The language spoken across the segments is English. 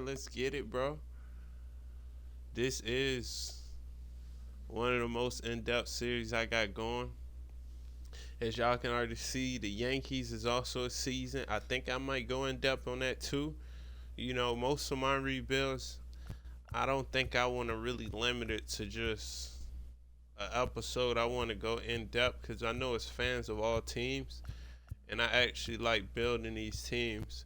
Let's get it, bro. This is one of the most in-depth series I got going. As y'all can already see, the Yankees is also a season. I think I might go in depth on that too. Most of my rebuilds, I don't think I want to really limit it to just an episode. I want to go in depth because I know it's fans of all teams, and I actually like building these teams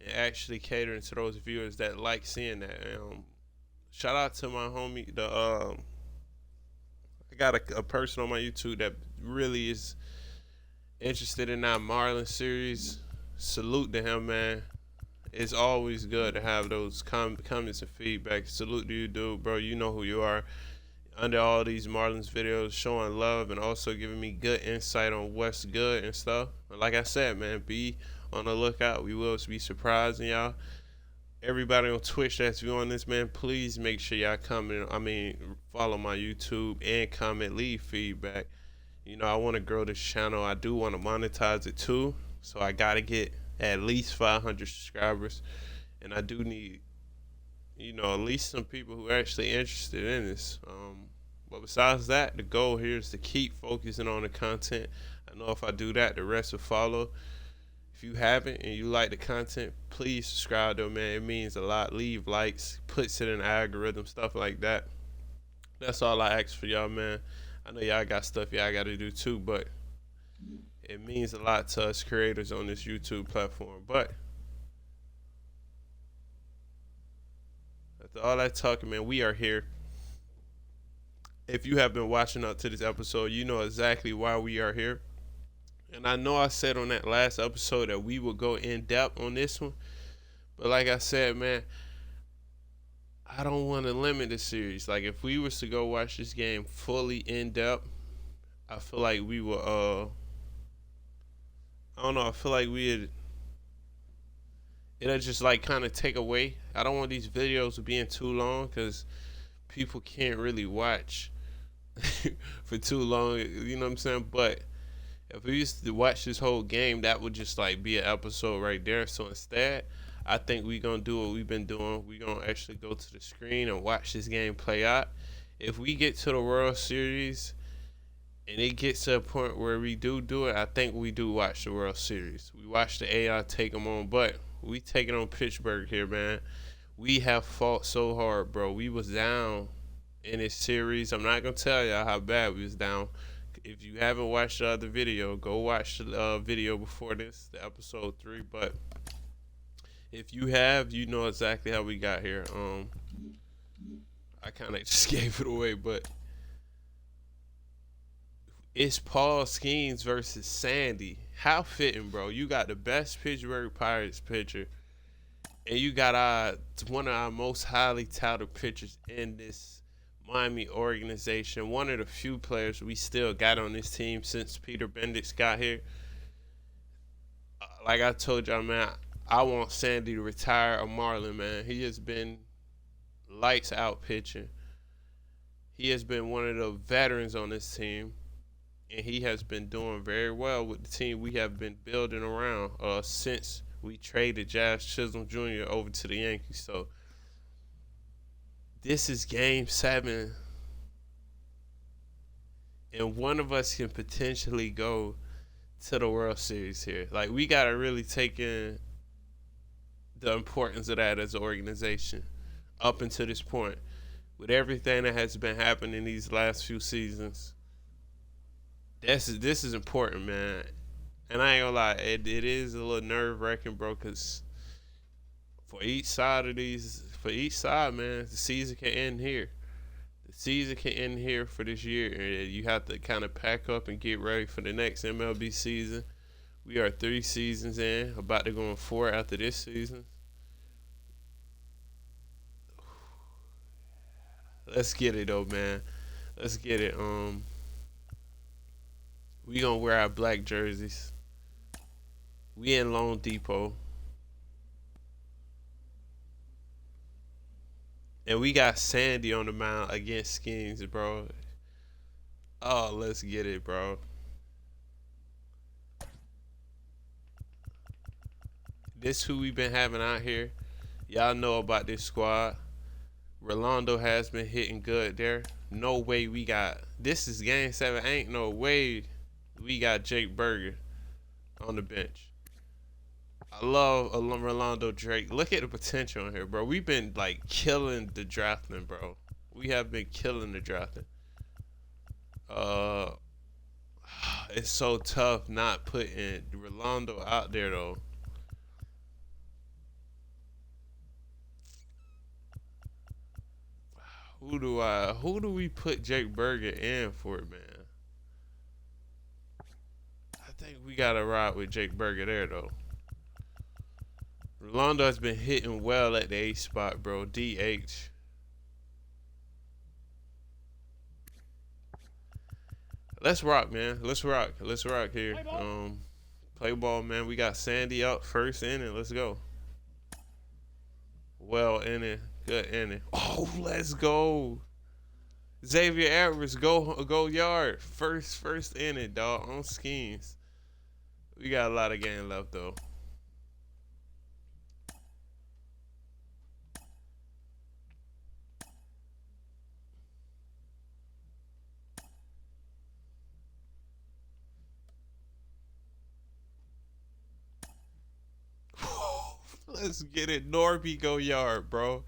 and actually catering to those viewers that like seeing that. Shout out to my homie. I got a person on my YouTube that really is interested in that Marlins series. Salute to him, man. It's always good to have those comments and feedback. Salute to you, dude, bro. You know who you are. Under all these Marlins videos, showing love and also giving me good insight on what's good and stuff. But like I said, man, be on the lookout. We will be surprising y'all. Everybody on Twitch that's viewing this, man, please make sure y'all comment. Follow my YouTube and comment, leave feedback. I want to grow this channel. I do want to monetize it too. So I got to get at least 500 subscribers. And I do need, at least some people who are actually interested in this. But besides that, the goal here is to keep focusing on the content. I know if I do that, the rest will follow. If you haven't and you like the content, please subscribe though, man. It means a lot. Leave likes, puts it in the algorithm, stuff like that. That's all I ask for y'all, man. I know y'all got stuff y'all got to do too, but it means a lot to us creators on this YouTube platform. But after all that talking, man, we are here. If you have been watching up to this episode, you know exactly why we are here. And I know I said on that last episode that we would go in depth on this one. But like I said, man, I don't want to limit the series. Like if we was to go watch this game fully in depth, I feel like we would I don't know, I feel like it'll just like kind of take away. I don't want these videos being too long because people can't really watch for too long, you know what I'm saying? But if we used to watch this whole game, that would just like be an episode right there. So instead, I think we're gonna do what we've been doing. We're gonna actually go to the screen and watch this game play out. If we get to the World Series and it gets to a point where we do it, I think we do watch the World Series. We watch the AI take them on, but we taking on Pittsburgh here, man. We have fought so hard, bro. We was down in this series. I'm not gonna tell y'all how bad we was down. If you haven't watched the other video, go watch the video before this, the episode 3. But if you have, you know exactly how we got here. I kind of just gave it away, but it's Paul Skeens versus Sandy. How fitting, bro. You got the best Pittsburgh Pirates pitcher, and you got one of our most highly touted pitchers in this Miami organization. One of the few players we still got on this team since Peter Bendix got here. Like I told y'all, man, I want Sandy to retire a Marlin, man. He has been lights out pitching. He has been one of the veterans on this team, and he has been doing very well with the team we have been building around since we traded Jazz Chisholm Jr. over to the Yankees. So this is game 7, and one of us can potentially go to the World Series here. Like, we got to really take in the importance of that as an organization up until this point. With everything that has been happening these last few seasons, this is important, man. And I ain't gonna lie, it is a little nerve-wracking, bro, because for each side, man, the season can end here. The season can end here for this year, and you have to kind of pack up and get ready for the next MLB season. We are 3 seasons in, about to go on 4 after this season. Let's get it though, man. Let's get it. We gonna wear our black jerseys. We in Lone Depot. And we got Sandy on the mound against Skeens, bro. Oh, let's get it, bro. This who we been having out here. Y'all know about this squad. Rolando has been hitting good there. No way we got this is game 7. Ain't no way we got Jake Burger on the bench. I love Rolando Drake. Look at the potential in here, bro. We've been like killing the drafting, bro. We have been killing the drafting. Uh, it's so tough not putting Rolando out there though. Who do we put Jake Burger in for, man? I think we gotta ride with Jake Burger there though. Rolando has been hitting well at the A spot, bro. DH. Let's rock, man. Let's rock. Let's rock here. Play ball, man. We got Sandy up first inning. Let's go. Well inning. Good inning. Oh, let's go. Xavier Edwards, go yard. First inning, dog. On schemes. We got a lot of game left though. Let's get it. Norby go yard, bro.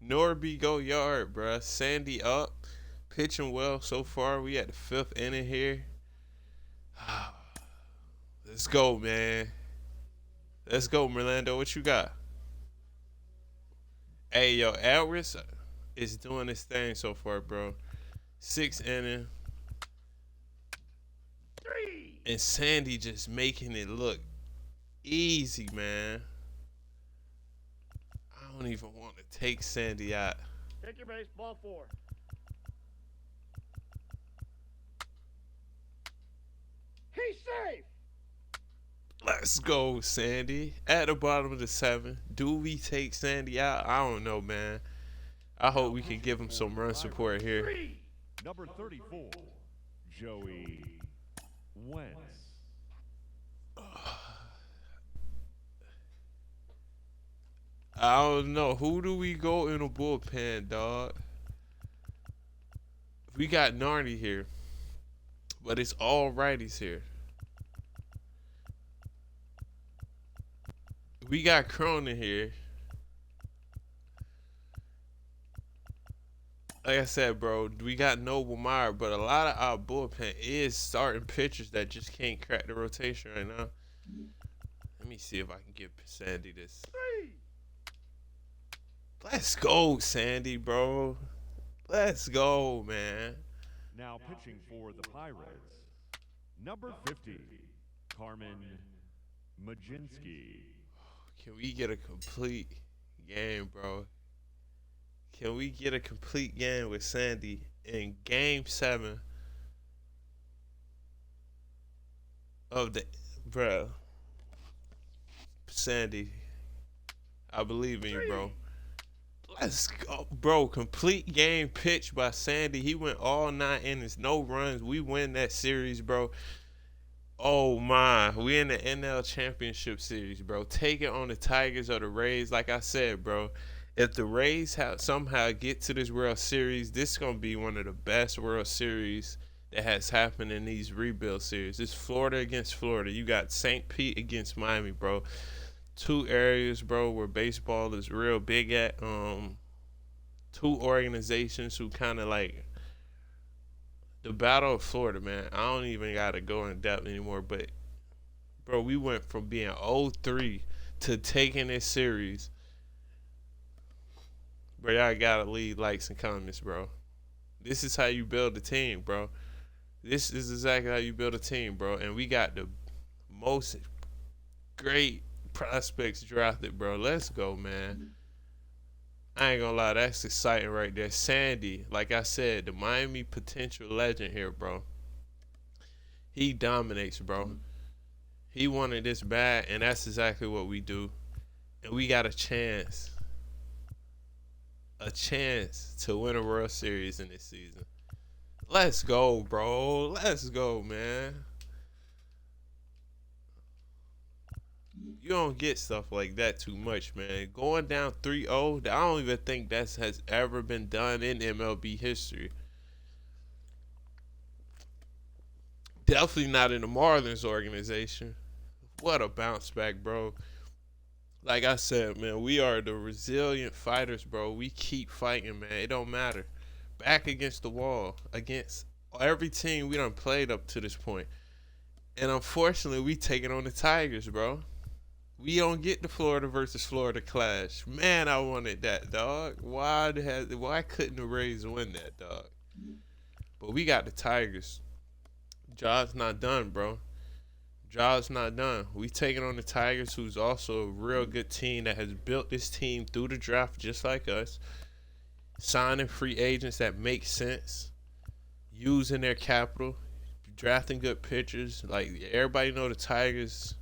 Norby go yard, bro. Sandy up. Pitching well so far. We at the 5th inning here. Let's go, man. Let's go, Merlando. What you got? Hey, yo, Edwards is doing this thing so far, bro. 6th inning. And Sandy just making it look easy, man. I don't even want to take Sandy out. Take your base, ball 4. He's safe. Let's go, Sandy. At the bottom of the 7. Do we take Sandy out? I don't know, man. I hope we can give him some run support here. Number 34, Joey Wentz. I don't know. Who do we go in the bullpen, dog? We got Nardi here. But it's all righties here. We got Cronin here. Like I said, bro, we got Noble Meyer, but a lot of our bullpen is starting pitchers that just can't crack the rotation right now. Let me see if I can give Sandy this. Let's go, Sandy, bro. Let's go, man. Now pitching for the Pirates, number 50, Carmen Majinski. Can we get a complete game, bro? Can we get a complete game with Sandy in game 7 of the, bro? Sandy, I believe in you, bro. Let's go, bro. Complete game pitch by Sandy. He went all 9 innings, no runs. We win that series, bro. Oh my, we in the NL Championship Series, bro. Take it on the Tigers or the Rays. Like I said, bro, if the Rays somehow get to this World Series, this is gonna be one of the best World Series that has happened in these rebuild series. It's Florida against Florida. You got St. Pete against Miami, bro. 2 areas, bro, where baseball is real big at. 2 organizations who kind of like the Battle of Florida, man. I don't even gotta go in depth anymore, but bro, we went from being 0-3 to taking this series. Bro, y'all gotta leave likes and comments, bro. This is how you build a team, bro. This is exactly how you build a team, bro. And we got the most great prospects drafted, bro. Let's go, man. I ain't gonna lie, that's exciting right there. Sandy, like I said, the Miami potential legend here, bro. He dominates, bro. He wanted this bad, and that's exactly what we do. And we got a chance to win a World Series in this season. Let's go, bro. Let's go, man. You don't get stuff like that too much, man. Going down 3-0, I don't even think that has ever been done in MLB history. Definitely not in the Marlins organization. What a bounce back, bro. Like I said, man, we are the resilient fighters, bro. We keep fighting, man. It don't matter. Back against the wall, against every team we done played up to this point. And unfortunately, we taking on the Tigers, bro. We don't get the Florida versus Florida clash. Man, I wanted that, dog. Why couldn't the Rays win that, dog? But we got the Tigers. Job's not done, bro. Job's not done. We taking on the Tigers, who's also a real good team that has built this team through the draft just like us. Signing free agents that make sense. Using their capital. Drafting good pitchers. Like, everybody know the Tigers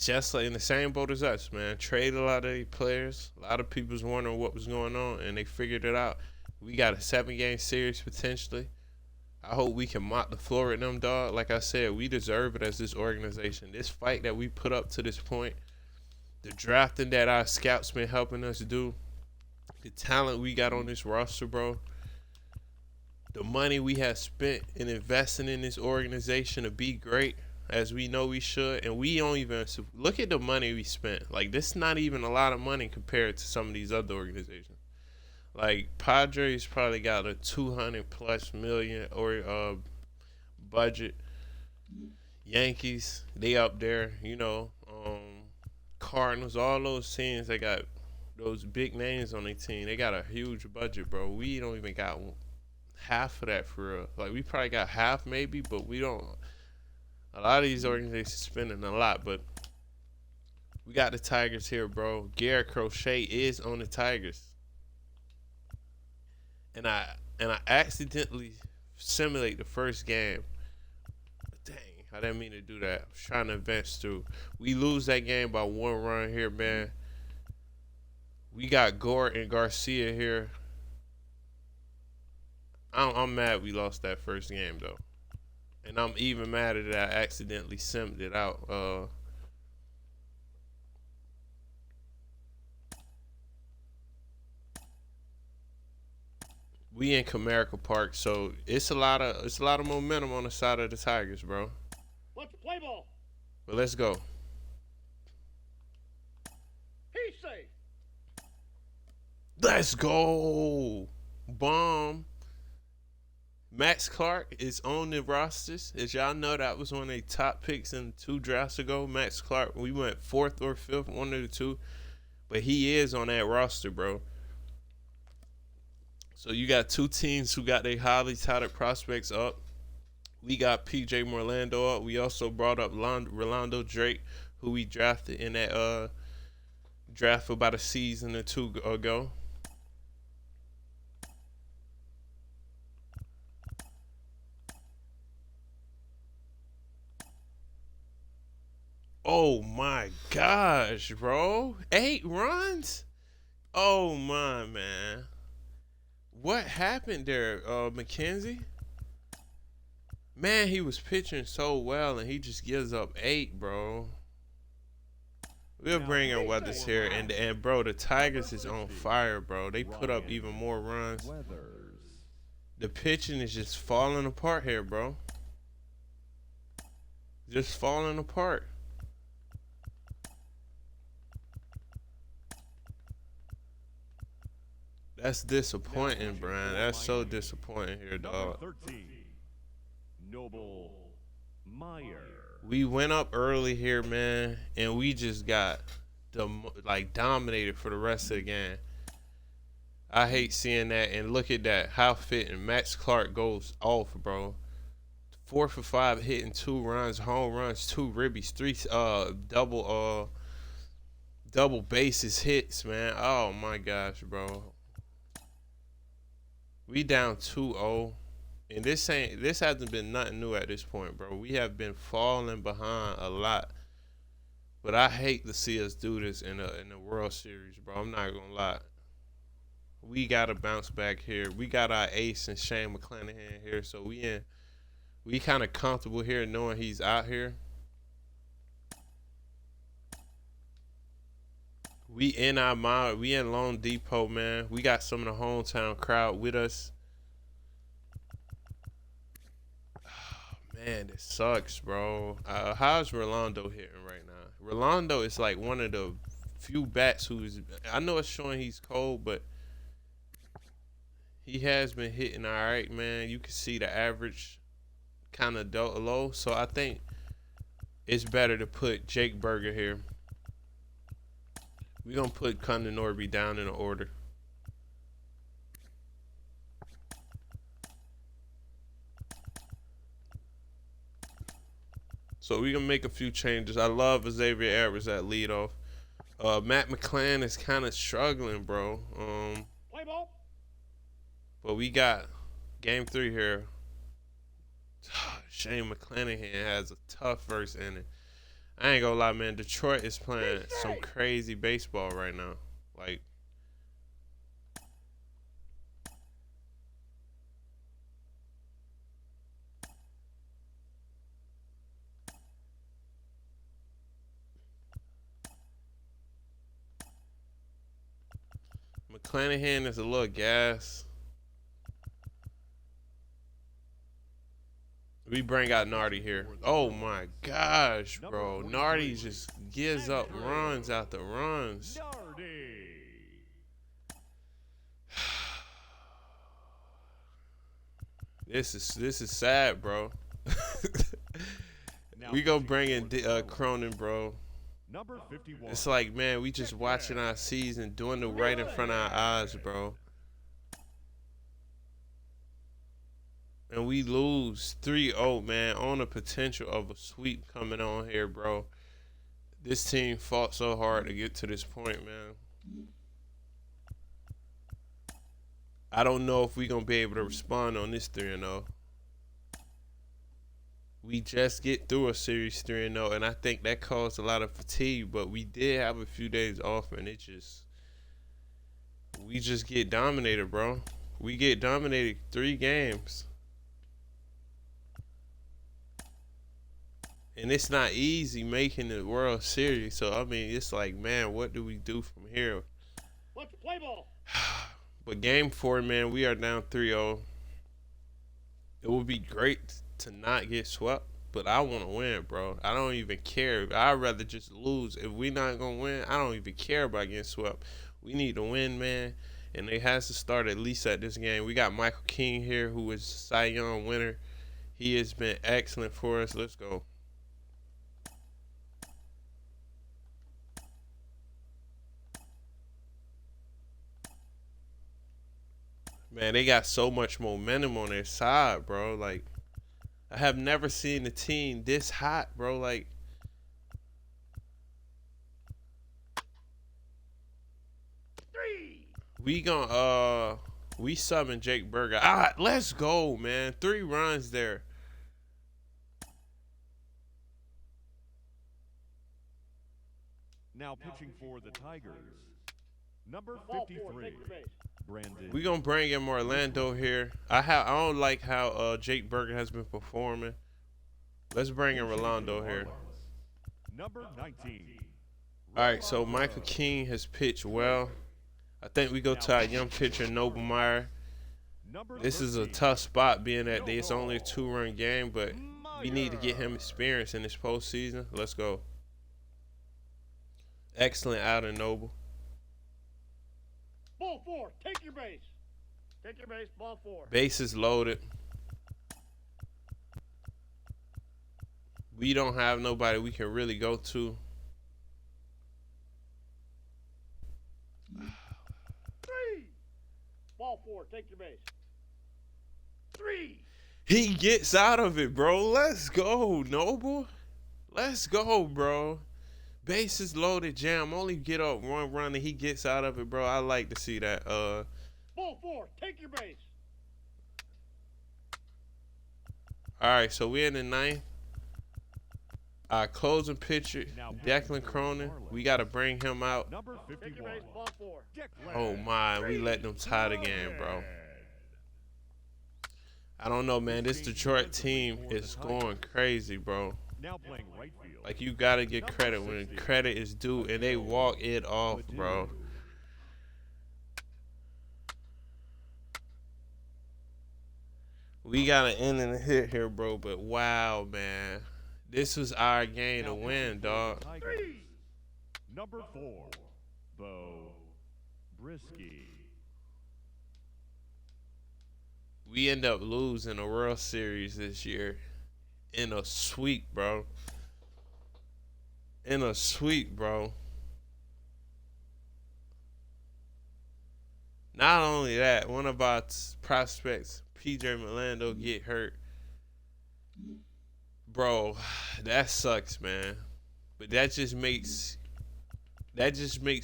just like in the same boat as us, man. Trade a lot of these players. A lot of people was wondering what was going on, and they figured it out. We got a 7-game series potentially. I hope we can mop the floor at them, dog. Like I said, we deserve it as this organization. This fight that we put up to this point, the drafting that our scouts been helping us do, the talent we got on this roster, bro, the money we have spent in investing in this organization to be great, as we know we should, and we don't even look at the money we spent. Like, this is not even a lot of money compared to some of these other organizations. Like, Padres probably got a 200+ million or budget. Yankees, they up there, you know. Cardinals, all those teams, they got those big names on their team. They got a huge budget, bro. We don't even got half of that for real. Like, we probably got half maybe, but we don't. A lot of these organizations spending a lot, but we got the Tigers here, bro. Garrett Crochet is on the Tigers. And I accidentally simulate the first game. Dang, I didn't mean to do that. I was trying to advance through. We lose that game by 1 run here, man. We got Gore and Garcia here. I'm mad we lost that first game, though. And I'm even madder that I accidentally simmed it out. We in Comerica Park, so it's a lot of momentum on the side of the Tigers, bro. Let's play ball. But let's go. He's safe. Let's go. Bomb. Max Clark is on the rosters. As y'all know, that was one of the top picks in 2 drafts ago. Max Clark, we went 4th or 5th, one of the two. But he is on that roster, bro. So you got 2 teams who got their highly touted prospects up. We got P.J. Morlando up. We also brought up Rolando Drake, who we drafted in that draft about a season or 2 ago. Oh my gosh, bro. 8 runs? Oh my, man. What happened there, McKenzie? Man, he was pitching so well, and he just gives up 8, bro. We'll bring in Weathers here, and bro, the Tigers is on fire, bro. They put up even more runs. The pitching is just falling apart here, bro. Just falling apart. That's disappointing, Brian. That's so disappointing here, dog. 13, Noble Meyer. We went up early here, man, and we just got dominated for the rest of the game. I hate seeing that, and look at that. How fitting. Max Clark goes off, bro. 4 for 5, hitting 2 runs, home runs, 2 ribbies, 3 double bases hits, man. Oh my gosh, bro. We down 2-0, and this hasn't been nothing new at this point, bro. We have been falling behind a lot, but I hate to see us do this in the World Series, bro. I'm not gonna lie. We gotta bounce back here. We got our ace and Shane McClanahan here, so we kind of comfortable here knowing he's out here. We in our mind. We in Lone Depot, man. We got some of the hometown crowd with us. Man, this sucks, bro. How's Rolando hitting right now? Rolando is like one of the few bats who's. I know it's showing he's cold, but he has been hitting all right, man. You can see the average kind of low. So I think it's better to put Jake Berger here. We're going to put Cundon Norby down in the order. So we're going to make a few changes. I love Xavier Edwards at leadoff. Matt McClann is kind of struggling, bro. Play ball. But we got game 3 here. Shane McClanahan has a tough first inning. I ain't gonna lie, man. Detroit is playing some crazy baseball right now. Like, McClanahan is a little gas. We bring out Nardi here. Oh my gosh, bro. Nardi just gives up runs after runs. This is sad, bro. We gonna bring in Cronin, bro. Number 51. It's like, man, we just watching our season doing the right in front of our eyes, bro. And we lose 3-0, man, on the potential of a sweep coming on here, bro. This team fought so hard to get to this point, man. I don't know if we're going to be able to respond on this 3-0. We just get through a series 3-0, and I think that caused a lot of fatigue, but we did have a few days off, and we just get dominated, bro. We get dominated 3 games. And it's not easy making the World Series. So, I mean, it's like, man, what do we do from here? Let's play ball. But game 4, man, we are down 3-0. It would be great to not get swept, but I want to win, bro. I don't even care. I'd rather just lose. If we're not going to win, I don't even care about getting swept. We need to win, man. And it has to start at least at this game. We got Michael King here, who is Cy Young winner. He has been excellent for us. Let's go. Man, they got so much momentum on their side, bro. Like, I have never seen a team this hot, bro. Like, we summon Jake Berger. Let's go, man. 3 runs there. Now pitching for the Tigers. Number Ball 4, 53. take your base. Brandon. We gonna bring in Orlando here. I don't like how Jake Berger has been performing. Let's bring in Rolando here. Number 19. All right, so Michael King has pitched well. I think we go to our young pitcher Noblemeyer. This is a tough spot, being that it's only a 2-run game, but we need to get him experience in this postseason. Let's go. Excellent out of Noble. Ball 4, take your base. Take your base, ball 4. Bases loaded. We don't have nobody we can really go to. 3. Ball 4, take your base. 3. He gets out of it, bro. Let's go, Noble. Let's go, bro. Bases loaded, jam. Only get up 1 run and he gets out of it, bro. I like to see that. Ball 4, take your base. All right, so we're in the 9th. Our closing pitcher, Declan Cronin. We got to bring him out. Number Take your 51. base, ball 4. Oh, my. We let them tie the game, bro. I don't know, man. This Detroit team is going crazy, bro. Now playing right field. Like, you gotta get Number credit when 60. credit is due, and they walk it off, bro. We got an inning hit here, bro. But wow, man, this was our game to Now win, pitching for the dog. Tigers. Number 4, Bo Brisky. We end up losing the World Series this year in a sweep, bro. In a sweep, bro. Not only that, one of our prospects, PJ Milando, get hurt. Bro, that sucks, man. But that just makes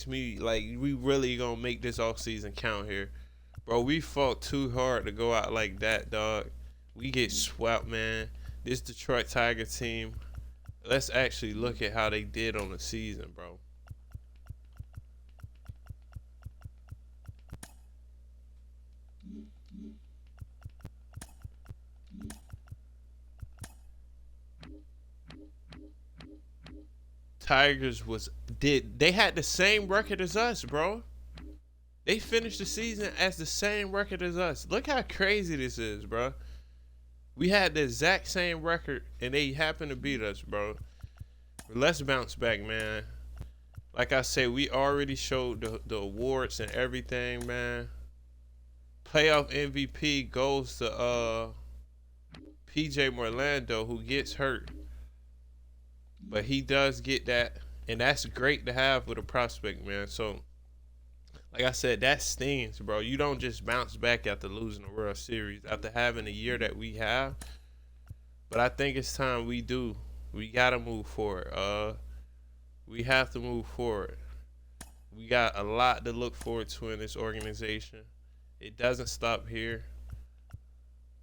me like, we really gonna make this off season count here. Bro, we fought too hard to go out like that, dog. We get swept, man. This Detroit Tiger team, let's actually look at how they did on the season, bro. Tigers they had the same record as us, bro. They finished the season as the same record as us. Look how crazy this is, bro. We had the exact same record, and they happened to beat us, bro. But let's bounce back, man. Like I said, we already showed the awards and everything, man. Playoff MVP goes to PJ Morlando, who gets hurt. But he does get that, and that's great to have with a prospect, man. So, like I said, that stings, bro. You don't just bounce back after losing the World Series, after having the year that we have. But I think it's time we do. We got to move forward. We have to move forward. We got a lot to look forward to in this organization. It doesn't stop here.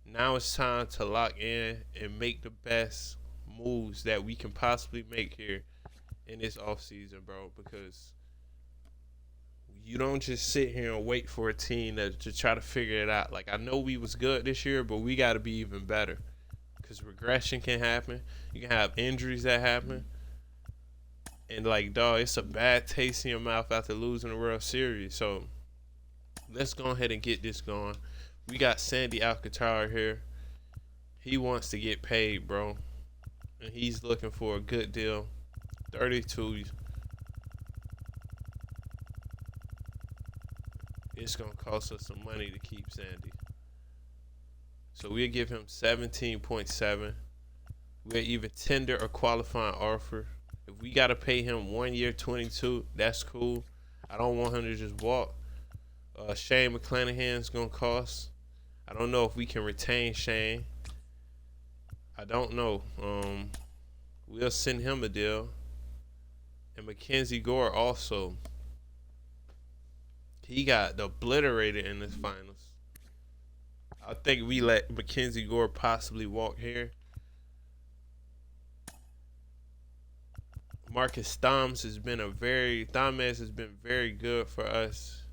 Now it's time to lock in and make the best moves that we can possibly make here in this offseason, bro, because you don't just sit here and wait for a team to try to figure it out. Like, I know we was good this year, but we got to be even better because regression can happen. You can have injuries that happen. And, like, dog, it's a bad taste in your mouth after losing the World Series. So, let's go ahead and get this going. We got Sandy Alcantara here. He wants to get paid, bro. And he's looking for a good deal. 32. It's going to cost us some money to keep Sandy. So we'll give him 17.7. We'll either tender a qualifying offer. If we got to pay him 1 year, 22, that's cool. I don't want him to just walk. Shane McClanahan's going to cost. I don't know if we can retain Shane. I don't know. We'll send him a deal. And Mackenzie Gore also. He got obliterated in the finals. I think we let Mackenzie Gore possibly walk here. Marcus Thomas has been very good for us.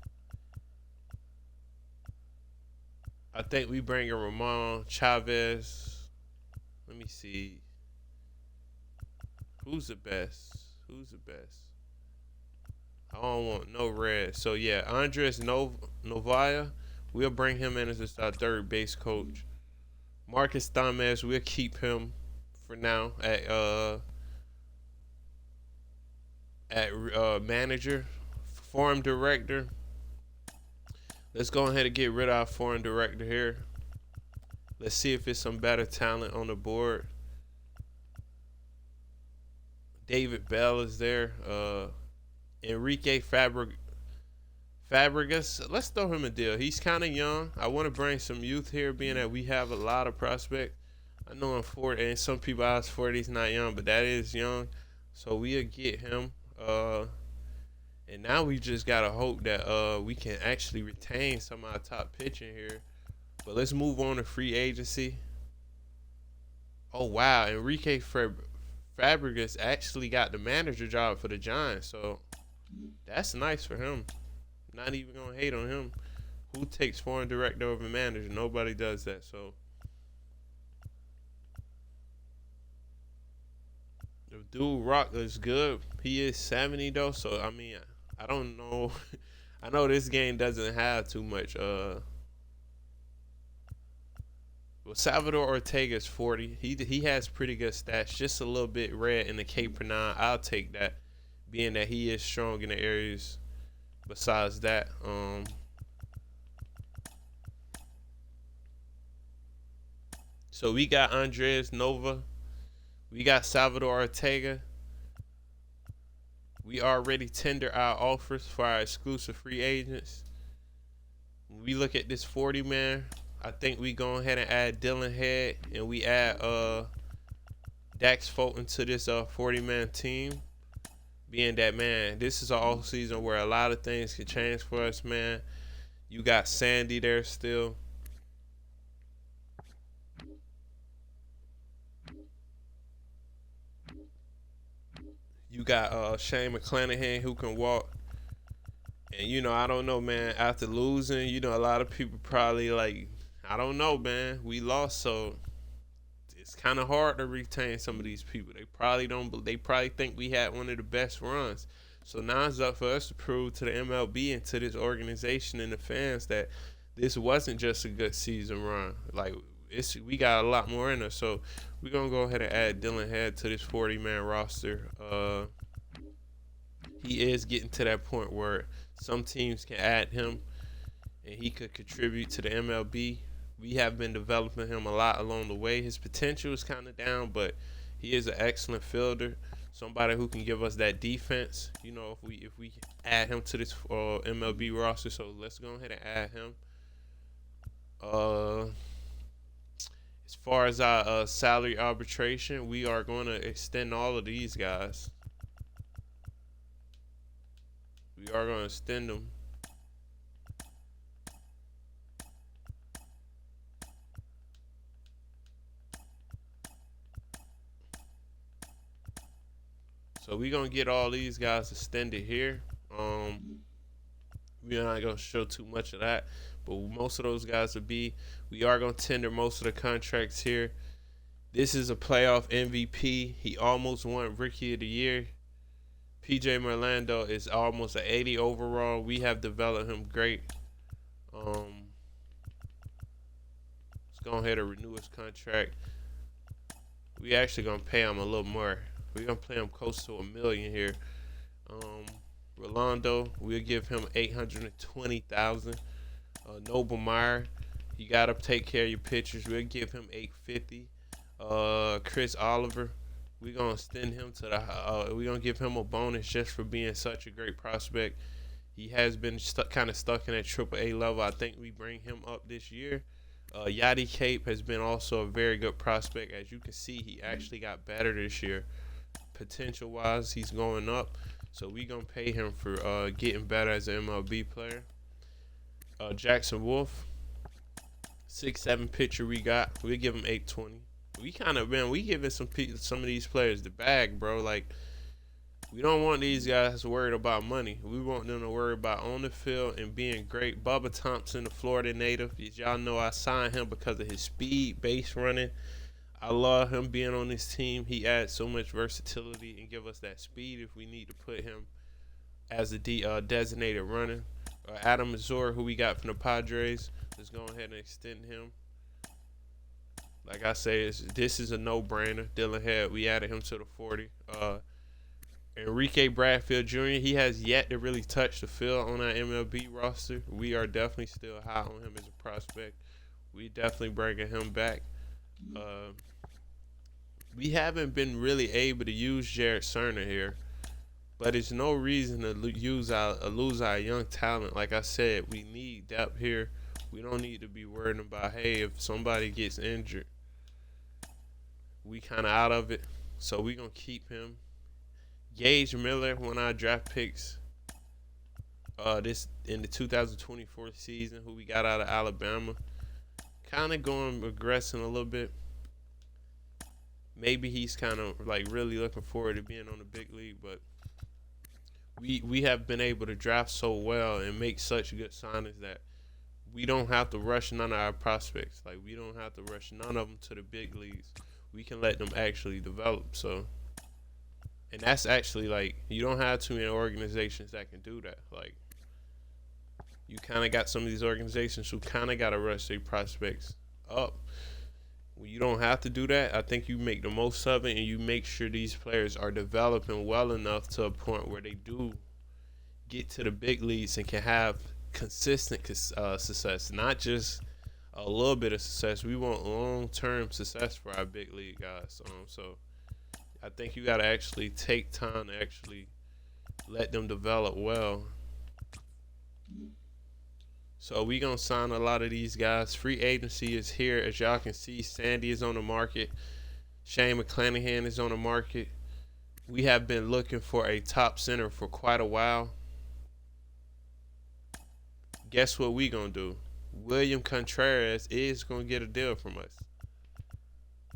I think we bring in Ramon Chavez. Let me see. Who's the best? I don't want no red. So, yeah, Andres Novaya, we'll bring him in as our third base coach. Marcus Thomas, we'll keep him for now at manager, forum director. Let's go ahead and get rid of our foreign director here. Let's see if it's some better talent on the board. David Bell is there. Enrique Fabregas. Let's throw him a deal. He's kind of young. I want to bring some youth here, being that we have a lot of prospects. I know I'm 40, and some people ask 40 is not young, but that is young. So we'll get him. And now we just got to hope that we can actually retain some of our top pitching here. But let's move on to free agency. Oh, wow. Enrique Fabregas actually got the manager job for the Giants. So that's nice for him. Not even going to hate on him. Who takes foreign director over manager? Nobody does that. So Dude, Rock is good. He is 70 though, so I mean, I don't know. I know this game doesn't have too much. Well, Salvador Ortega is 40. He has pretty good stats, just a little bit red in the K per 9. I'll take that, being that he is strong in the areas. Besides that, so we got Andres Nova, we got Salvador Ortega. We already tender our offers for our exclusive free agents. When we look at this 40 man, I think we go ahead and add Dylan Head, and we add Dax Fulton to this 40 man team. Being that, man, this is an off season where a lot of things can change for us, man. You got Sandy there still. You got Shane McClanahan who can walk. And, you know, I don't know, man. After losing, you know, a lot of people probably like, I don't know, man. We lost, so it's kind of hard to retain some of these people. They probably don't. They probably think we had one of the best runs. So now it's up for us to prove to the MLB and to this organization and the fans that this wasn't just a good season run. Like, we got a lot more in us. So we're gonna go ahead and add Dylan Head to this 40-man roster. He is getting to that point where some teams can add him and he could contribute to the MLB. We have been developing him a lot along the way. His potential is kind of down, but he is an excellent fielder. Somebody who can give us that defense. You know, if we add him to this MLB roster, so let's go ahead and add him. As far as our salary arbitration, we are going to extend all of these guys. We are going to extend them. So we're going to get all these guys extended here. We're not going to show too much of that, but most of those guys will be. We are going to tender most of the contracts here. This is a playoff MVP. He almost won Rookie of the Year. PJ Merlando is almost an 80 overall. We have developed him great. Let's go ahead and renew his contract. We actually going to pay him a little more. We're going to pay him close to $1 million here. Rolando, we'll give him $820,000. Noble Meyer, you got to take care of your pitchers. We'll give him $850,000. Chris Oliver, we're going to extend him to the we're going to give him a bonus just for being such a great prospect. He has been kind of stuck in that AAA level. I think we bring him up this year. Yachty Cape has been also a very good prospect. As you can see, he actually got better this year. Potential-wise, he's going up. So we're going to pay him for getting better as an MLB player. Jackson Wolf, 6'7" pitcher we got. We'll give him $820,000. We kind of, man, we giving some of these players the bag, bro. Like, we don't want these guys worried about money. We want them to worry about on the field and being great. Bubba Thompson, the Florida native. As y'all know, I signed him because of his speed, base running. I love him being on this team. He adds so much versatility and give us that speed if we need to put him as a designated runner. Adam Mazur, who we got from the Padres, let's go ahead and extend him. Like I say, this is a no-brainer. Dylan Head, we added him to the 40. Enrique Bradfield Jr., he has yet to really touch the field on our MLB roster. We are definitely still high on him as a prospect. We definitely bringing him back. We haven't been really able to use Jared Cerner here, but it's no reason to lose our young talent. Like I said, we need depth here. We don't need to be worried about, hey, if somebody gets injured, we kind of out of it. So we're going to keep him. Gage Miller, one of our draft picks this in the 2024 season, who we got out of Alabama. Kind of regressing a little bit. Maybe he's kind of like really looking forward to being on the big league, but we have been able to draft so well and make such good signings that we don't have to rush none of our prospects. Like, we don't have to rush none of them to the big leagues. We can let them actually develop. So And that's actually like, you don't have too many organizations that can do that. Like, you kind of got some of these organizations who kind of got to rush their prospects up. When you don't have to do that, I think you make the most of it and you make sure these players are developing well enough to a point where they do get to the big leagues and can have consistent success, not just a little bit of success. We want long-term success for our big league guys. So I think you got to actually take time to actually let them develop well. So we gonna sign a lot of these guys. Free agency is here, as y'all can see. Sandy is on the market. Shane McClanahan is on the market. We have been looking for a top center for quite a while. Guess what we gonna do? William Contreras is gonna get a deal from us.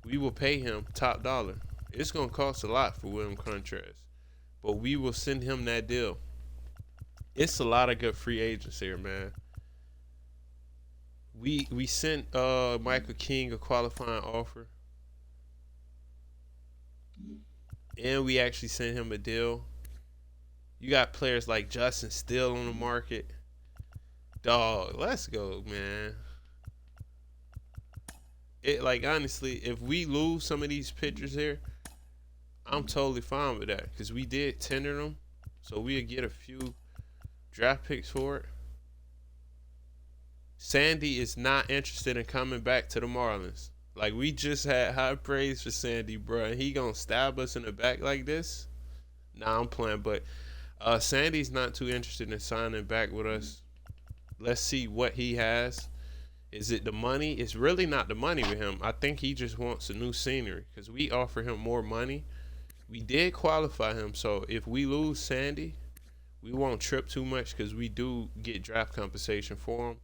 We will pay him top dollar. It's gonna cost a lot for William Contreras, but we will send him that deal. It's a lot of good free agents here, man. We sent Michael King a qualifying offer, and we actually sent him a deal. You got players like Justin Steele on the market. Dog, let's go, man. It, like, honestly, if we lose some of these pitchers here, I'm totally fine with that, because we did tender them, so we'll get a few draft picks for it. Sandy is not interested in coming back to the Marlins. Like, we just had high praise for Sandy, bro. And he gonna stab us in the back like this? Nah, I'm playing. But Sandy's not too interested in signing back with us. Let's see what he has. Is it the money? It's really not the money with him. I think he just wants a new scenery, because we offer him more money. We did qualify him, so if we lose Sandy, we won't trip too much, because we do get draft compensation for him.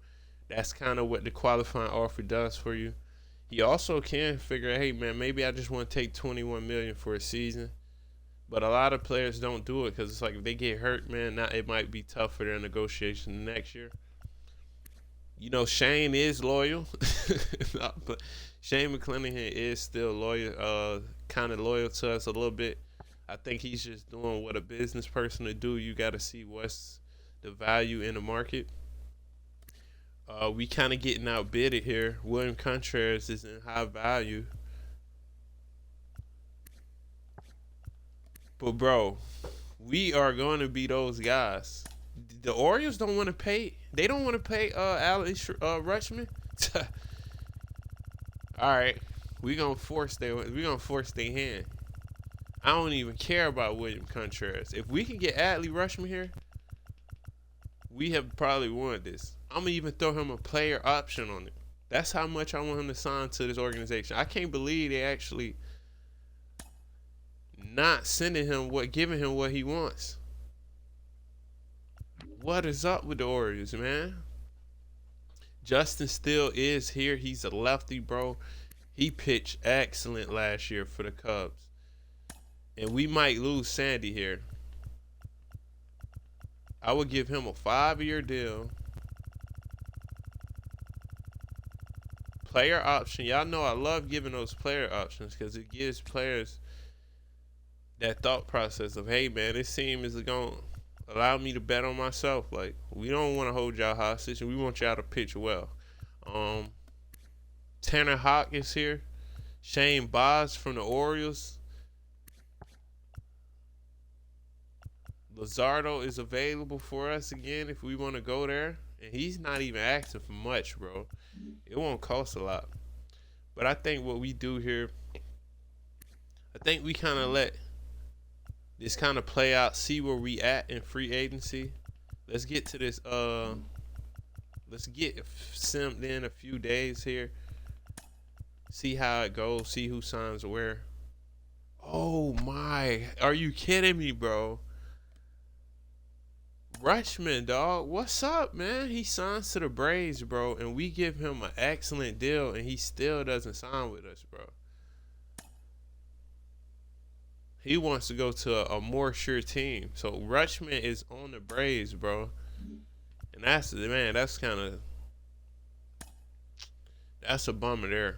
That's kind of what the qualifying offer does for you. He also can figure, hey man, maybe I just want to take $21 million for a season. But a lot of players don't do it, because it's like, if they get hurt, man, now it might be tough for their negotiation next year. You know, Shane is loyal. But Shane McClanahan is still loyal, kind of loyal to us a little bit. I think he's just doing what a business person to do. You got to see what's the value in the market. We kind of getting outbidded here. William Contreras is in high value. But, bro, we are going to be those guys. The Orioles don't want to pay. They don't want to pay Alex Rutschman. All right, we're going to force their hand. I don't even care about William Contreras. If we can get Adley Rutschman here, we have probably won this. I'm going to even throw him a player option on it. That's how much I want him to sign to this organization. I can't believe they actually not sending him giving him what he wants. What is up with the Orioles, man? Justin Steele is here. He's a lefty, bro. He pitched excellent last year for the Cubs. And we might lose Sandy here. I would give him a 5-year deal. Player option. Y'all know I love giving those player options, because it gives players that thought process of, hey, man, this team is going to allow me to bet on myself. Like, we don't want to hold y'all hostage, and we want y'all to pitch well. Tanner Houck is here. Shane Baz from the Orioles. Luzardo is available for us again if we want to go there. And he's not even asking for much, bro. It won't cost a lot. But I think what we do here, I think we kind of let this kind of play out, see where we at in free agency. Let's get to this. Let's get simmed in a few days here. See how it goes. See who signs where. Oh, my. Are you kidding me, bro? Rutschman, dog, what's up, man? He signs to the Braves, bro, and we give him an excellent deal, and he still doesn't sign with us, bro. He wants to go to a more sure team. So Rutschman is on the Braves, bro, and that's a bummer there.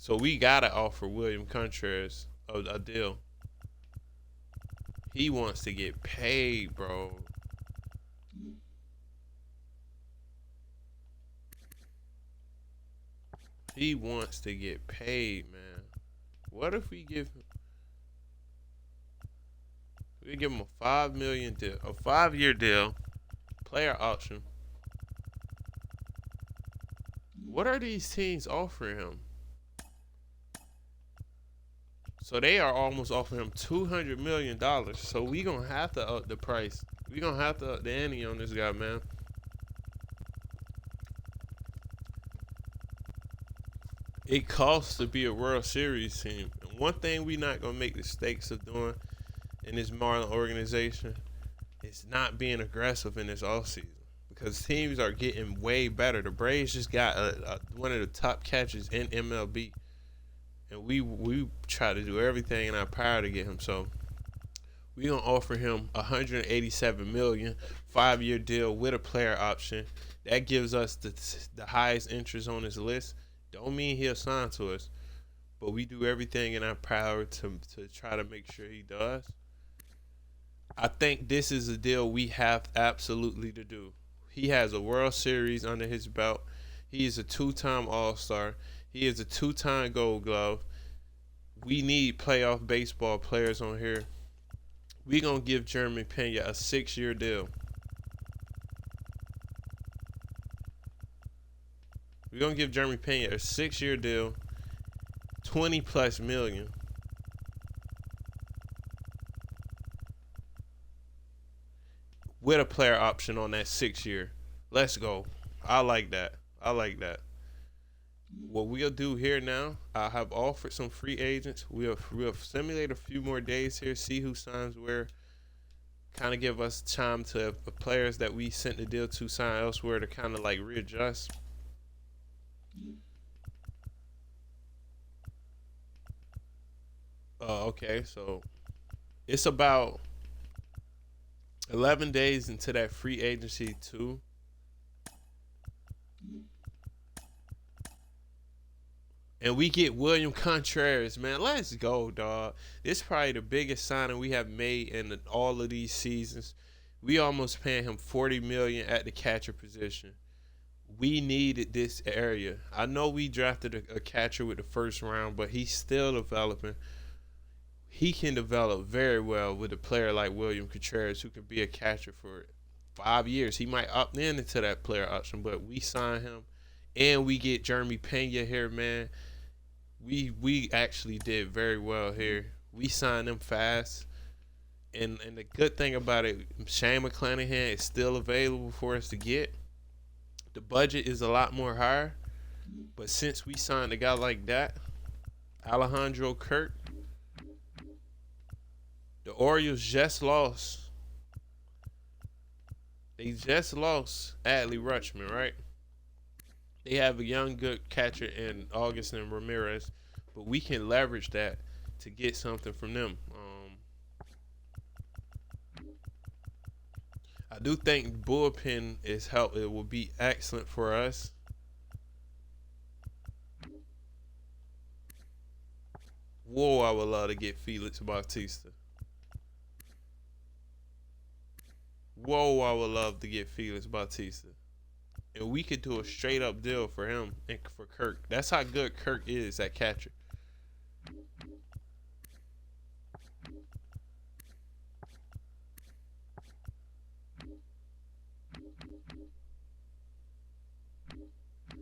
So we gotta offer William Contreras a deal. He wants to get paid, bro. He wants to get paid, man. What if we give him a $5 million deal, a 5-year deal, player option? What are these teams offering him? So they are almost offering him $200 million. So we gonna have to up the price. We gonna have to up the ante on this guy, man. It costs to be a World Series team. And one thing we not gonna make the mistakes of doing in this Marlin organization is not being aggressive in this offseason. Because teams are getting way better. The Braves just got one of the top catchers in MLB. And we try to do everything in our power to get him. So we gonna offer him $187 million, 5-year deal with a player option. That gives us the highest interest on his list. Don't mean he'll sign to us, but we do everything in our power to try to make sure he does. I think this is a deal we have absolutely to do. He has a World Series under his belt. He is a 2-time All-Star. He is a 2-time Gold Glove. We need playoff baseball players on here. We're going to give Jeremy Pena a 6-year deal. We're going to give Jeremy Pena a 6-year deal, $20+ million. With a player option on that 6-year. Let's go. I like that. What we'll do here now, I have offered some free agents. We'll simulate a few more days here, see who signs where. Kind of give us time to the players that we sent the deal to sign elsewhere to kind of like readjust. Okay, so it's about 11 days into that free agency too. And we get William Contreras, man. Let's go, dog. This is probably the biggest signing we have made in all of these seasons. We almost paying him $40 million at the catcher position. We needed this area. I know we drafted a catcher with the first round, but he's still developing. He can develop very well with a player like William Contreras, who can be a catcher for 5 years. He might opt into that player option, but we sign him, and we get Jeremy Pena here, man. We actually did very well here. We signed him fast. And the good thing about it, Shane McClanahan is still available for us to get. The budget is a lot more higher. But since we signed a guy like that, Alejandro Kirk, the Orioles just lost. They just lost Adley Rutschman, right? They have a young, good catcher in Augustin Ramirez, but we can leverage that to get something from them. I do think bullpen is help. It will be excellent for us. Whoa, I would love to get Felix Bautista. Whoa, I would love to get Felix Bautista. And we could do a straight up deal for him and for Kirk. That's how good Kirk is at catcher.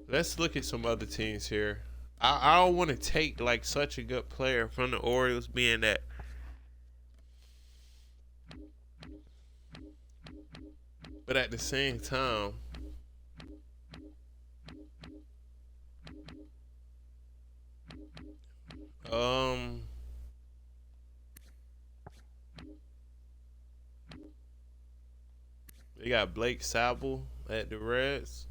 Let's look at some other teams here. I don't want to take like such a good player from the Orioles, being that but at the same time, they got Blake Sabel at the Reds.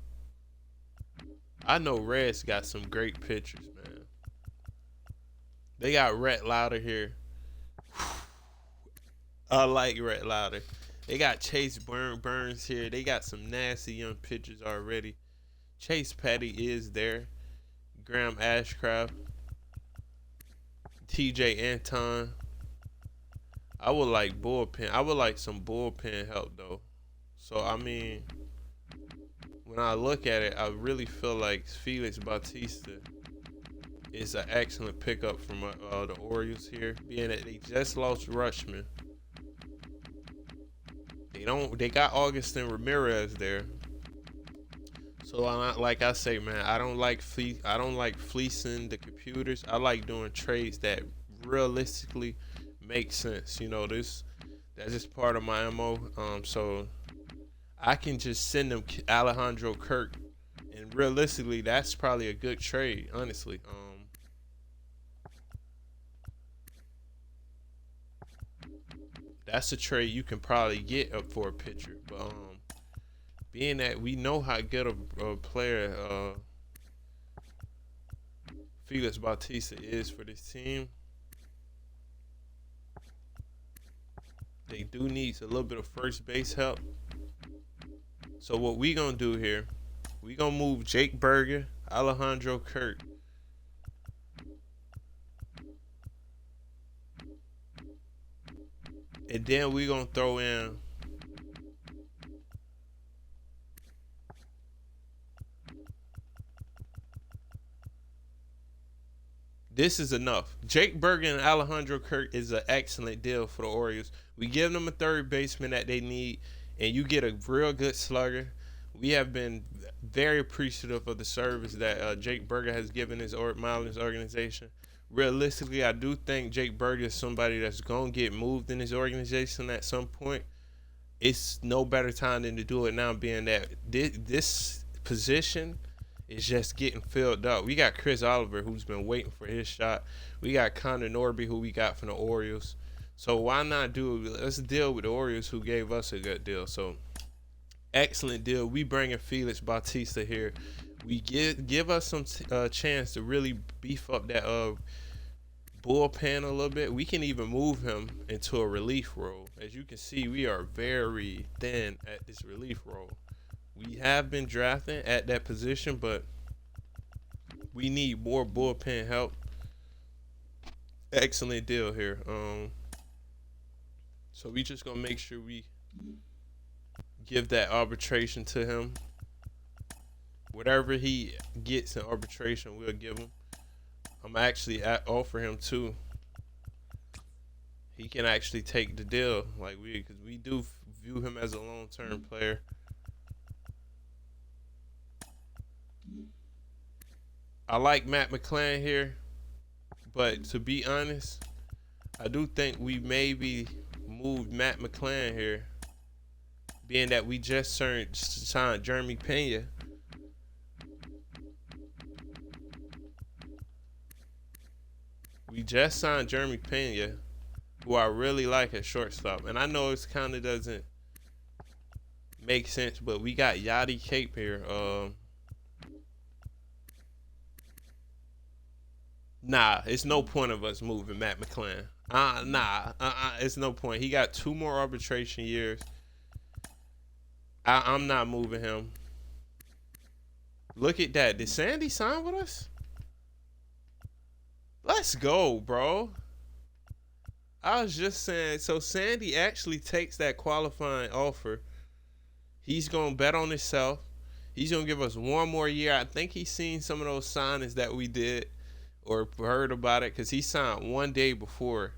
I know Reds got some great pitchers, man. They got Rhett Lauder here. I like Rhett Lauder. They got Chase Burns here. They got some nasty young pitchers already. Chase Petty is there. Graham Ashcraft. TJ Anton. I would like bullpen. I would like some bullpen help though. So I mean, when I look at it, I really feel like Felix Bautista is an excellent pickup from the Orioles here, being that they just lost Rushman. They got Augustin Ramirez there. So like I say, man, I don't like fleecing the computers. I like doing trades that realistically make sense. You know, that's just part of my MO. So I can just send them Alejandro Kirk, and realistically, that's probably a good trade, honestly. That's a trade you can probably get up for a pitcher, but being that we know how good a player Felix Bautista is for this team, they do need a little bit of first base help. So what we gonna do here, we gonna move Jake Berger, Alejandro Kirk, and then we gonna throw in this is enough. Jake Berger and Alejandro Kirk is an excellent deal for the Orioles. We give them a third baseman that they need, and you get a real good slugger. We have been very appreciative of the service that Jake Berger has given his Marlins organization. Realistically, I do think Jake Berger is somebody that's going to get moved in his organization at some point. It's no better time than to do it now, being that this position is just getting filled up. We got Chris Oliver, who's been waiting for his shot. We got Connor Norby, who we got from the Orioles. So why not let's deal with the Orioles, who gave us a good deal. So excellent deal. We bringing Felix Bautista here. We give us some chance to really beef up that bullpen a little bit. We can even move him into a relief role. As you can see, we are very thin at this relief role. We have been drafting at that position, but we need more bullpen help. Excellent deal here. So we just gonna make sure we give that arbitration to him. Whatever he gets in arbitration, we'll give him. I'm actually offer him too. He can actually take the deal, because we do view him as a long-term player. I like Matt McClanahan here, but to be honest, I do think we maybe moved Matt McClanahan here, being that we just signed Jeremy Pena. We just signed Jeremy Pena, who I really like at shortstop. And I know it kind of doesn't make sense, but we got Yachty Cape here. Nah, it's no point of us moving Matt McClanahan. It's no point. He got 2 more arbitration years. I'm not moving him. Look at that. Did Sandy sign with us? Let's go, bro. I was just saying, so Sandy actually takes that qualifying offer. He's going to bet on himself. He's going to give us 1 more year. I think he's seen some of those signings that we did or heard about it, because he signed 1 day before.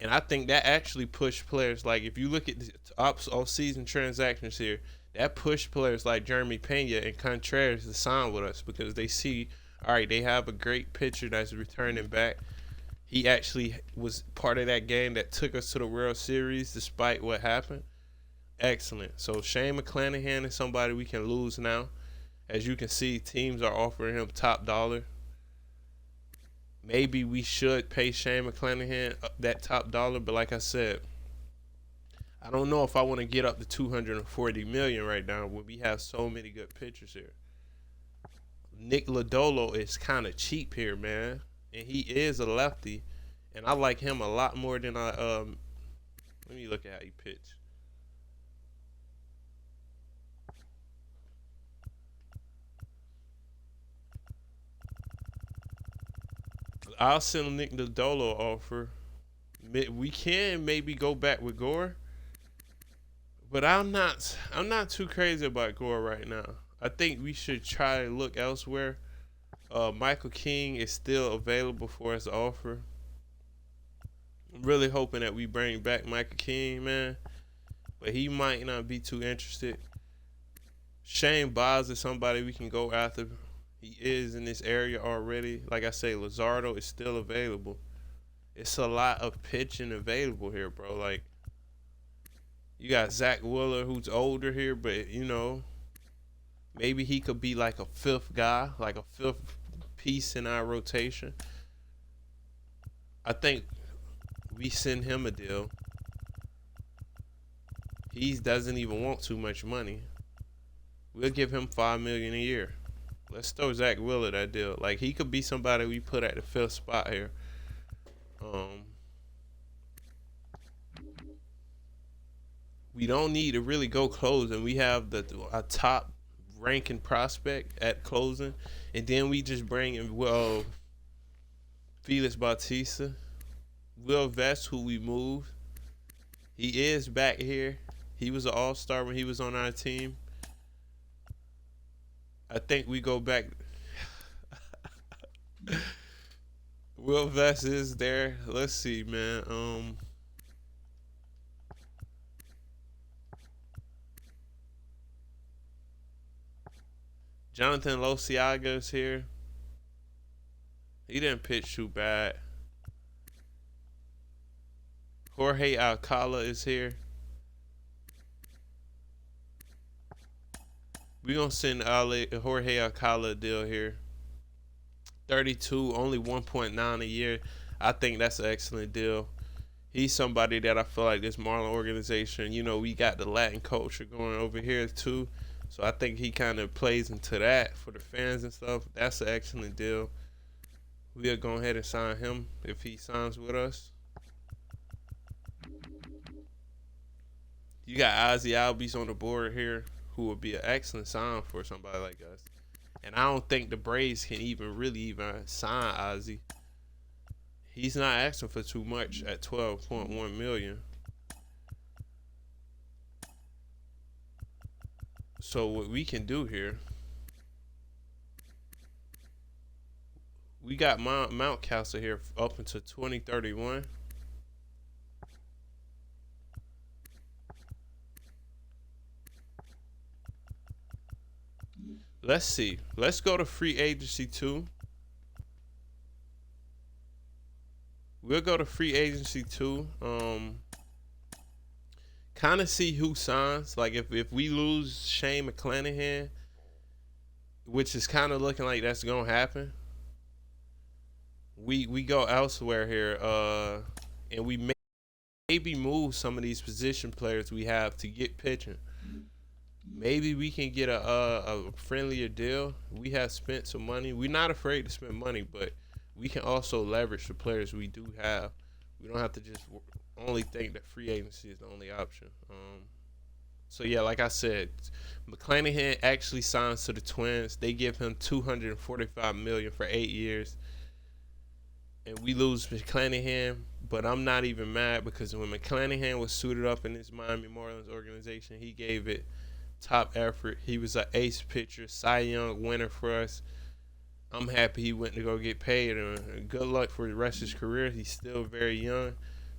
And I think that actually pushed players. Like, if you look at the off-season transactions here, that pushed players like Jeremy Pena and Contreras to sign with us, because they see, all right, they have a great pitcher that's returning back. He actually was part of that game that took us to the World Series despite what happened. Excellent. So Shane McClanahan is somebody we can lose now. As you can see, teams are offering him top dollar. Maybe we should pay Shane McClanahan that top dollar, but like I said, I don't know if I want to get up to $240 million right now when we have so many good pitchers here. Nick Lodolo is kind of cheap here, man, and he is a lefty, and I like him a lot more than I. Let me look at how he pitched. I'll send Nick the Dolo offer. We can maybe go back with Gore, but I'm not too crazy about Gore right now. I think we should try to look elsewhere. Michael King is still available for us to offer. I'm really hoping that we bring back Michael King, man, but he might not be too interested. Shane Baz is somebody we can go after. He is in this area already. Like I say, Lazardo is still available. It's a lot of pitching available here, bro. Like, you got Zach Wheeler, who's older here, but maybe he could be like a fifth guy, like a fifth piece in our rotation. I think we send him a deal. He doesn't even want too much money. We'll give him $5 million a year. Let's throw Zach Wheeler that deal. Like, he could be somebody we put at the fifth spot here. We don't need to really go closing. We have a top ranking prospect at closing, and then we just bring in Felix Bautista, Will Vest, who we moved. He is back here. He was an all-star when he was on our team. I think we go back. Will Vest is there. Let's see, man. Jonathan Losiaga is here. He didn't pitch too bad. Jorge Alcala is here. We're going to send Jorge Alcala a deal here. 32, only 1.9 a year. I think that's an excellent deal. He's somebody that I feel like this Marlin organization, we got the Latin culture going over here too. So I think he kind of plays into that for the fans and stuff. That's an excellent deal. We'll go ahead and sign him if he signs with us. You got Ozzy Albies on the board here, who would be an excellent sign for somebody like us. And I don't think the Braves can really sign Ozzy. He's not asking for too much at $12.1 million. So what we can do here, we got Mountcastle here up until 2031. Let's see. Let's go to free agency 2. We'll go to free agency 2. Kind of see who signs. Like, if we lose Shane McClanahan, which is kind of looking like that's gonna happen, we go elsewhere here. And we maybe move some of these position players we have to get pitching. Maybe we can get a friendlier deal. We have spent some money. We're not afraid to spend money, but we can also leverage the players we do have. We don't have to just only think that free agency is the only option. So yeah, like I said, McClanahan actually signs to the Twins. They give him $245 million for 8 years, and we lose McClanahan. But I'm not even mad, because when McClanahan was suited up in this Miami Marlins organization, he gave it top effort. He was an ace pitcher, Cy Young winner for us. I'm happy he went to go get paid, and good luck for the rest of his career. He's still very young.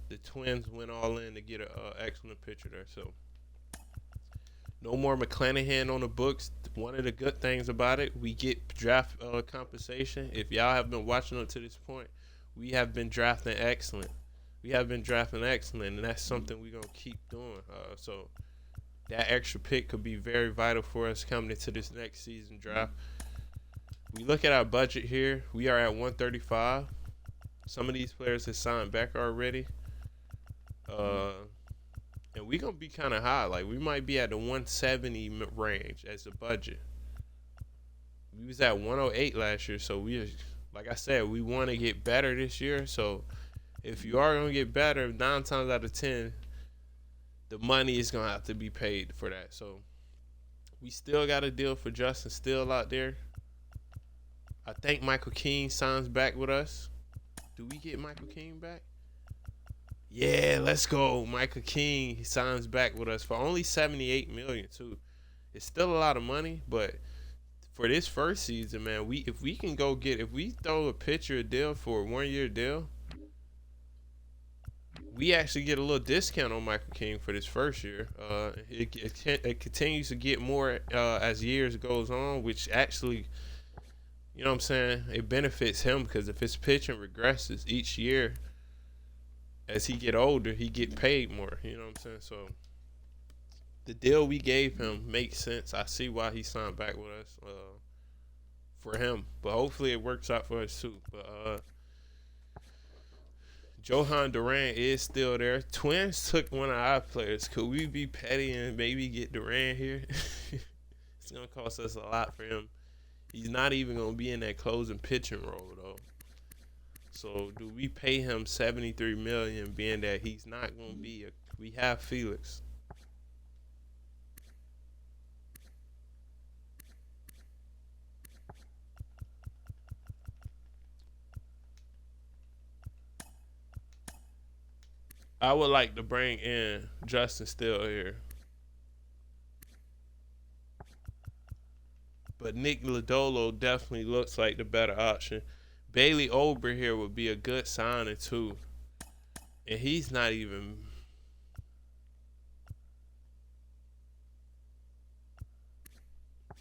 The Twins went all in to get an excellent pitcher there. So no more McClanahan on the books. One of the good things about it, we get draft compensation. If y'all have been watching up to this point, we have been drafting excellent. And that's something we're going to keep doing. So that extra pick could be very vital for us coming into this next season draft. We look at our budget here. We are at 135. Some of these players have signed back already. And we're going to be kind of high. Like, we might be at the 170 range as a budget. We was at 108 last year. So, like I said, we want to get better this year. So, if you are going to get better, 9 times out of 10, the money is going to have to be paid for that. So, we still got a deal for Justin Steele out there. I think Michael King signs back with us. Do we get Michael King back? Yeah, let's go. Michael King signs back with us for only $78 million too. It's still a lot of money, but for this first season, man, if we throw a pitcher a deal for a 1-year deal, we actually get a little discount on Michael King for this first year. It continues to get more as years goes on, which actually, you know what I'm saying, it benefits him because if his pitching regresses each year, as he get older, he get paid more. You know what I'm saying? So the deal we gave him makes sense. I see why he signed back with us for him, but hopefully it works out for us too. But Johan Duran is still there. Twins took one of our players. Could we be petty and maybe get Duran here? It's gonna cost us a lot for him. He's not even gonna be in that closing pitching role though. So do we pay him $73 million, being that he's not gonna be we have Felix. I would like to bring in Justin Steele here. But Nick Lodolo definitely looks like the better option. Bailey Ober here would be a good signing too. And he's not even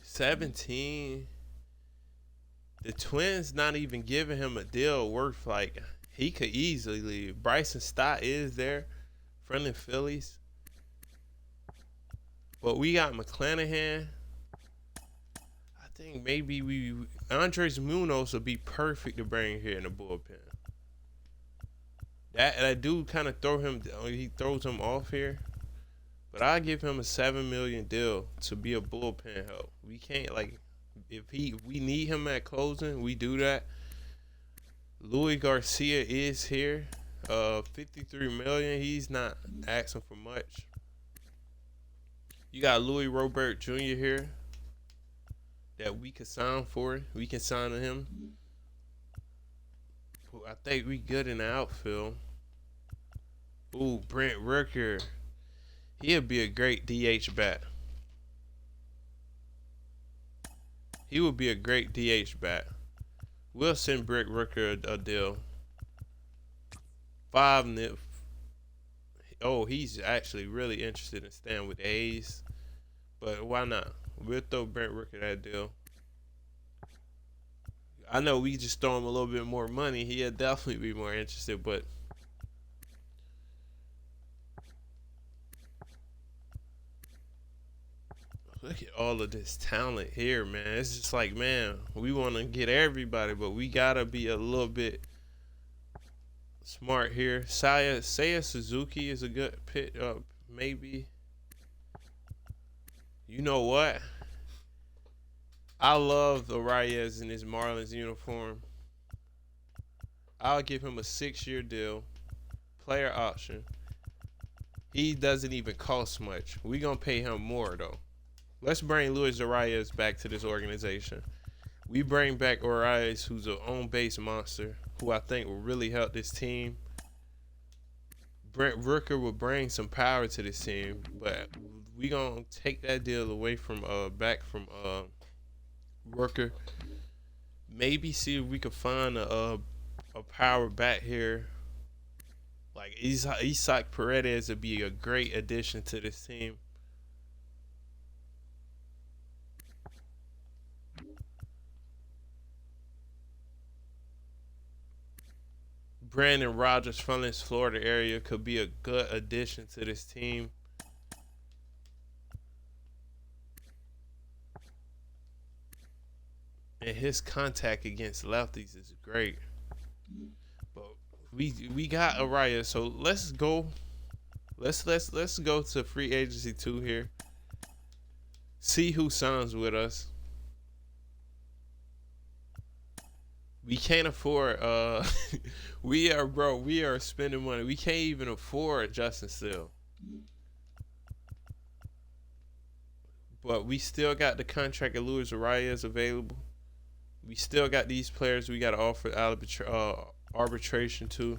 17. The Twins not even giving him a deal worth like he could easily leave. Bryson Stott is there from the Phillies. But we got McClanahan. I think maybe Andres Munoz would be perfect to bring here in the bullpen. That dude kind of he throws him off here. But I give him a $7 million deal to be a bullpen help. We can't if we need him at closing, we do that. Louis Garcia is here. $53 million. He's not asking for much. You got Louis Robert Jr. here that we could sign for. We can sign him. I think we good in the outfield. Ooh, Brent Rooker. He'd be a great DH bat. He would be a great DH bat. We'll send Brent Rooker a deal. 5 nip. Oh, he's actually really interested in staying with the A's. But why not? We'll throw Brent Rooker that deal. I know we just throw him a little bit more money. He'll definitely be more interested, but look at all of this talent here, man. It's just like, man, we want to get everybody, but we got to be a little bit smart here. Seiya Suzuki is a good pick, maybe. You know what? I love Arias in his Marlins uniform. I'll give him a 6-year deal, player option. He doesn't even cost much. We're going to pay him more, though. Let's bring Luis Arias back to this organization. We bring back Arias, who's an on-base monster, who I think will really help this team. Brent Rooker will bring some power to this team, but we gonna take that deal away from back from Rooker. Maybe see if we could find a power bat here. Like Isaac Paredes would be a great addition to this team. Brandon Rogers from this Florida area could be a good addition to this team. And his contact against lefties is great. But we got Arias, so let's go. Let's go to free agency 2 here. See who signs with us. We can't afford we are spending money. We can't even afford Justin Steele. But we still got the contract of Luis Arias available. We still got these players we got to offer arbitration too.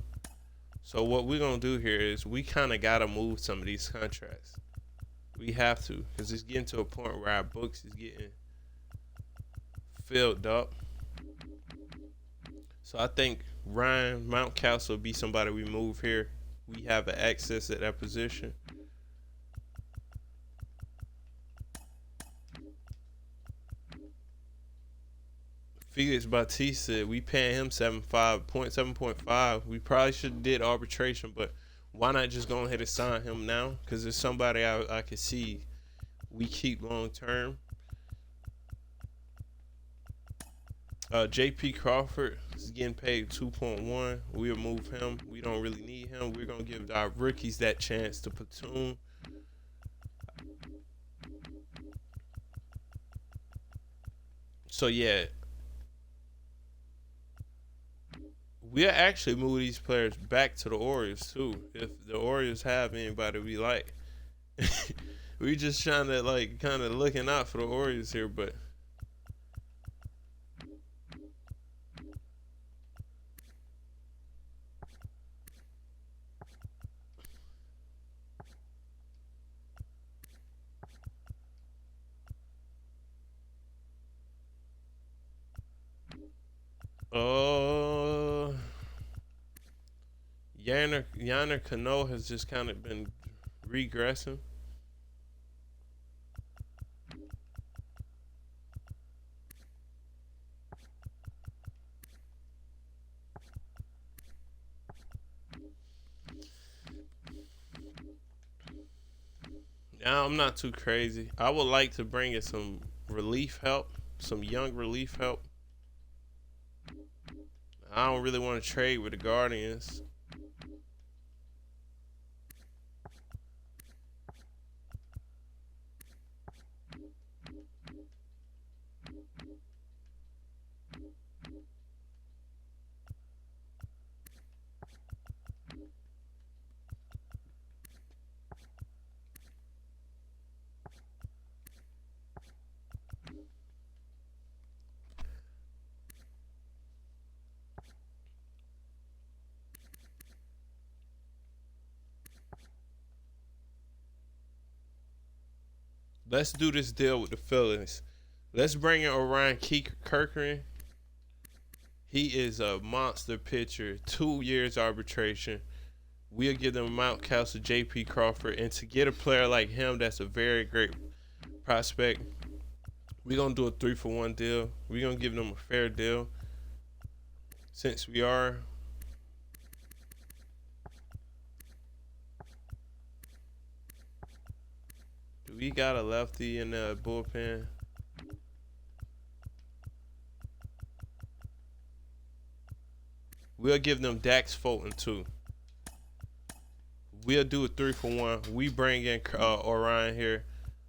So what we're gonna do here is we kind of gotta move some of these contracts. We have to, because it's getting to a point where our books is getting filled up. So I think Ryan Mountcastle will be somebody we move here. We have an access at that position. Felix Bautista, we paying him 7.5. We probably should have did arbitration, but why not just go ahead and sign him now? Because it's somebody I can see we keep long term. JP Crawford is getting paid 2.1. We'll move him. We don't really need him. We're gonna give our rookies that chance to platoon. So yeah, we'll actually move these players back to the Orioles too. If the Orioles have anybody we like, we just trying to like kind of looking out for the Orioles here, but. Oh, Yanner Cano has just kind of been regressing. Now I'm not too crazy. I would like to bring in some relief help, some young relief help. I don't really want to trade with the Guardians. Let's do this deal with the Phillies. Let's bring in Orion Kirkland. He is a monster pitcher. 2 years arbitration. We'll give them Mountcastle, JP Crawford, and to get a player like him, that's a very great prospect. We're gonna do a 3-for-1 deal. We're gonna give them a fair deal. Since we are. Do we got a lefty in the bullpen? We'll give them Dax Fulton too. We'll do a 3-for-1. We bring in Orion here.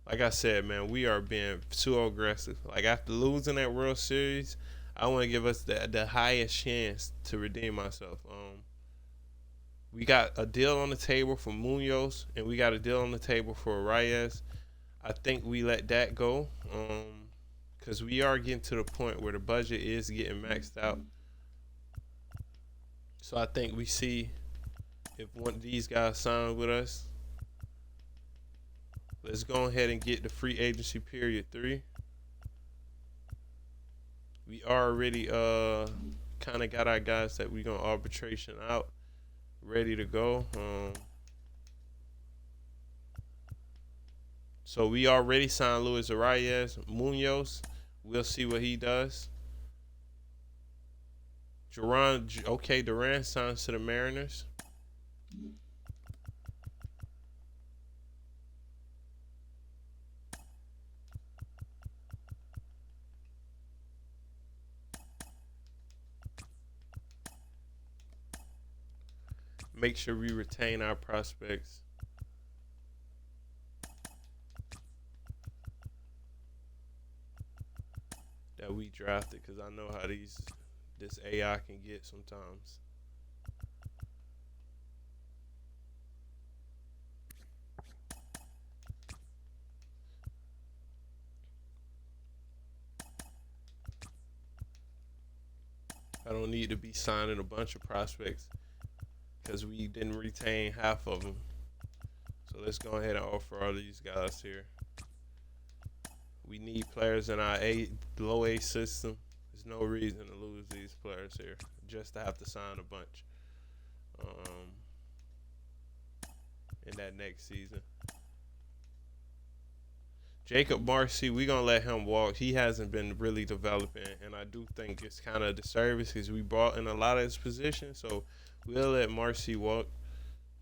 Like I said, man, we are being too aggressive. Like after losing that World Series, I want to give us the highest chance to redeem ourselves. We got a deal on the table for Munoz, and we got a deal on the table for Reyes. I think we let that go, because we are getting to the point where the budget is getting maxed out. So I think we see if one of these guys sign with us. Let's go ahead and get the free agency period 3. We already kind of got our guys that we gonna arbitration out, ready to go. So we already signed Luis Arias. Munoz, we'll see what he does. Duran signs to the Mariners. Make sure we retain our prospects. That we drafted, because I know how this AI can get sometimes. I don't need to be signing a bunch of prospects because we didn't retain half of them. So let's go ahead and offer all these guys here. We need players in our low A system. There's no reason to lose these players here just to have to sign a bunch in that next season. Jacob Marcy, we're going to let him walk. He hasn't been really developing, and I do think it's kind of a disservice because we brought in a lot of his positions. So we'll let Marcy walk,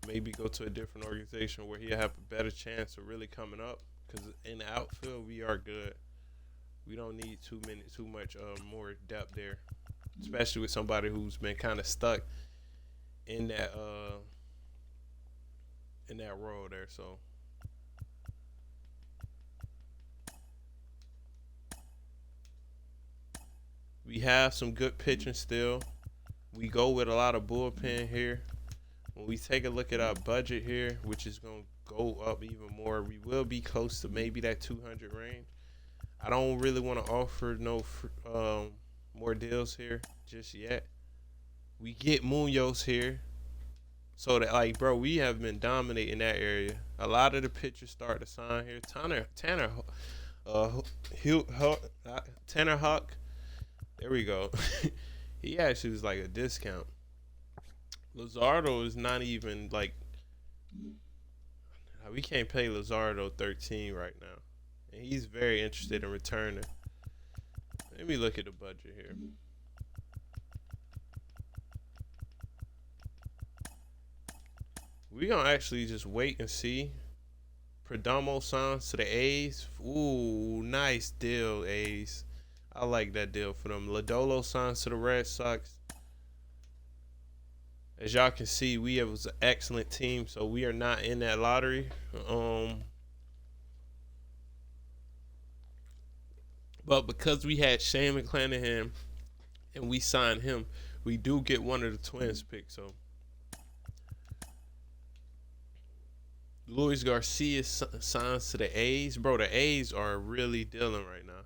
maybe go to a different organization where he'll have a better chance of really coming up because in the outfield, we are good. We don't need too much more depth there, especially with somebody who's been kind of stuck in that role there. So we have some good pitching still. We go with a lot of bullpen here. When we take a look at our budget here, which is going to go up even more, we will be close to maybe that 200 range. I don't really want to offer no more deals here just yet. We get Munoz here. So that, like, bro, we have been dominating that area. A lot of the pitchers start to sign here. Tanner Hawk. There we go. He actually was like a discount. Luzardo is not even like, we can't pay Luzardo 13 right now. And he's very interested in returning. Let me look at the budget here. We're going to actually just wait and see. Perdomo signs to the A's. Ooh, nice deal, A's. I like that deal for them. Lodolo signs to the Red Sox. As y'all can see, it was an excellent team, so we are not in that lottery. But because we had Shane McClanahan and we signed him, we do get one of the Twins picks. So Luis Garcia signs to the A's. Bro, the A's are really dealing right now.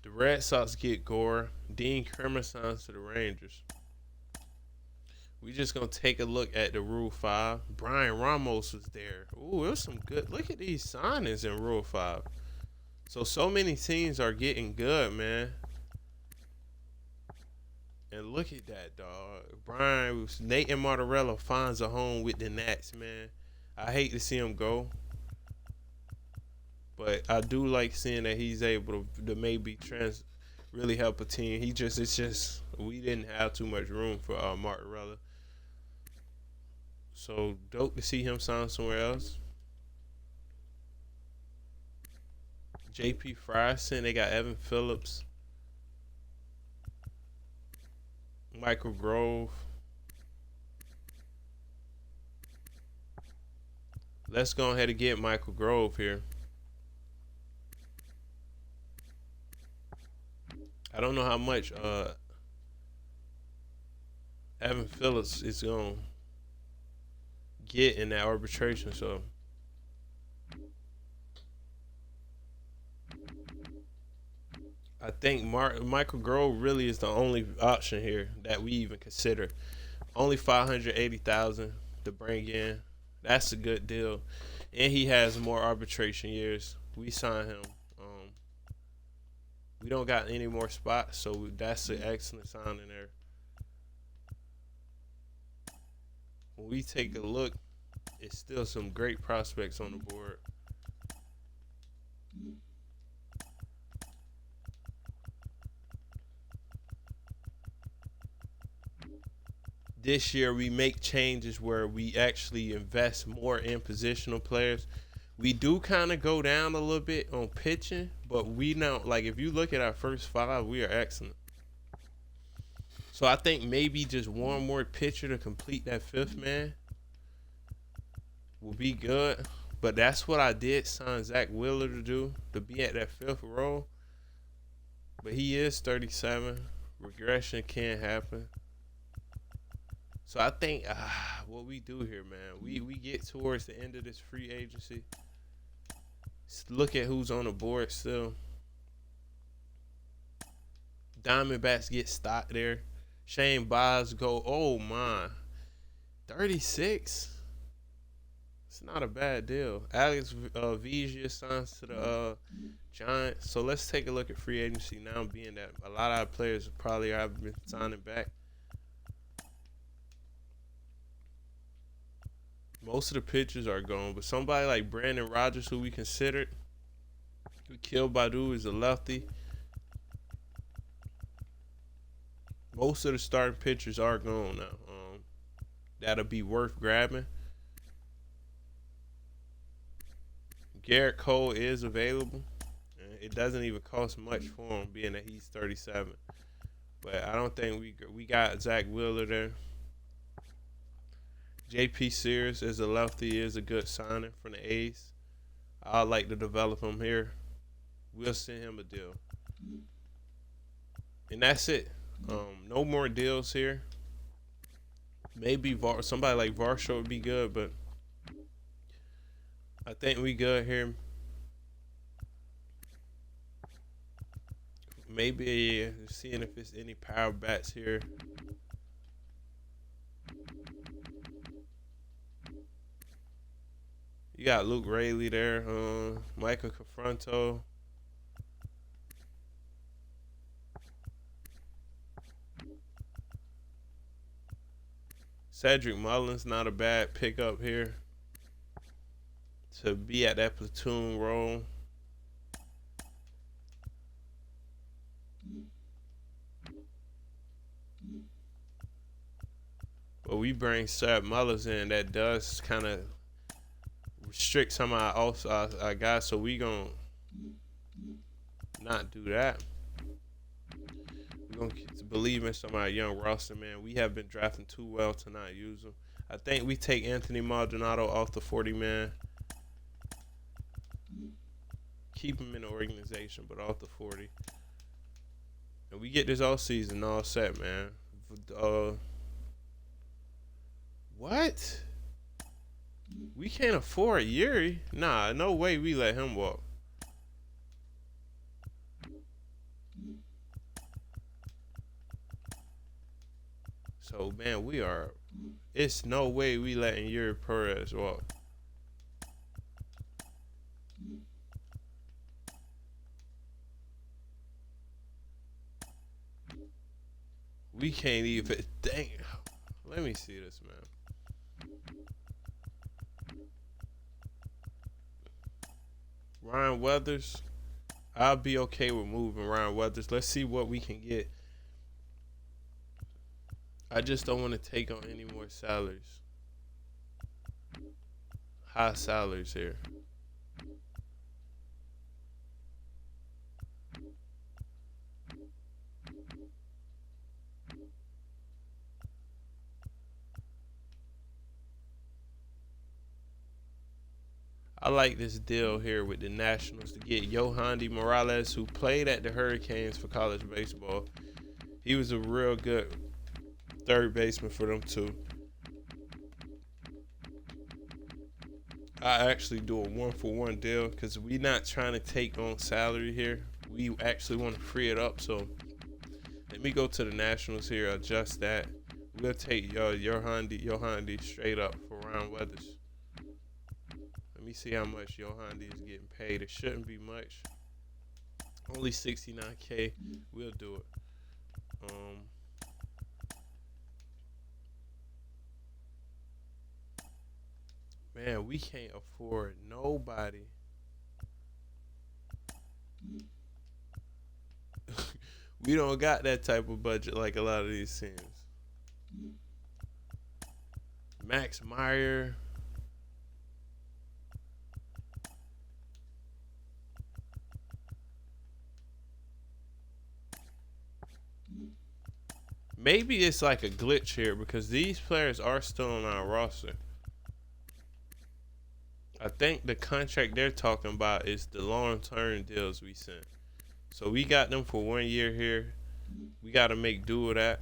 The Red Sox get Gore. Dean Kermer signs to the Rangers. We just going to take a look at the Rule 5. Brian Ramos was there. Ooh, it was some good. Look at these signings in Rule 5. So many teams are getting good, man. And look at that, dog. Nathan Martorella finds a home with the Nats, man. I hate to see him go. But I do like seeing that he's able to maybe really help a team. It's just we didn't have too much room for Martorella. So dope to see him sign somewhere else. JP Frierson, they got Evan Phillips, Michael Grove. Let's go ahead and get Michael Grove here. I don't know how much Evan Phillips is going to get in that arbitration, so I think Michael Grove really is the only option here that we even consider. Only $580,000 to bring in. That's a good deal, and he has more arbitration years. We sign him. We don't got any more spots, so that's an excellent signing there. When we take a look, it's still some great prospects on the board. This year, we make changes where we actually invest more in positional players. We do kind of go down a little bit on pitching, but we know, like, if you look at our first 5, we are excellent. So I think maybe just one more pitcher to complete that 5th man will be good. But that's what I did sign Zach Wheeler to do, to be at that 5th role. But he is 37. Regression can happen. So I think what we do here, man, we get towards the end of this free agency. Look at who's on the board still. Diamondbacks get stock there. Shane Baz go, oh my, 36. It's not a bad deal. Alex Vigia signs to the Giants. So let's take a look at free agency now, being that a lot of our players probably have been signing back. Most of the pitchers are gone, but somebody like Brandon Rogers, who we considered, who killed Badu, is a lefty. Most of the starting pitchers are gone now. That'll be worth grabbing. Garrett Cole is available. It doesn't even cost much for him, being that he's 37. But I don't think we got Zach Wheeler there. J.P. Sears as a lefty is a good signing from the A's. I'd like to develop him here. We'll send him a deal. And that's it. No more deals here. Maybe somebody like Varsho would be good, but I think we good here. Maybe seeing if there's any power bats here. You got Luke Raley there, Michael Confronto. Cedric Mullins, not a bad pickup here to be at that platoon role. But we bring Seth Mullins in, that does kind of restrict some of our guys, so we gonna not do that. We're gonna believe in some of our young roster, man. We have been drafting too well to not use them. I think we take Anthony Maldonado off the 40-man. Keep him in the organization, but off the 40. And we get this all season all set, man. What? We can't afford Yuri. Nah, no way we let him walk. So, man, it's no way we letting Yuri Perez walk. We can't even think. Let me see this, man. Ryan Weathers. I'll be okay with moving Ryan Weathers. Let's see what we can get. I just don't want to take on any more salaries. High salaries here. I like this deal here with the Nationals to get Yohandy Morales, who played at the Hurricanes for college baseball. He was a real good third baseman for them too. I actually do a 1-for-1 deal because we're not trying to take on salary here. We actually want to free it up. So let me go to the Nationals here, adjust that. We'll take Yohandy straight up for Ryan Weathers. Let me see how much Yohandy is getting paid. It shouldn't be much. Only $69K. We'll do it. Man, we can't afford nobody. We don't got that type of budget like a lot of these teams. Max Meyer. Maybe it's like a glitch here because these players are still on our roster. I think the contract they're talking about is the long-term deals we sent. So we got them for 1 year here. We got to make do with that.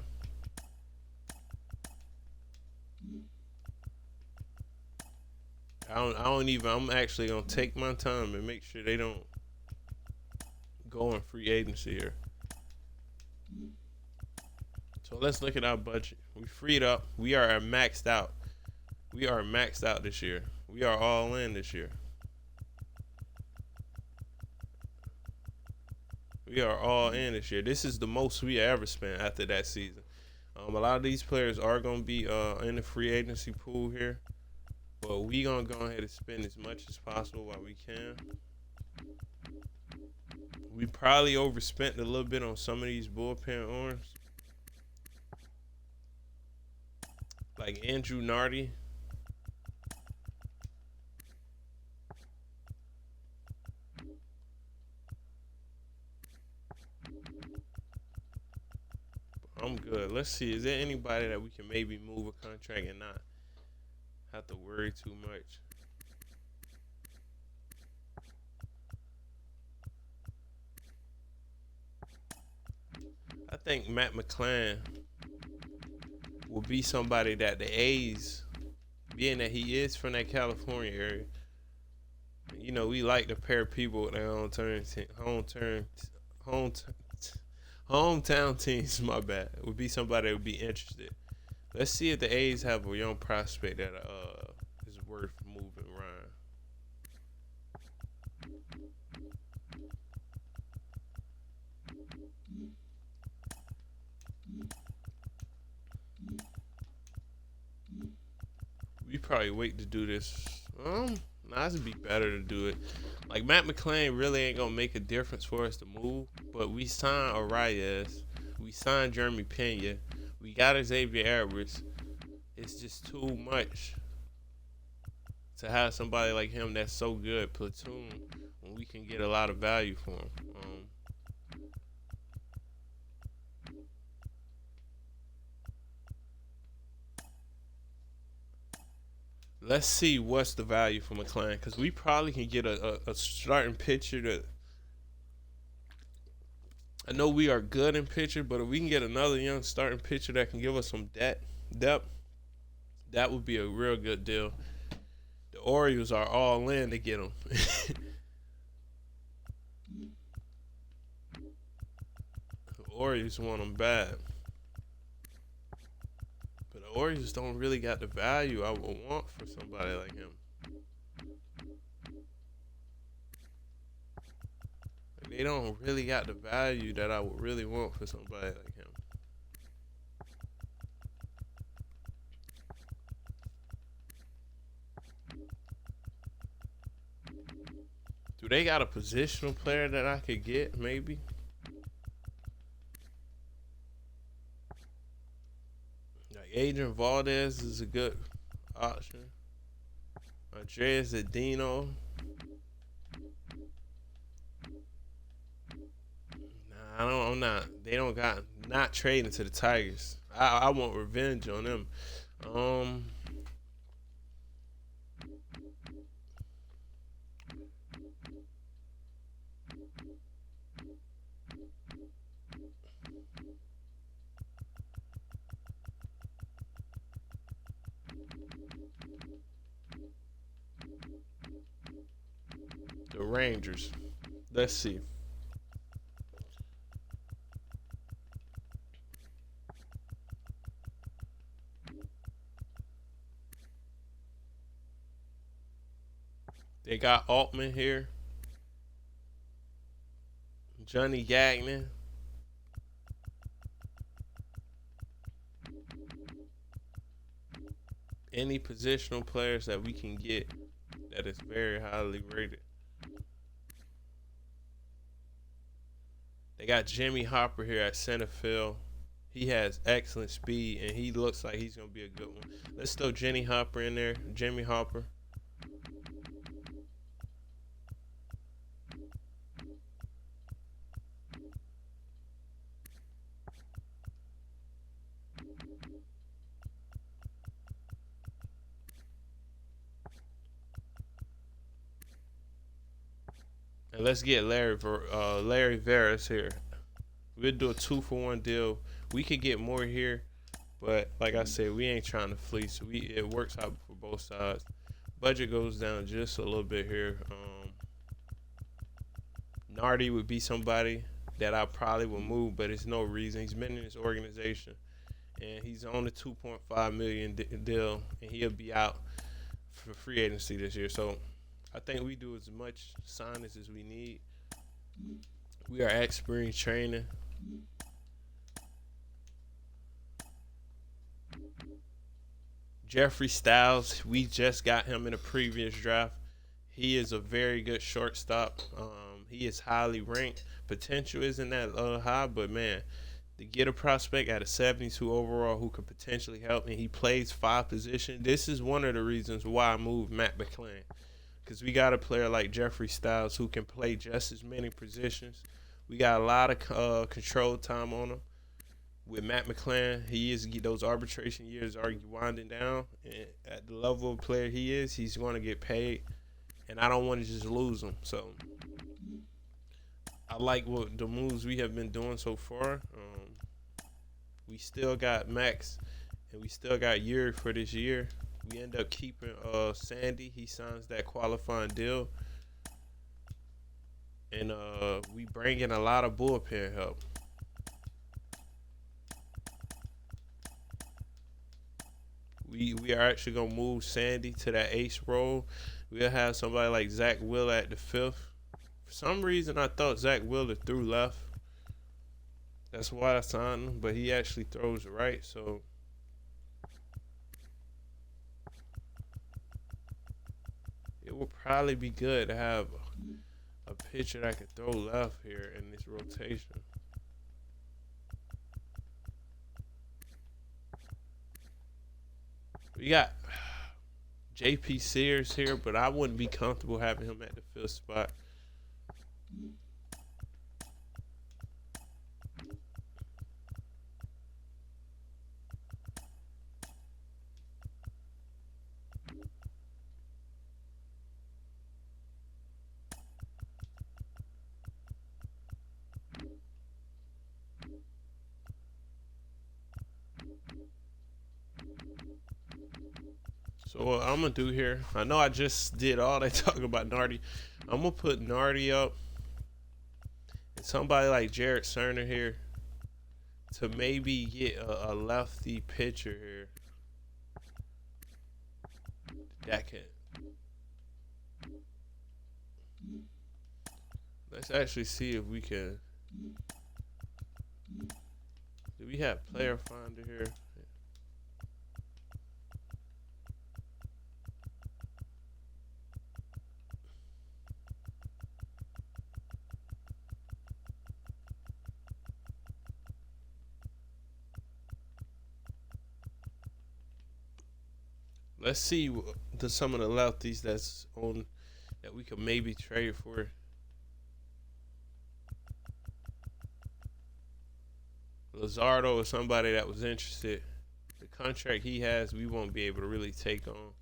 I'm actually going to take my time and make sure they don't go on free agency here. So let's look at our budget. We freed up. We are maxed out. We are maxed out this year. We are all in this year. We are all in this year. This is the most we ever spent after that season. A lot of these players are going to be in the free agency pool here. But we going to go ahead and spend as much as possible while we can. We probably overspent a little bit on some of these bullpen arms. Like Andrew Nardi. I'm good. Let's see. Is there anybody that we can maybe move a contract and not have to worry too much? I think Matt McClain will be somebody that the A's, being that he is from that California area, you know, we like to pair people with their hometown teams. My bad. Would be somebody that would be interested. Let's see if the A's have a young prospect that is worth moving around. We probably wait to do this. Nah, it'd be better to do it. Like Matt McClain really ain't gonna make a difference for us to move, but we signed Arias, we signed Jeremy Pena, we got Xavier Edwards. It's just too much to have somebody like him that's so good platoon when we can get a lot of value for him. Let's see what's the value for McClain, because we probably can get a starting pitcher that. I know we are good in pitcher, but if we can get another young starting pitcher that can give us some depth, that would be a real good deal. The Orioles are all in to get him. The Orioles want him bad. But the Orioles don't really got the value I would want for somebody like him. Like, they don't really got the value that I would really want for somebody like him. Do they got a positional player that I could get, maybe? Like Adrian Valdez is a good option. Andreas Adino. Nah, I'm not. They don't got not trading to the Tigers. I want revenge on them. The Rangers. Let's see. They got Altman here. Johnny Gagnon. Any positional players that we can get that is very highly rated. They got Jimmy Hopper here at center field. He has excellent speed, and he looks like he's going to be a good one. Let's throw Jimmy Hopper in there. Jimmy Hopper. And let's get Larry Veras here. We'll do a 2-for-1 deal. We could get more here, but like I said, we ain't trying to fleece. It works out for both sides. Budget goes down just a little bit here. Nardi would be somebody that I probably will move, but it's no reason. He's been in this organization, and he's on a 2.5 million deal, and he'll be out for free agency this year. So I think we do as much signings as we need. We are at spring training. Jeffrey Styles, we just got him in a previous draft. He is a very good shortstop. He is highly ranked. Potential isn't that high, but man, to get a prospect at a 72 overall who could potentially help, and he plays 5 positions. This is one of the reasons why I moved Matt McClain, because we got a player like Jeffrey Styles who can play just as many positions. We got a lot of control time on him. With Matt McClain, those arbitration years are winding down, and at the level of player he is, he's going to get paid, and I don't want to just lose him. So I like what the moves we have been doing so far. We still got Max, and we still got Yuri for this year. We end up keeping Sandy. He signs that qualifying deal, and we bring in a lot of bullpen help. We are actually gonna move Sandy to that ace role. We'll have somebody like Zach Wheeler at the 5th. For some reason, I thought Zach Wheeler threw left. That's why I signed him, but he actually throws right. So it would probably be good to have a pitcher that could throw left here in this rotation. We got JP Sears here, but I wouldn't be comfortable having him at the 5th spot. So what I'm gonna do here, I know I just did all that talking about Nardi. I'm gonna put Nardi up and somebody like Jared Cerner here to maybe get a lefty pitcher here that can. Let's actually see if we can. Do we have player finder here? Let's see some of the lefties that's on that we could maybe trade for. Luzardo is somebody that was interested. The contract he has, we won't be able to really take on.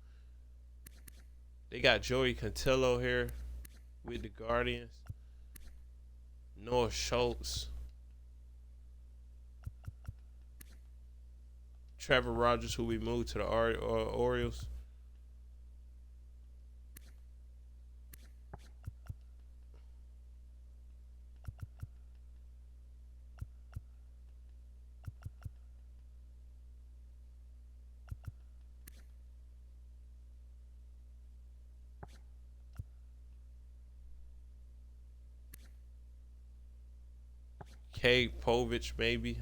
They got Joey Cantillo here with the Guardians. Noah Schultz. Trevor Rogers, who we moved to the Orioles. K. Povich, maybe.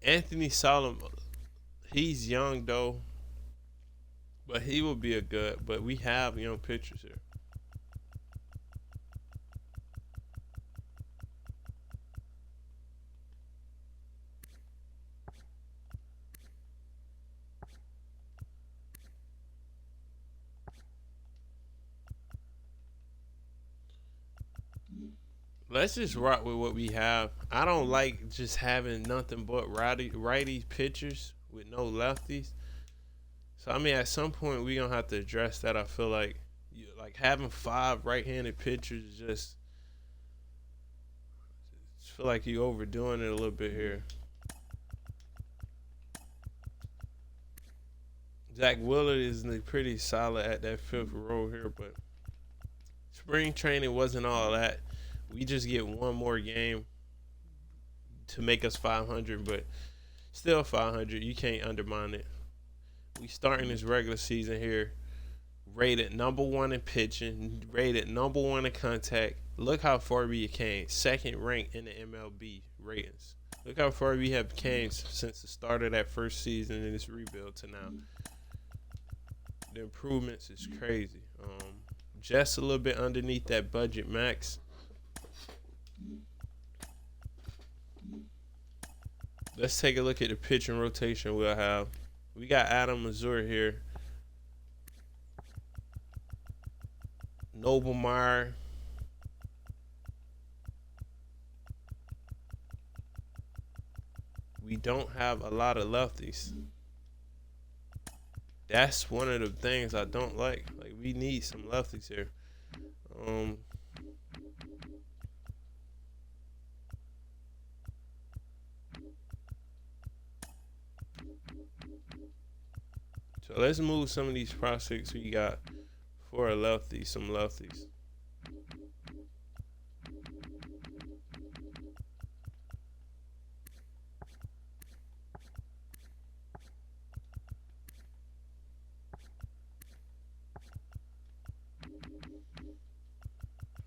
Anthony Solomon, he's young though, but he will be a good. But we have young pitchers here. Let's just rock with what we have. I don't like just having nothing but righty pitchers with no lefties. So I mean, at some point we gonna have to address that. I feel like having 5 right-handed pitchers just feel like you overdoing it a little bit here. Zach Willard is pretty solid at that fifth row here, but spring training wasn't all that. We just get one more game to make us 500, but still 500. You can't undermine it. We starting this regular season here, rated number one in pitching, rated number one in contact. Look how far we came. Second ranked in the MLB ratings. Look how far we have came since the start of that first season in this rebuild to now. The improvements is crazy. Just a little bit underneath that budget max. Let's take a look at the pitching rotation we'll have. We got Adam Mazur here. Noblemeyer. We don't have a lot of lefties. That's one of the things I don't like. Like, we need some lefties here. So let's move some of these prospects we got for a lefty, some lefties.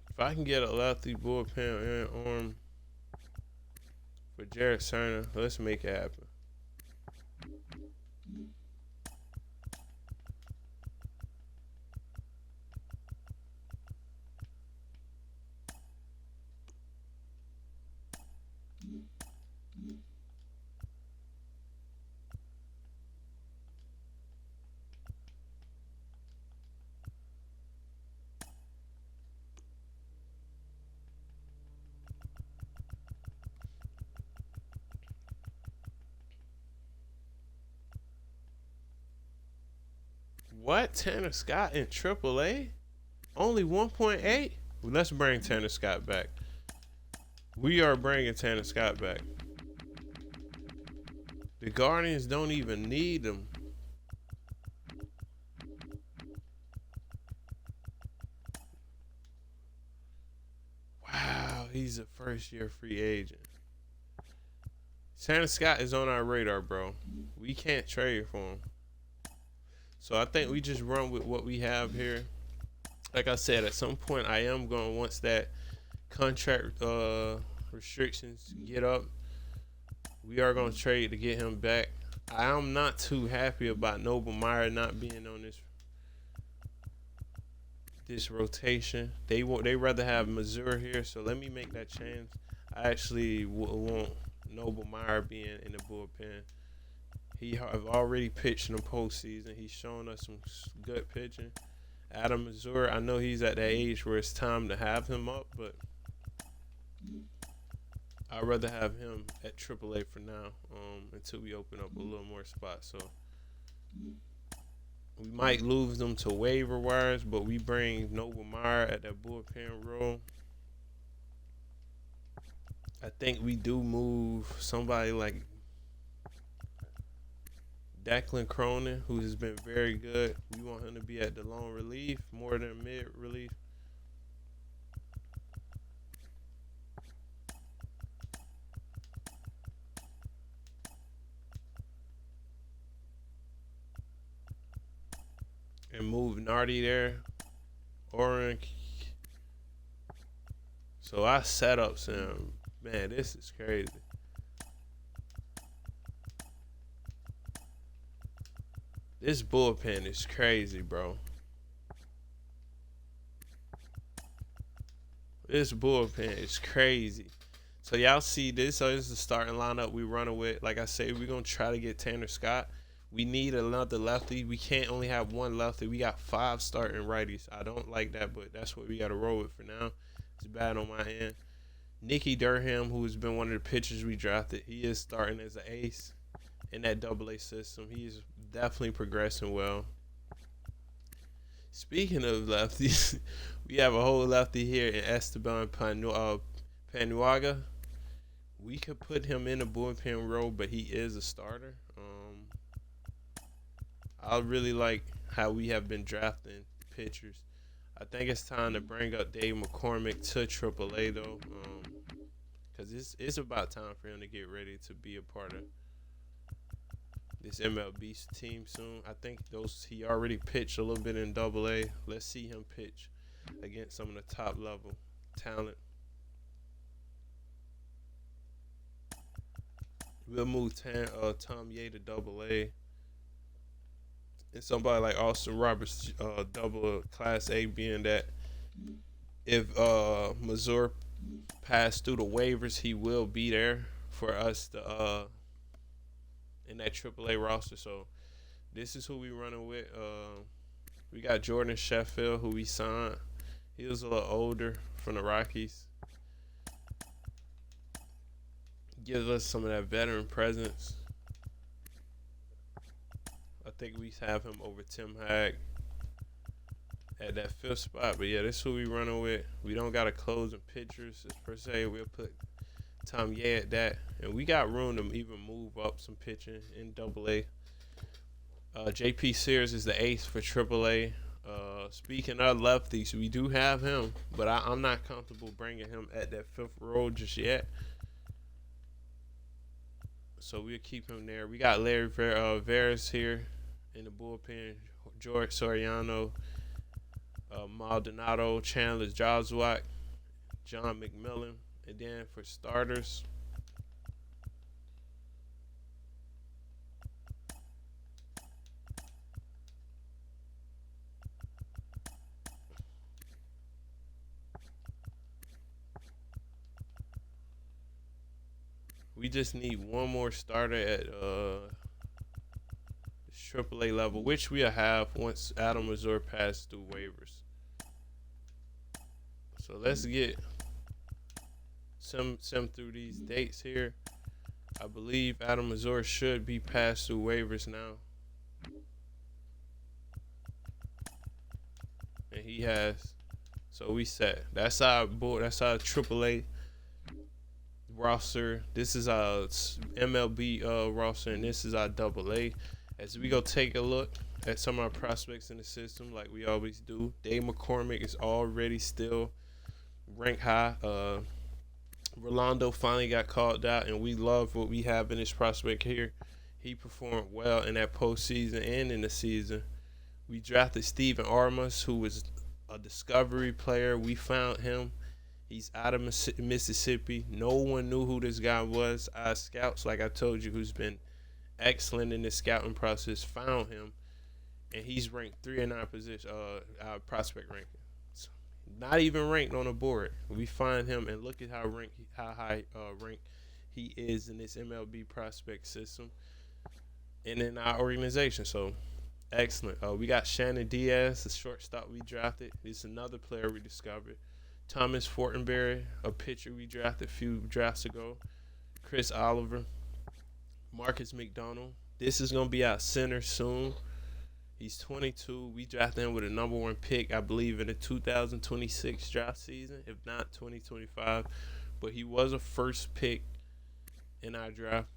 If I can get a lefty bullpen arm for Jared Turner, let's make it happen. What? Tanner Scott in AAA? Only 1.8? Well, let's bring Tanner Scott back. We are bringing Tanner Scott back. The Guardians don't even need him. Wow, he's a first-year free agent. Tanner Scott is on our radar, bro. We can't trade for him. So I think we just run with what we have here. Like I said, at some point I am going, once that contract restrictions get up, we are going to trade to get him back. I am not too happy about Noblemeyer not being on this rotation. They rather have Mazur here, so let me make that change. I actually want Noblemeyer being in the bullpen. He have already pitched in the postseason. He's shown us some good pitching. Adam Mazur, I know he's at that age where it's time to have him up, but I'd rather have him at AAA for now, until we open up a little more spots. So we might lose them to waiver wires, but we bring Noblemeyer at that bullpen role. I think we do move somebody like Declan Cronin, who has been very good. We want him to be at the long relief more than mid relief. And move Nardi there. Orange. So I set up some. Man, this is crazy. This bullpen is crazy, bro. This bullpen is crazy. So y'all see this. So this is the starting lineup we running with. Like I say, we're going to try to get Tanner Scott. We need another lefty. We can't only have one lefty. We got 5 starting righties. I don't like that, but that's what we got to roll with for now. It's bad on my end. Nicky Durham, who has been one of the pitchers we drafted, he is starting as an ace in that AA system. He is definitely progressing well. Speaking of lefties, we have a whole lefty here in Esteban Panuaga. We could put him in a bullpen role, but he is a starter. I really like how we have been drafting pitchers. I think it's time to bring up Dave McCormick to AAA though, because it's about time for him to get ready to be a part of this MLB team soon. I think he already pitched a little bit in AA. Let's see him pitch against some of the top level talent. We'll move Tom Ye to AA. And somebody like Austin Roberts, double Class A, being that if Missouri passed through the waivers, he will be there for us to in that AAA roster. So this is who we running with. We got Jordan Sheffield, who we signed. He was a little older from the Rockies. Gives us some of that veteran presence. I think we have him over Tim Hag at that 5th spot. But yeah, this is who we running with. We don't got to close in pitchers per se. We'll put Tom Ye at that. And we got room to even move up some pitching in AA. JP Sears is the ace for AAA. Speaking of lefties, we do have him, but I'm not comfortable bringing him at that 5th role just yet. So we'll keep him there. We got Larry Veras here in the bullpen. George Soriano, Maldonado, Chandler Joswiak, John McMillan. And then for starters, we just need one more starter at AAA level, which we'll have once Adam Mazur passes through waivers. So let's get some through these dates here. I believe Adam Mazur should be passed through waivers now. And he has. So we set. That's our board. That's our AAA roster. This is our MLB roster, and this is our AA. As we go take a look at some of our prospects in the system, like we always do, Dave McCormick is already still ranked high. Rolando finally got called out, and we love what we have in this prospect here. He performed well in that postseason and in the season. We drafted Steven Armas, who was a discovery player. We found him. He's out of Mississippi. No one knew who this guy was. Our scouts, like I told you, who's been excellent in the scouting process, found him, and he's ranked 3 in our position, our prospect ranking. Not even ranked on the board. We find him, and look at how high ranked he is in this MLB prospect system and in our organization. So excellent. We got Shannon Diaz, the shortstop we drafted. This is another player we discovered. Thomas Fortenberry, a pitcher we drafted a few drafts ago. Chris Oliver, Marcus McDonald. This is gonna be our center soon. He's 22. We drafted him with a #1 pick, I believe, in the 2026 draft season, if not 2025. But he was a first pick in our draft.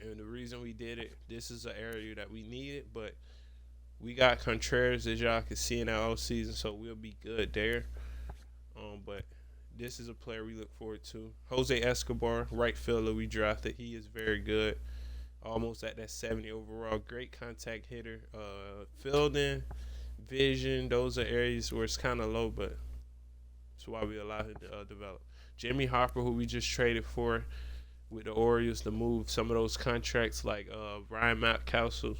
And the reason we did it, this is an area that we needed, but we got Contreras, as y'all can see in our all season, so we'll be good there. But this is a player we look forward to. Jose Escobar, right fielder we drafted. He is very good. Almost at that 70 overall. Great contact hitter. Fielding, vision, those are areas where it's kind of low, but that's why we allow him to develop. Jimmy Harper, who we just traded for with the Orioles to move some of those contracts like Ryan Mountcastle.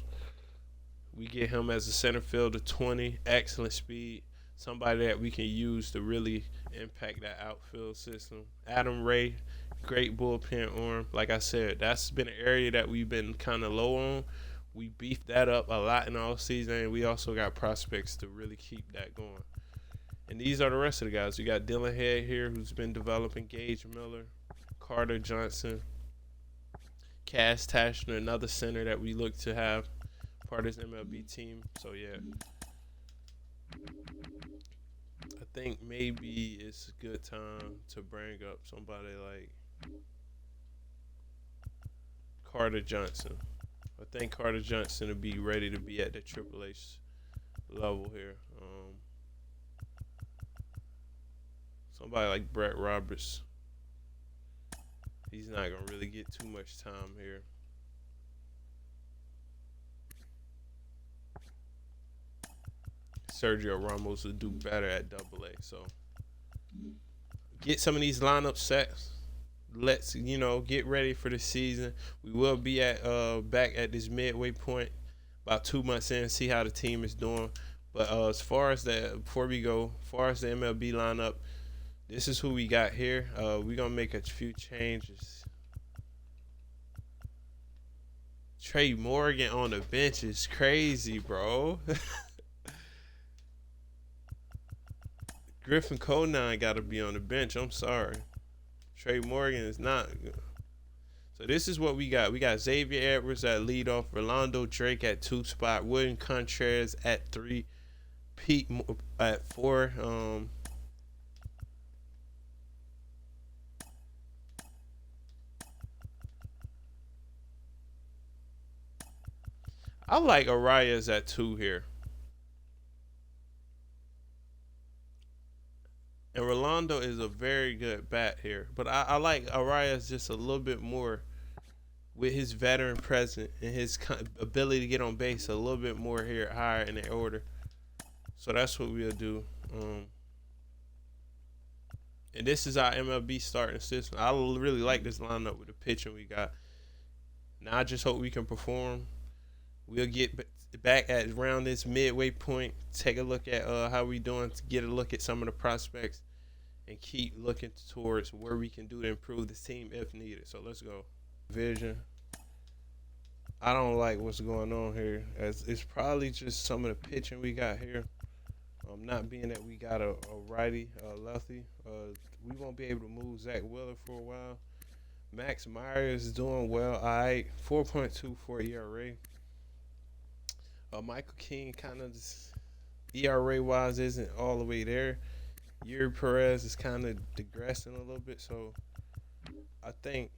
We get him as a center fielder, 20, excellent speed. Somebody that we can use to really impact that outfield system. Adam Ray, great bullpen arm. Like I said, that's been an area that we've been kind of low on. We beefed that up a lot in all season, and we also got prospects to really keep that going. And these are the rest of the guys. We got Dylan Head here, who's been developing. Gage Miller, Carter Johnson, Cass Tashner, another center that we look to have part of this MLB team. So, yeah. I think maybe it's a good time to bring up somebody like Carter Johnson. I think Carter Johnson will be ready to be at the Triple H level here. Somebody like Brett Roberts, he's not gonna really get too much time here. Sergio Ramos will do better at Double A. So get some of these lineup sets. Let's get ready for the season. We will be at back at this midway point about 2 months in, see how the team is doing. But as far as before we go, as far as the MLB lineup, this is who we got here. We're gonna make a few changes. Trey Morgan on the bench is crazy, bro. Griffin Conine got to be on the bench. I'm sorry. Trey Morgan is not. So this is what we got. We got Xavier Edwards at leadoff, Rolando Drake at 2 spot, William Contreras at 3, Pete at 4. I like Arias at 2 here. And Rolando is a very good bat here. But I like Arias just a little bit more with his veteran presence and his ability to get on base a little bit more here, higher in the order. So that's what we'll do. And this is our MLB starting system. I really like this lineup with the pitching we got. Now I just hope we can perform. We'll get back at around this midway point, take a look at how we doing, to get a look at some of the prospects, and keep looking towards where we can do to improve the team if needed. So let's go. Vision. I don't like what's going on here, as it's probably just some of the pitching we got here. Not being that we got a righty, lefty, we won't be able to move Zach Wheeler for a while. Max Myers is doing well. All right, 4.24 ERA. Michael King kind of ERA wise isn't all the way there. Yuri Perez is kind of digressing a little bit, so I think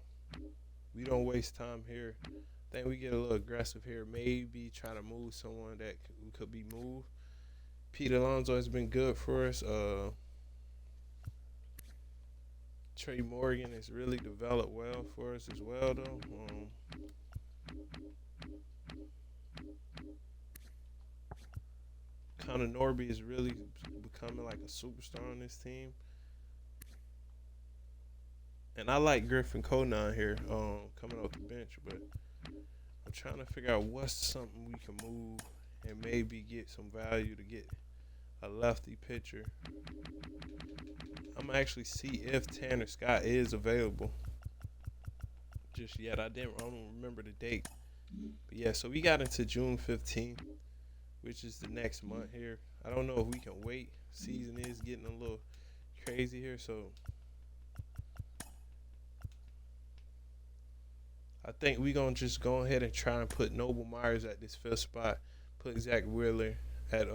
we don't waste time here. I think we get a little aggressive here. Maybe try to move someone that could be moved. Pete Alonso has been good for us. Trey Morgan has really developed well for us as well, though. Connor Norby is really becoming like a superstar on this team. And I like Griffin Conine here coming off the bench, but I'm trying to figure out what's something we can move and maybe get some value to get a lefty pitcher. I'm gonna actually see if Tanner Scott is available just yet. I don't remember the date. But yeah, so we got into June 15th, which is the next month here. I don't know if we can wait. Season is getting a little crazy here, so I think we're going to just go ahead and try and put Noble Myers at this 5th spot, put Zach Wheeler at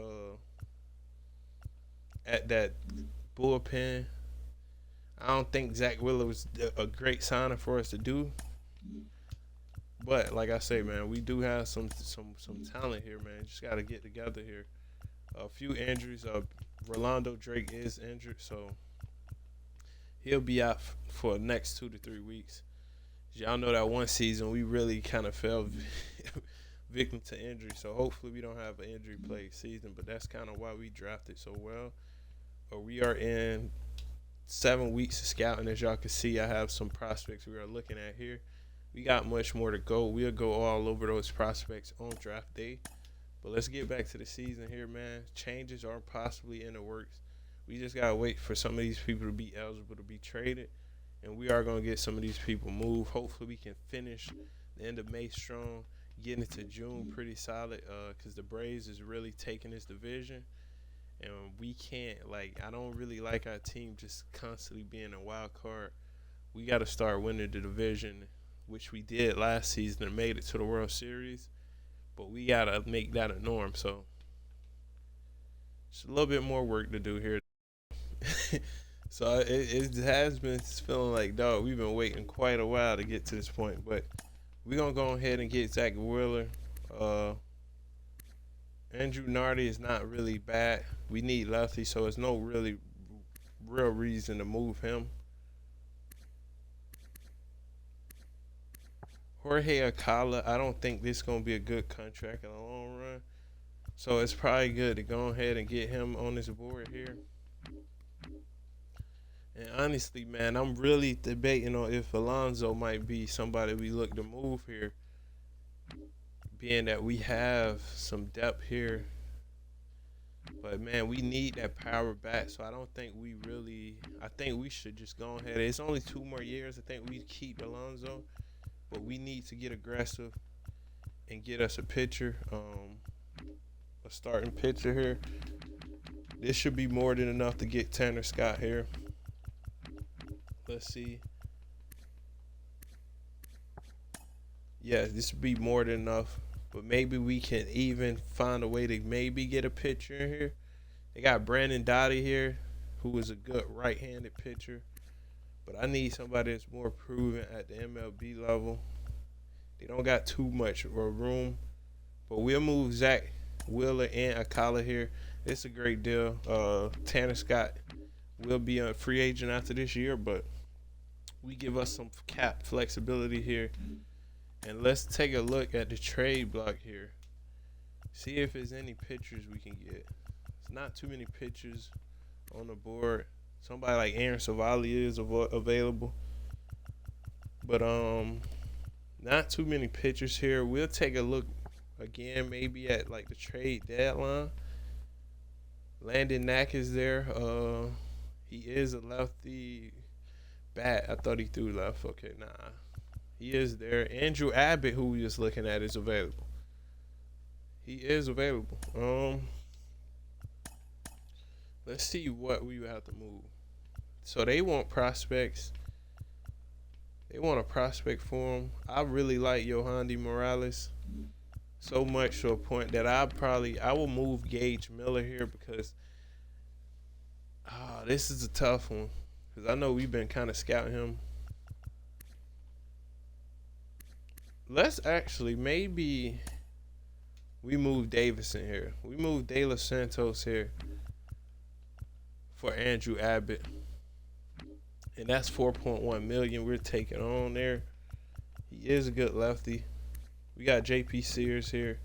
that bullpen. I don't think Zach Wheeler was a great signing for us to do. But like I say, man, we do have some talent here, man. Just got to get together here. A few injuries. Rolando Drake is injured, so he'll be out for the next 2 to 3 weeks. Y'all know that one season we really kind of fell victim to injury, so hopefully we don't have an injury-plagued season. But that's kind of why we drafted so well. We are in 7 weeks of scouting. As y'all can see, I have some prospects we are looking at here. We got much more to go. We'll go all over those prospects on draft day. But let's get back to the season here, man. Changes are possibly in the works. We just got to wait for some of these people to be eligible to be traded. And we are going to get some of these people moved. Hopefully we can finish the end of May strong, get into June pretty solid, because the Braves is really taking this division. And we can't, I don't really like our team just constantly being a wild card. We got to start winning the division, which we did last season and made it to the World Series. But we got to make that a norm. So just a little bit more work to do here. So it has been feeling like, dog, we've been waiting quite a while to get to this point. But We're gonna go ahead and get Zach Wheeler. Uh, Andrew Nardi is not really bad. We need lefty, so there's no really real reason to move him. Jorge Alcala, I don't think this is gonna be a good contract in the long run. So it's probably good to go ahead and get him on this board here. And honestly, man, I'm really debating on if Alonso might be somebody we look to move here. Being that we have some depth here. But man, we need that power back. So I don't think I think we should just go ahead. It's only 2 more years. I think we keep Alonso. But we need to get aggressive and get us a pitcher. A starting pitcher here. This should be more than enough to get Tanner Scott here. Let's see. Yeah, this would be more than enough. But maybe we can even find a way to maybe get a pitcher in here. They got Brandon Dottie here, who is a good right-handed pitcher. But I need somebody that's more proven at the MLB level. They don't got too much room. But we'll move Zach Wheeler and Alcala here. It's a great deal. Tanner Scott will be a free agent after this year, but we give us some cap flexibility here. And let's take a look at the trade block here. See if there's any pitchers we can get. It's not too many pitchers on the board. Somebody like Aaron Savali is available. But not too many pitchers here. We'll take a look again maybe at like the trade deadline. Landon Knack is there. He is a lefty bat. I thought he threw left. Okay, nah. He is there. Andrew Abbott, who we just looking at, is available. He is available. Let's see what we would have to move. So they want prospects. They want a prospect for him. I really like Yohandy Morales so much to a point that I will move Gage Miller here because this is a tough one. Because I know we've been kind of scouting him. Let's actually, maybe we move Davison here. We move De Los Santos here for Andrew Abbott. And that's $4.1 million we're taking on there. He is a good lefty. We got JP Sears here.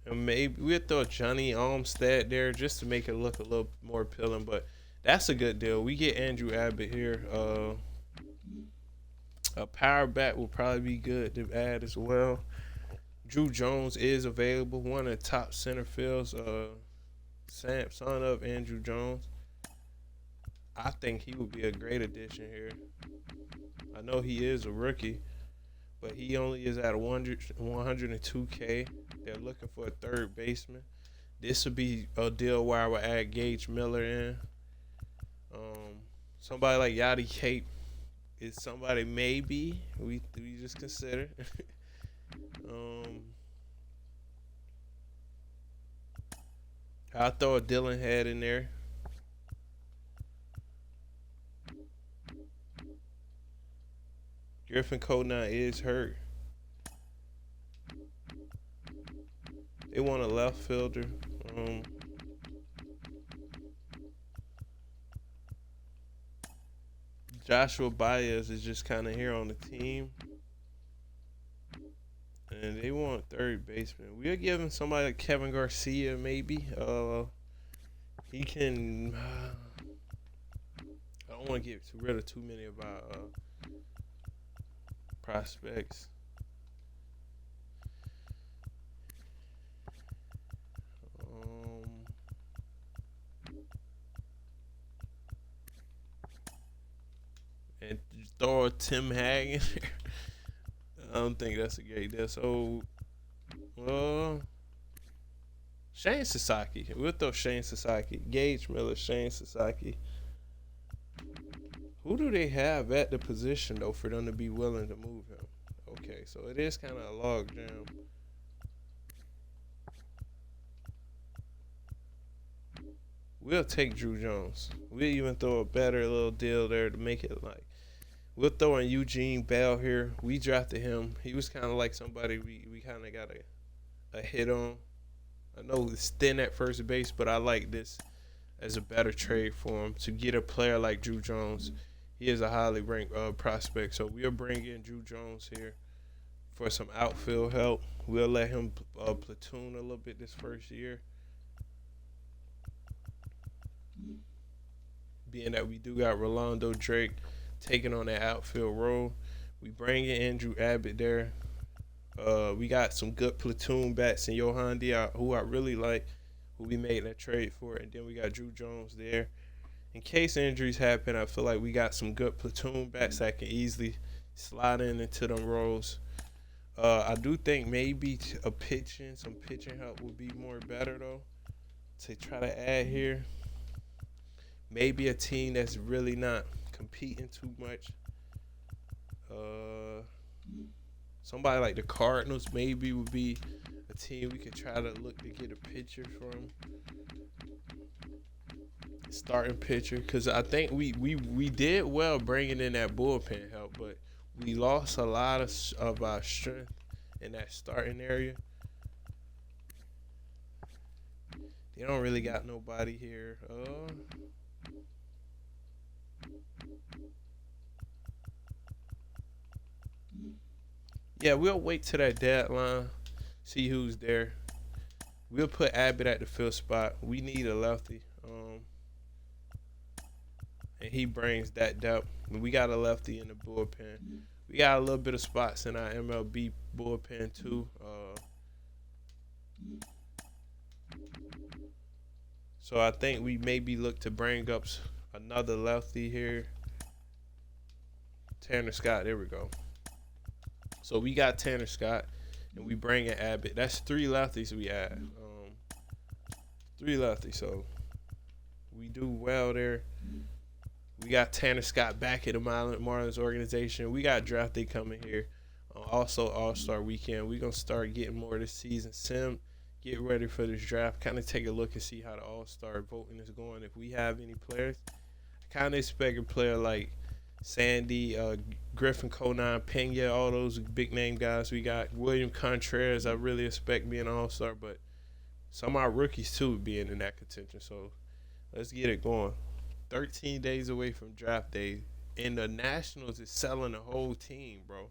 And maybe we'll throw Johnny Olmstead there just to make it look a little more appealing, but that's a good deal. We get Andrew Abbott here. A power bat will probably be good to add as well. Drew Jones is available, one of the top center fields. Son of Andrew Jones. I think he would be a great addition here. I know he is a rookie, but he only is at 102K. They're looking for a third baseman. This would be a deal where I would add Gage Miller in. Somebody like Yachty Cape is somebody maybe we just consider. I'll throw a Dylan Head in there. Griffin Codon is hurt. They want a left fielder. Joshua Baez is just kind of here on the team. And they want third baseman. We'll give him somebody like Kevin Garcia, maybe. He can. I don't want to get rid of too many of our prospects. And throw Tim Hagen. I don't think that's a great deal. So, Shane Sasaki. We'll throw Shane Sasaki. Gage Miller, Shane Sasaki. Who do they have at the position though for them to be willing to move him? Okay, so it is kind of a log jam. We'll take Drew Jones. We'll even throw a better little deal there to make it like we'll throw in Eugene Bell here. We drafted him. He was kind of like somebody we kind of got a hit on. I know it's thin at first base, but I like this as a better trade for him to get a player like Drew Jones. He is a highly ranked prospect, so we'll bring in Drew Jones here for some outfield help. We'll let him platoon a little bit this first year. Being that we do got Rolando Drake taking on that outfield role, we bring in Andrew Abbott there. We got some good platoon bats in Johan Diaz, who I really like, who we made that trade for, and then we got Drew Jones there. In case injuries happen, I feel like we got some good platoon bats that can easily slide into them roles. I do think maybe some pitching help would be more better though to try to add here. Maybe a team that's really not competing too much. Somebody like the Cardinals maybe would be a team we could try to look to get a pitcher from. Starting pitcher, because I think we did well bringing in that bullpen help, but we lost a lot of our strength in that starting area. They don't really got nobody here. Yeah, we'll wait till that deadline, see who's there. We'll put Abbott at the fifth spot. We need a lefty. And he brings that depth. We got a lefty in the bullpen. We got a little bit of spots in our MLB bullpen too. So I think we maybe look to bring up another lefty here. Tanner Scott, there we go. So we got Tanner Scott, and we bring in Abbott. That's 3 lefties we add. 3 lefties, so we do well there. We got Tanner Scott back at the Marlins organization. We got draft day coming here. Also All-Star weekend. We're going to start getting more of this season sim. Get ready for this draft. Kind of take a look and see how the All-Star voting is going. If we have any players, I kind of expect a player like Sandy, Griffin, Conan, Pena, all those big-name guys. We got William Contreras. I really expect being an All-Star, but some of our rookies, too, being in that contention. So let's get it going. 13 days away from draft day, and the Nationals is selling the whole team, bro.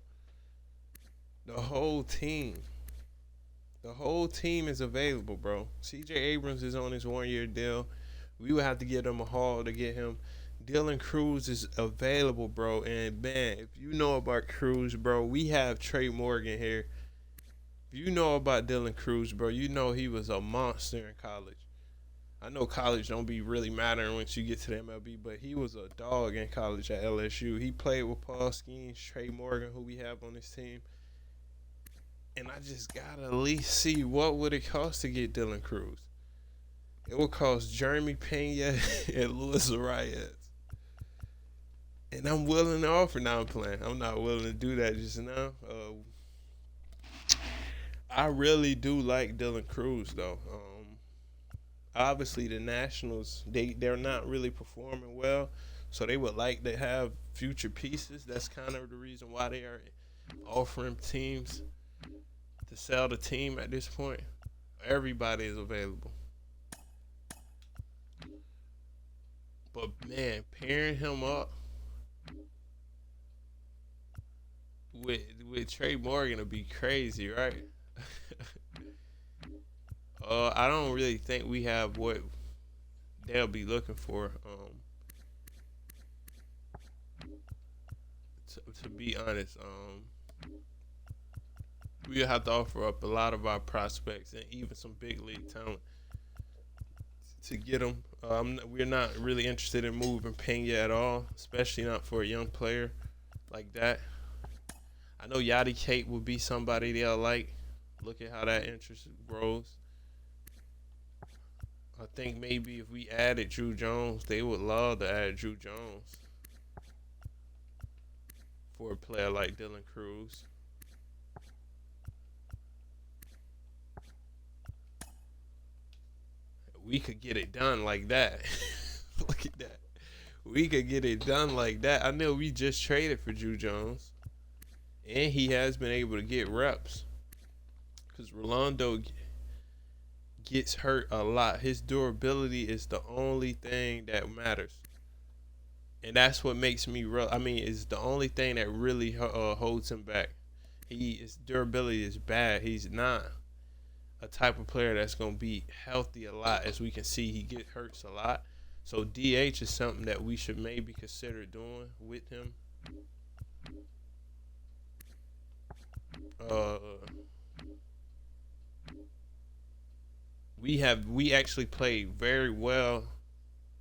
The whole team. The whole team is available, bro. C.J. Abrams is on his 1-year deal. We would have to give him a haul to get him. Dylan Cruz is available, bro. And, man, if you know about Cruz, bro, we have Trey Morgan here. If you know about Dylan Cruz, bro, you know he was a monster in college. I know college don't be really mattering once you get to the MLB, but he was a dog in college at LSU. He played with Paul Skeens, Trey Morgan, who we have on this team. And I just got to at least see what would it cost to get Dylan Cruz. It would cost Jeremy Pena and Luis Arias. And I'm willing to offer. Now I'm playing. I'm not willing to do that just now. I really do like Dylan Cruz, though. Obviously, the Nationals, they're not really performing well, so they would like to have future pieces. That's kind of the reason why they are offering teams to sell the team at this point. Everybody is available. But, man, pairing him up with Trey Morgan would be crazy, right? I don't really think we have what they'll be looking for. To be honest, we'll have to offer up a lot of our prospects and even some big league talent to get them. We're not really interested in moving Pena at all, especially not for a young player like that. I know Yachty Kate would be somebody they'll like. Look at how that interest grows. I think maybe if we added Drew Jones, they would love to add Drew Jones. for a player like Dylan Cruz. We could get it done like that. Look at that. We could get it done like that. I know we just traded for Drew Jones, and he has been able to get reps because Rolando gets hurt a lot. His durability is the only thing that matters, and that's what makes me is the only thing that really holds him back. His durability is bad. He's not a type of player that's gonna be healthy a lot. As we can see, he get hurts a lot. So DH is something that we should maybe consider doing with him. We actually played very well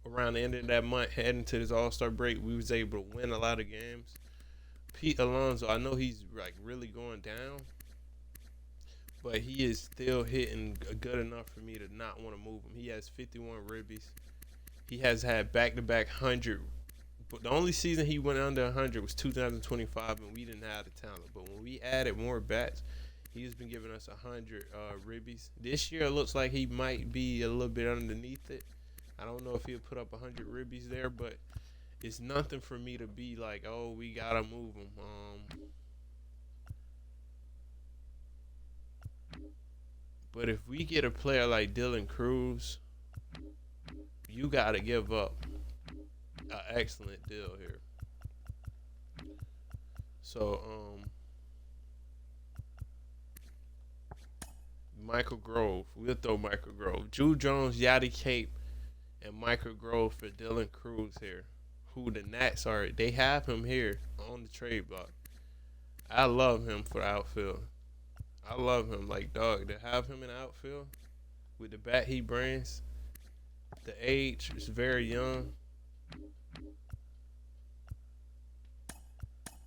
around the end of that month, heading to this All-Star break. We was able to win a lot of games. Pete Alonso, I know he's like really going down, but he is still hitting good enough for me to not want to move him. He has 51 ribbies. He has had back-to-back 100. But the only season he went under 100 was 2025, and we didn't have the talent. But when we added more bats, he has been giving us 100 ribbies. This year, it looks like he might be a little bit underneath it. I don't know if he'll put up 100 ribbies there, but it's nothing for me to be like, oh, we got to move him. But if we get a player like Dylan Cruz, you got to give up an excellent deal here. So, Michael Grove. We'll throw Michael Grove. Drew Jones, Yachty Cape, and Michael Grove for Dylan Cruz here. Who the Nats are. They have him here on the trade block. I love him for the outfield. I love him. Like, dog, to have him in the outfield with the bat he brings. The age is very young.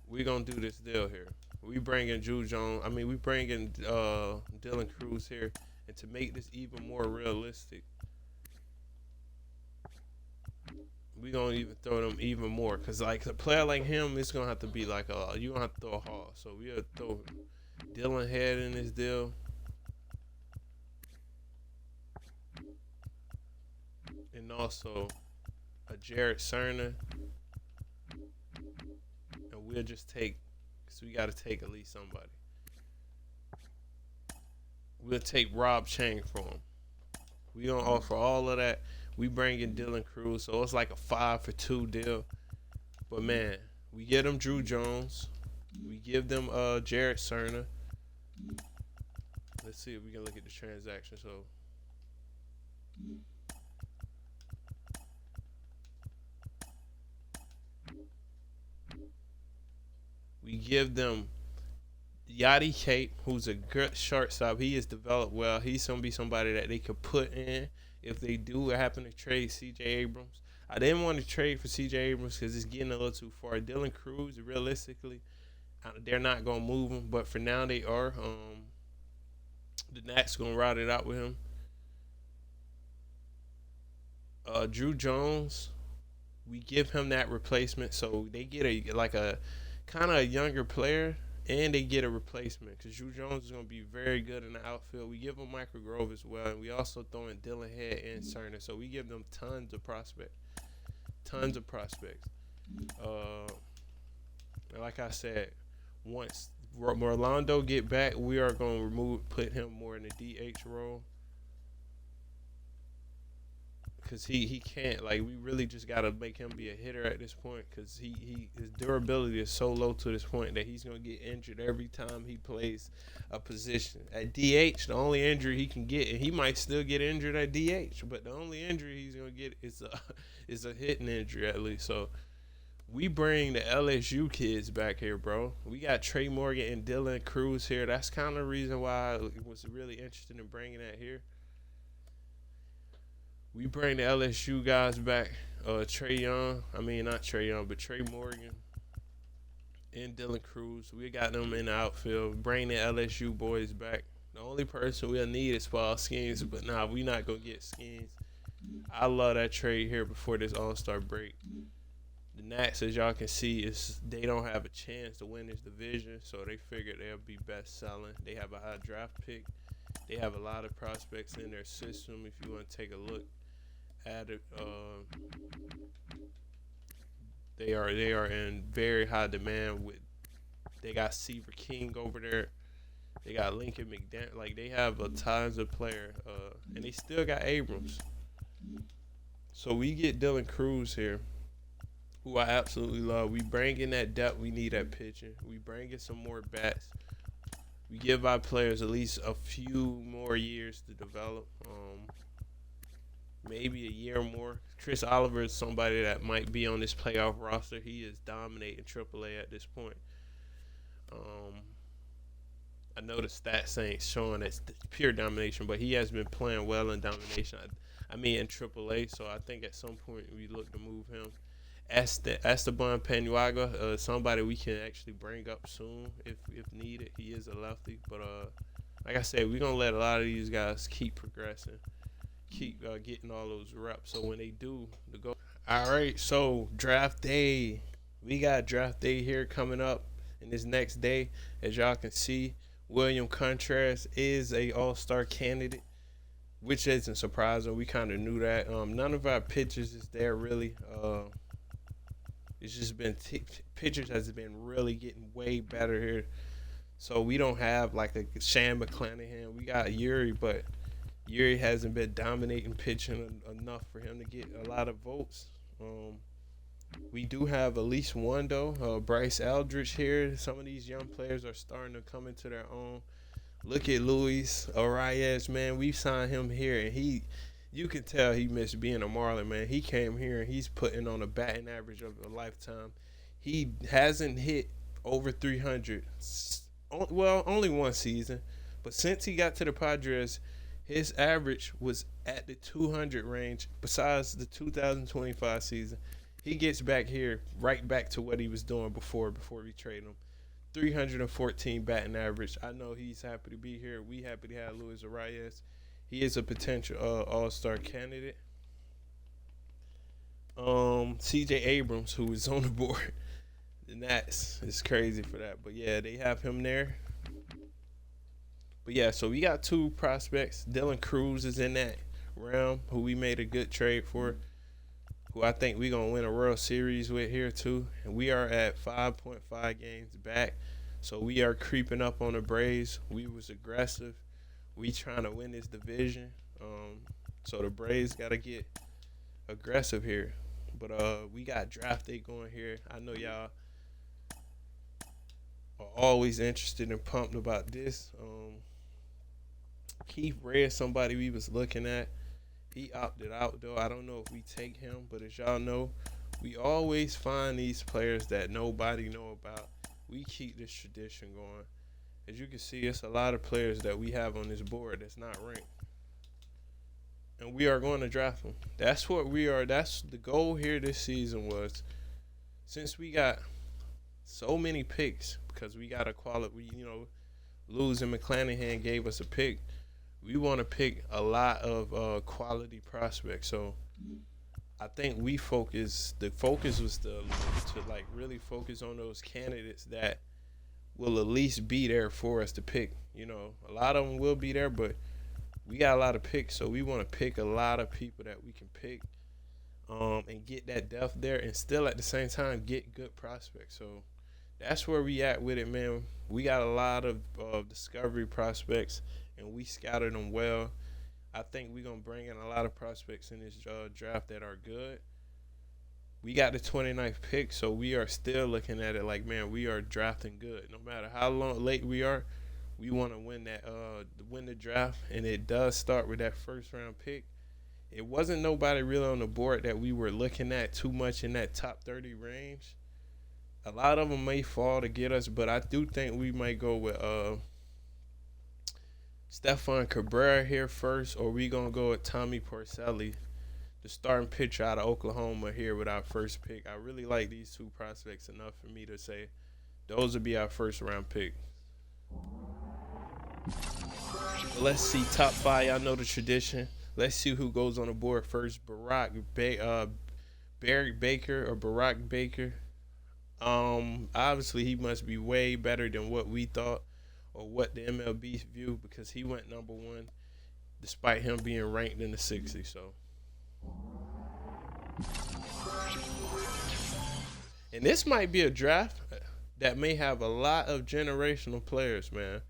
We're going to do this deal here. We bringing Drew Jones. We bringing Dylan Cruz here. And to make this even more realistic, we're going to even throw them even more. Because, like, a player like him, it's going to have to be like you're going to have to throw a haul. So we'll throw Dylan Head in this deal. And also a Jared Cerner. And we'll just take, because we got to take at least somebody. We'll take Rob Chang from him. We don't offer all of that. We bring in Dylan Cruz, so it's like a 5-for-2 deal. But, man, we get them Drew Jones. We give them Jared Cerner. Let's see if we can look at the transaction. So, we give them Yachty Cape, who's a good shortstop. He is developed well. He's going to be somebody that they could put in if they do happen to trade C.J. Abrams. I didn't want to trade for C.J. Abrams because it's getting a little too far. Dylan Cruz, realistically, they're not going to move him. But for now, they are. The Nats going to ride it out with him. Drew Jones, we give him that replacement. So they get a kind of a younger player. And they get a replacement because Drew Jones is going to be very good in the outfield. We give him Michael Grove as well. And we also throw in Dylan Head and Cerner. So we give them tons of prospects. And like I said, once Rolando get back, we are going to put him more in the DH role. Because he can't, like, we really just got to make him be a hitter at this point because his durability is so low to this point that he's going to get injured every time he plays a position. At DH, the only injury he can get, and he might still get injured at DH, but the only injury he's going to get is a hitting injury at least. So we bring the LSU kids back here, bro. We got Trey Morgan and Dylan Cruz here. That's kind of the reason why I was really interested in bringing that here. We bring the LSU guys back. Trey Morgan and Dylan Cruz. We got them in the outfield. Bring the LSU boys back. The only person we'll need is Paul Skeens, but we not going to get Skeens. I love that trade here before this All-Star break. The Nats, as y'all can see, is they don't have a chance to win this division, so they figured they'll be best selling. They have a high draft pick. They have a lot of prospects in their system. If you want to take a look at it, they are in very high demand. They got Seaver King over there. They got Lincoln McDaniel. Like, they have a tons of player, and they still got Abrams. So we get Dylan Cruz here, who I absolutely love. We bring in that depth we need at pitching. We bring in some more bats. We give our players at least a few more years to develop. Maybe a year more. Chris Oliver is somebody that might be on this playoff roster. He is dominating AAA at this point. I know the stats ain't showing it's pure domination, but he has been playing well in domination. I mean, in AAA, so I think at some point we look to move him. Esteban Peñuaga, somebody we can actually bring up soon if needed. He is a lefty, but like I said, we're gonna let a lot of these guys keep progressing, keep getting all those reps. So when they do, the go. All right, so draft day. We got draft day here coming up in this next day. As y'all can see, William Contreras is a All-Star candidate, which isn't surprising. We kind of knew that. None of our pitchers is there really. It's just been pitchers has been really getting way better here. So we don't have like a Shane McClanahan. We got Yuri, but Yuri hasn't been dominating pitching enough for him to get a lot of votes. We do have at least one though, Bryce Aldrich here. Some of these young players are starting to come into their own. Look at Luis Arias, man. We've signed him here, and you can tell he missed being a Marlin, man. He came here and he's putting on a batting average of a lifetime. He hasn't hit over 300. Well, only one season. But since he got to the Padres, his average was at the 200 range besides the 2025 season. He gets back here, right back to what he was doing before we trade him. 314 batting average. I know he's happy to be here. We happy to have Luis Arias. He is a potential All-Star candidate. C.J. Abrams, who is on the board, the Nats is crazy for that. But yeah, they have him there. But yeah, so we got two prospects. Dylan Cruz is in that realm, who we made a good trade for, who I think we're going to win a World Series with here too. And we are at 5.5 games back. So we are creeping up on the Braves. We was aggressive. We trying to win this division. So the Braves got to get aggressive here. But we got draft day going here. I know y'all are always interested and pumped about this. Keith Ray is somebody we was looking at. He opted out, though. I don't know if we take him, but as y'all know, we always find these players that nobody know about. We keep this tradition going. As you can see, it's a lot of players that we have on this board that's not ranked. And we are going to draft them. That's what we are. That's the goal here this season was, since we got so many picks, because we got a quality, losing McClanahan gave us a pick. We want to pick a lot of quality prospects. So I think the focus was to like really focus on those candidates that will at least be there for us to pick. A lot of them will be there, but we got a lot of picks, so we want to pick a lot of people that we can pick and get that depth there, and still at the same time get good prospects. So that's where we at with it, man. We got a lot of discovery prospects, and we scouted them well. I think we're going to bring in a lot of prospects in this draft that are good. We got the 29th pick, so we are still looking at it like, man, we are drafting good. No matter how late we are, we want to win the draft, and it does start with that first-round pick. It wasn't nobody really on the board that we were looking at too much in that top 30 range. A lot of them may fall to get us, but I do think we might go with Stephon Cabrera here first, or we going to go with Tommy Porcelli, the starting pitcher out of Oklahoma here with our first pick. I really like these two prospects enough for me to say those would be our first-round pick. Let's see, top five. Y'all know the tradition. Let's see who goes on the board first. Barack Barrett Baker or Barack Baker. Obviously he must be way better than what we thought or what the MLB viewed because he went #1 despite him being ranked in the 60s. So, and this might be a draft that may have a lot of generational players, man.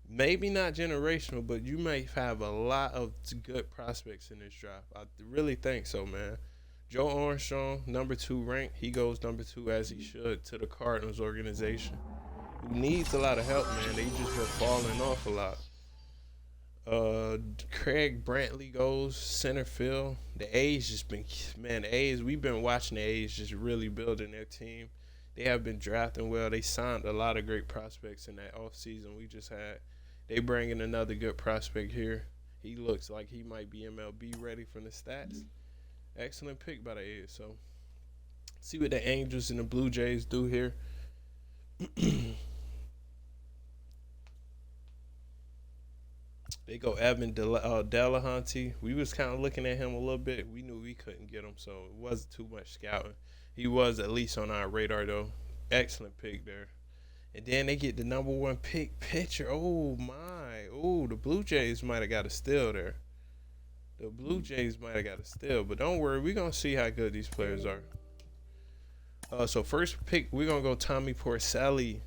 Maybe not generational, but you may have a lot of good prospects in this draft. I really think so, man. Joe Armstrong, #2 ranked. He goes #2 as he should to the Cardinals organization, who needs a lot of help, man. They just been falling off a lot. Craig Brantley goes center field. The A's just been, man, the A's, we've been watching the A's just really building their team. They have been drafting well. They signed a lot of great prospects in that offseason we just had. They bring in another good prospect here. He looks like he might be MLB ready from the stats. Excellent pick by the A's. So, see what the Angels and the Blue Jays do here. They go Evan Delahunty. We was kind of looking at him a little bit. We knew we couldn't get him, so it wasn't too much scouting. He was at least on our radar, though. Excellent pick there. And then they get the #1 pick pitcher. Oh, my. Oh, the Blue Jays might have got a steal there. The Blue Jays might have got a steal. But don't worry. We're going to see how good these players are. So first pick, we're going to go Tommy Porcelli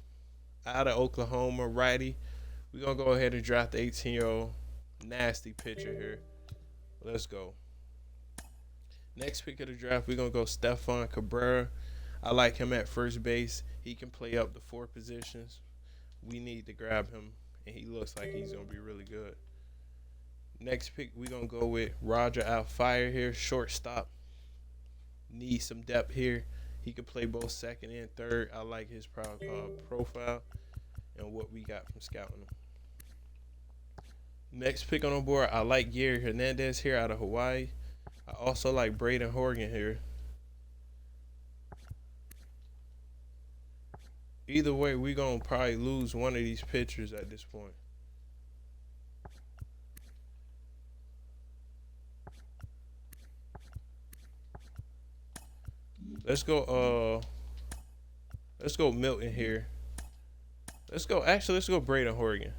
out of Oklahoma, righty. We're going to go ahead and draft the 18-year-old nasty pitcher here. Let's go. Next pick of the draft, we're going to go Stephon Cabrera. I like him at first base. He can play up to 4 positions. We need to grab him, and he looks like he's going to be really good. Next pick, we're going to go with Roger Alfire here, shortstop. Need some depth here. He can play both second and third. I like his profile and what we got from scouting him. Next pick on the board, I like Gary Hernandez here out of Hawaii. I also like Braden Horgan here. Either way, we're going to probably lose one of these pitchers at this point. Let's go Milton here. Let's go Braden Horgan.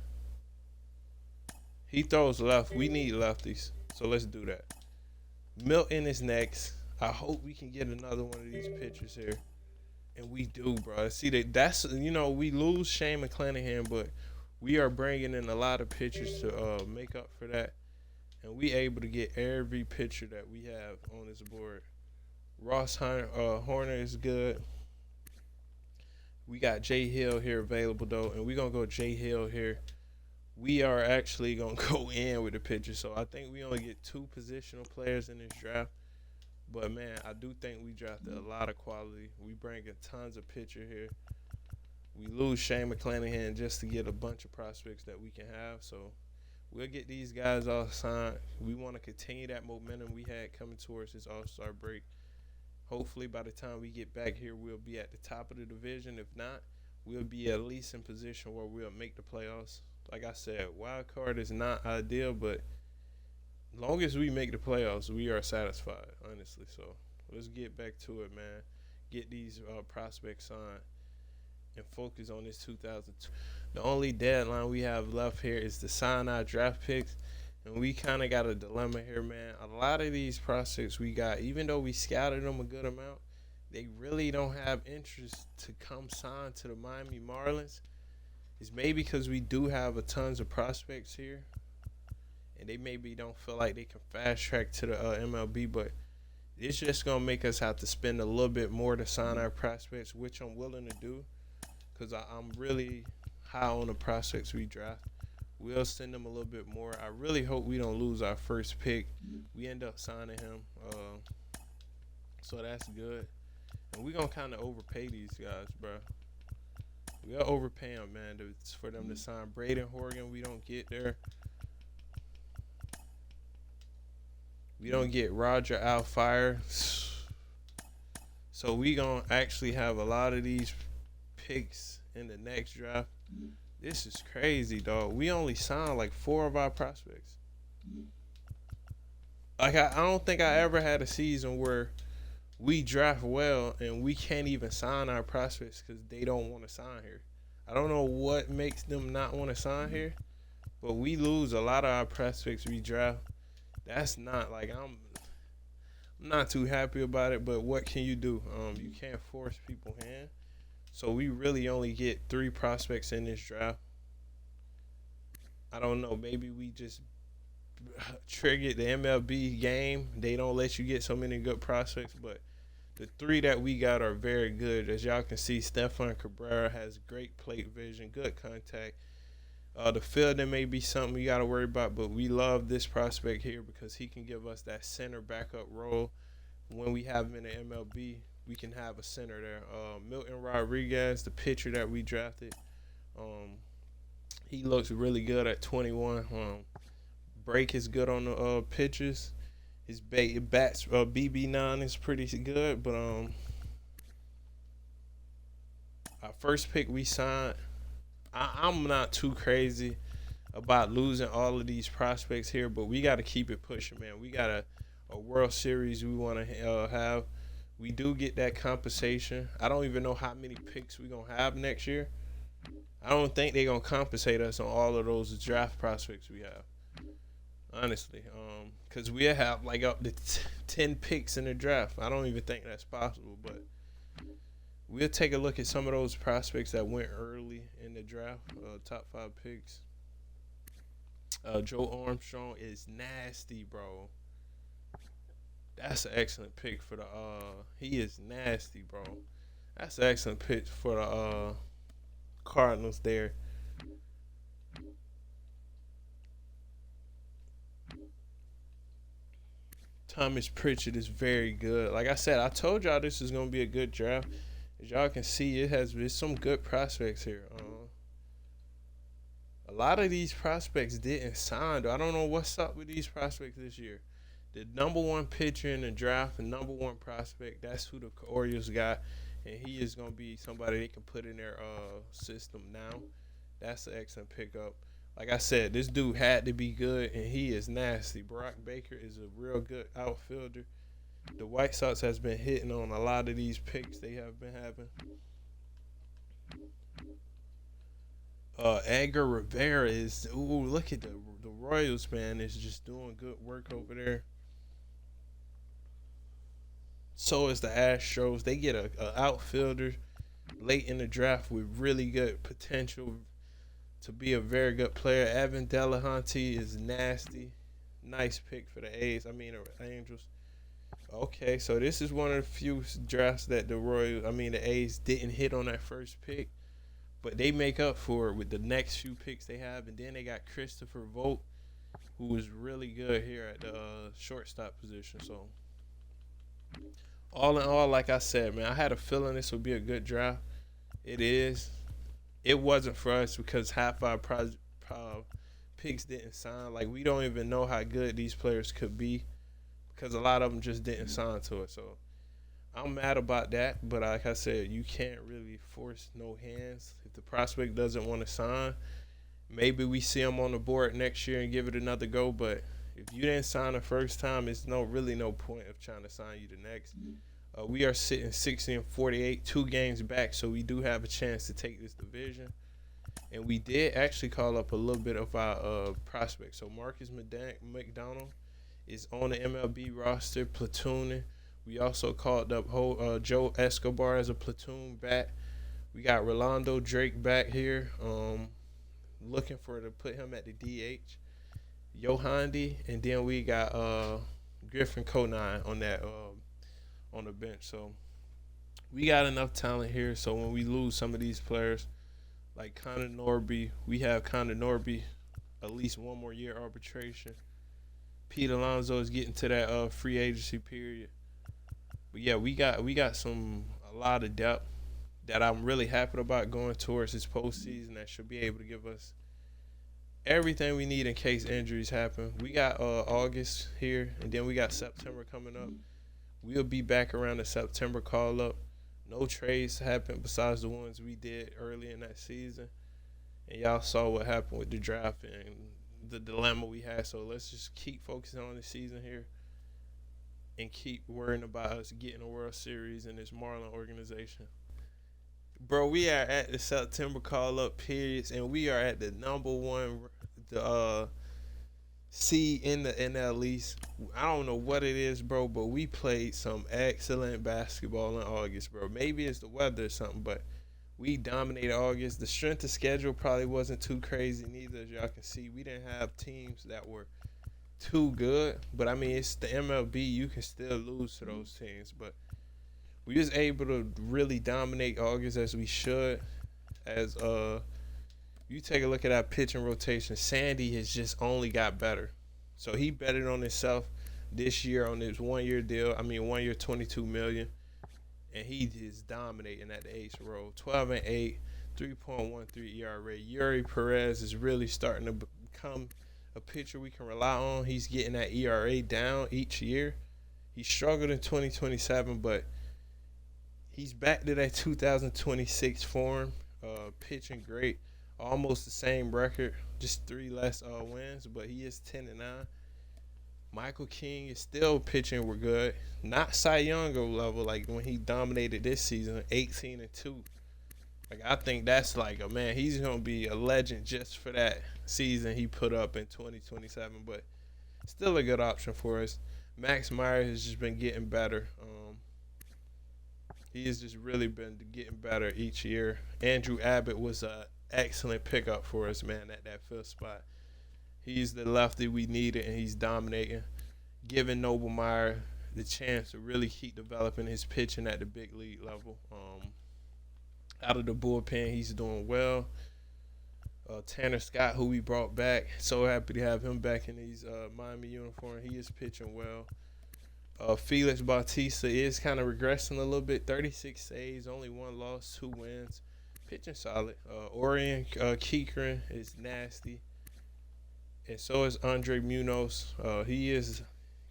He throws left. We need lefties. So let's do that. Milton is next. I hope we can get another one of these pitchers here. And we do, bro. See, that's, we lose Shane McClanahan, but we are bringing in a lot of pitchers to make up for that. And we able to get every pitcher that we have on this board. Ross Horner is good. We got Jay Hill here available, though, and we're going to go Jay Hill here. We are actually going to go in with the pitcher, so I think we only get 2 positional players in this draft. But, man, I do think we drafted a lot of quality. We bring in tons of pitcher here. We lose Shane McClanahan just to get a bunch of prospects that we can have. So, we'll get these guys all signed. We want to continue that momentum we had coming towards this All-Star break. Hopefully, by the time we get back here, we'll be at the top of the division. If not, we'll be at least in position where we'll make the playoffs. Like I said, wild card is not ideal, but as long as we make the playoffs, we are satisfied, honestly. So let's get back to it, man. Get these prospects signed and focus on this 2002. The only deadline we have left here is to sign our draft picks, and we kind of got a dilemma here, man. A lot of these prospects we got, even though we scouted them a good amount, they really don't have interest to come sign to the Miami Marlins. It's maybe because we do have a tons of prospects here, and they maybe don't feel like they can fast track to the MLB, but it's just going to make us have to spend a little bit more to sign our prospects, which I'm willing to do because I'm really high on the prospects we draft. We'll send them a little bit more. I really hope we don't lose our first pick. We end up signing him, so that's good. And we're going to kind of overpay these guys, bro. We'll overpay them, man, for them to sign. Braden Horgan, we don't get there. We don't get Roger Alfire. So we going to actually have a lot of these picks in the next draft. This is crazy, dog. We only signed like 4 of our prospects. Like, I don't think I ever had a season where we draft well and we can't even sign our prospects because they don't want to sign here. I don't know what makes them not want to sign here, but we lose a lot of our prospects we draft. That's not like I'm not too happy about it, but what can you do? You can't force people hand. So we really only get 3 prospects in this draft. I don't know. Maybe we just triggered the MLB game. They don't let you get so many good prospects, but the 3 that we got are very good. As y'all can see, Stefan Cabrera has great plate vision, good contact. The fielding may be something you got to worry about, but we love this prospect here because he can give us that center backup role. When we have him in the MLB, we can have a center there. Milton Rodriguez, the pitcher that we drafted, he looks really good at 21. Break is good on the pitches. His bats BB9 is pretty good, but our first pick we signed. I'm not too crazy about losing all of these prospects here, but we got to keep it pushing, man. We got a World Series we want to have. We do get that compensation. I don't even know how many picks we're going to have next year. I don't think they're going to compensate us on all of those draft prospects we have, honestly. Because we have like up to 10 picks in the draft. I don't even think that's possible, but we'll take a look at some of those prospects that went early in the draft, top 5 picks. Joe Armstrong is nasty, bro. That's an excellent pick for the. He is nasty, bro. That's an excellent pick for the Cardinals there. Thomas Pritchard is very good. Like I said, I told y'all this is gonna be a good draft. As y'all can see, there's some good prospects here. A lot of these prospects didn't sign, though. I don't know what's up with these prospects this year. The number 1 pitcher in the draft, the number 1 prospect, that's who the Orioles got, and he is going to be somebody they can put in their system now. That's an excellent pickup. Like I said, this dude had to be good, and he is nasty. Brock Baker is a real good outfielder. The White Sox has been hitting on a lot of these picks they have been having. Edgar Rivera is look at the Royals, man, is just doing good work over there. So is the Astros. They get a outfielder late in the draft with really good potential to be a very good player. Evan Delahanty is nasty. Nice pick for the Angels. Okay, so this is one of the few drafts that the A's didn't hit on that first pick. But they make up for it with the next few picks they have. And then they got Christopher Vogt, who was really good here at the shortstop position. So, all in all, like I said, man, I had a feeling this would be a good draft. It is. It wasn't for us because half our picks didn't sign. Like, we don't even know how good these players could be because a lot of them just didn't sign to it. So, I'm mad about that, but like I said, you can't really force no hands. If the prospect doesn't want to sign, maybe we see him on the board next year and give it another go. But if you didn't sign the first time, it's really no point of trying to sign you the next. We are sitting 60-48, 2 games back, so we do have a chance to take this division. And we did actually call up a little bit of our prospects. So Marcus McDonald is on the MLB roster, platooning. We also called up Joe Escobar as a platoon bat. We got Rolando Drake back here. Looking to put him at the DH. Yohandi, and then we got Griffin Conine on that on the bench. So we got enough talent here. So when we lose some of these players, like Connor Norby, we have Connor Norby at least 1 more year arbitration. Pete Alonso is getting to that free agency period. But yeah, we got a lot of depth that I'm really happy about going towards this postseason that should be able to give us everything we need in case injuries happen. We got August here, and then we got September coming up. We'll be back around the September call up. No trades happened besides the ones we did early in that season. And y'all saw what happened with the draft and the dilemma we had. So let's just keep focusing on the season here. and keep worrying about us getting a World Series in this Marlin organization. Bro, we are at the September call up periods, and we are at the number one the seed in the NL East. I don't know what it is, bro, but we played some excellent basketball in August, bro. Maybe it's the weather or something, but we dominated August. The strength of schedule probably wasn't too crazy neither, as y'all can see. We didn't have teams that were too good, but I mean, it's the MLB. You can still lose to those teams, but we was able to really dominate August as we should. As you take a look at our pitching rotation, Sandy has just only got better. So he betted on himself this year on his 1 year deal. I mean, 1 year, $22 million, and he is dominating at the ace role. 12-8, 3.13 ERA. Yuri Perez is really starting to become a pitcher we can rely on. He's getting that ERA down each year. He struggled in 2027, but he's back to that 2026 form. Pitching great. Almost the same record, just 3 less wins, but he is 10-9. Michael King is still pitching. We're good. Not Cy Young level like when he dominated this season, 18-2. Like I think that's like he's gonna be a legend just for that season he put up in 2027. But still a good option for us. Max Meyer has just been getting better. He has just really been getting better each year. Andrew Abbott was a excellent pickup for us, man, at that fifth spot. He's the lefty we needed, and he's dominating, giving Noblemeyer the chance to really keep developing his pitching at the big league level. Out of the bullpen, he's doing well. Tanner Scott, who we brought back, so happy to have him back in his Miami uniform. He is pitching well. Felix Bautista is kind of regressing a little bit. 36 saves, only 1 loss, 2 wins. Pitching solid. Orion Kikrin is nasty. And so is Andre Munoz. He is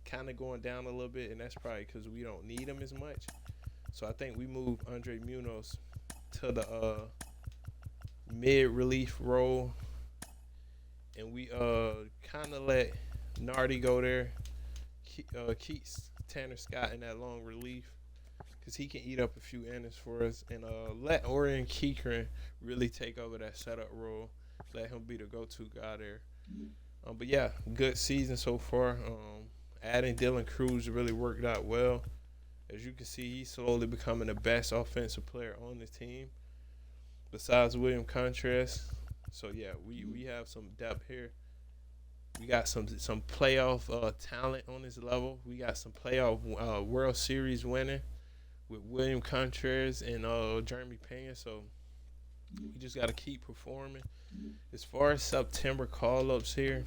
kind of going down a little bit, and that's probably because we don't need him as much. So I think we move Andre Munoz to the mid-relief role. And we kind of let Nardi go there. Keeps Tanner Scott in that long relief because he can eat up a few innings for us, and let Orion Kikrin really take over that setup role. Let him be the go-to guy there. But yeah, good season so far. Adding Dylan Cruz really worked out well. As you can see, he's slowly becoming the best offensive player on the team besides William Contreras. So yeah, we have some depth here. We got some playoff talent on this level. We got some playoff World Series winning with William Contreras and Jeremy Pena. So we just got to keep performing. As far as September call-ups here,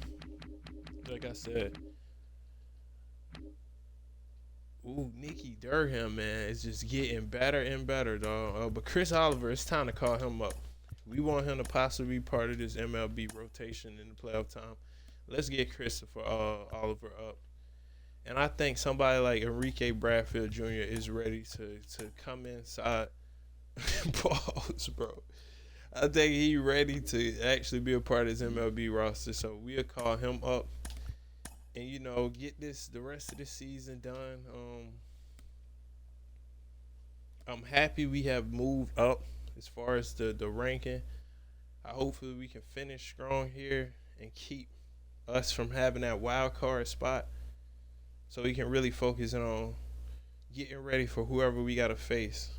like I said, Nicky Durham, man, is just getting better and better, dog. But Chris Oliver, it's time to call him up. We want him to possibly be part of this MLB rotation in the playoff time. Let's get Christopher Oliver up. And I think somebody like Enrique Bradfield Jr. is ready to come inside. Pause, bro. I think he's ready to actually be a part of this MLB roster. So we'll call him up and, get the rest of the season done. I'm happy we have moved up as far as the ranking. Hopefully we can finish strong here and keep us from having that wild card spot so we can really focus on getting ready for whoever we got to face.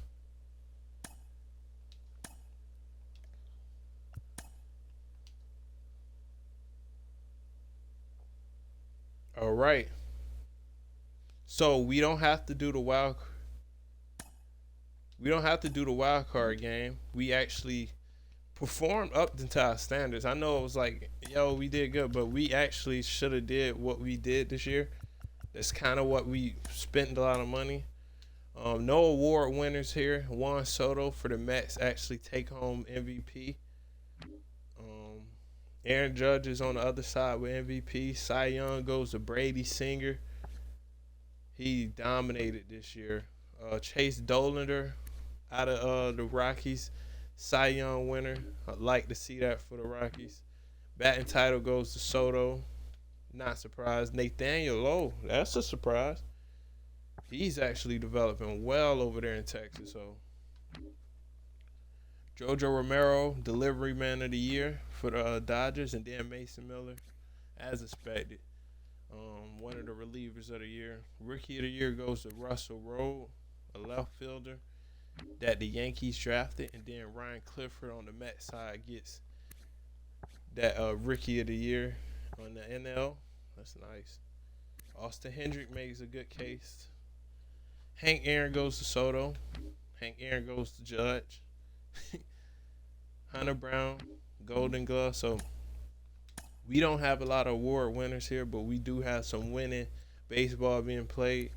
All right. So we don't have to do the wild card game. We actually performed up to our standards. I know it was like, we did good, but we actually should have did what we did this year. That's kind of what we spent a lot of money. No award winners here. Juan Soto for the Mets actually take home MVP. Aaron Judge is on the other side with MVP. Cy Young goes to Brady Singer. He dominated this year. Chase Dollander out of the Rockies, Cy Young winner. I'd like to see that for the Rockies. Batting title goes to Soto. Not surprised. Nathaniel Lowe, that's a surprise. He's actually developing well over there in Texas. So Jojo Romero, delivery man of the year for the Dodgers, and then Mason Miller, as expected. One of the relievers of the year. Rookie of the year goes to Russell Rowe, a left fielder that the Yankees drafted, and then Ryan Clifford on the Mets side gets that Rookie of the Year on the NL. That's nice. Austin Hendrick makes a good case. Hank Aaron goes to Soto. Hank Aaron goes to Judge. Hunter Brown, Golden Glove. So we don't have a lot of award winners here, but we do have some winning baseball being played.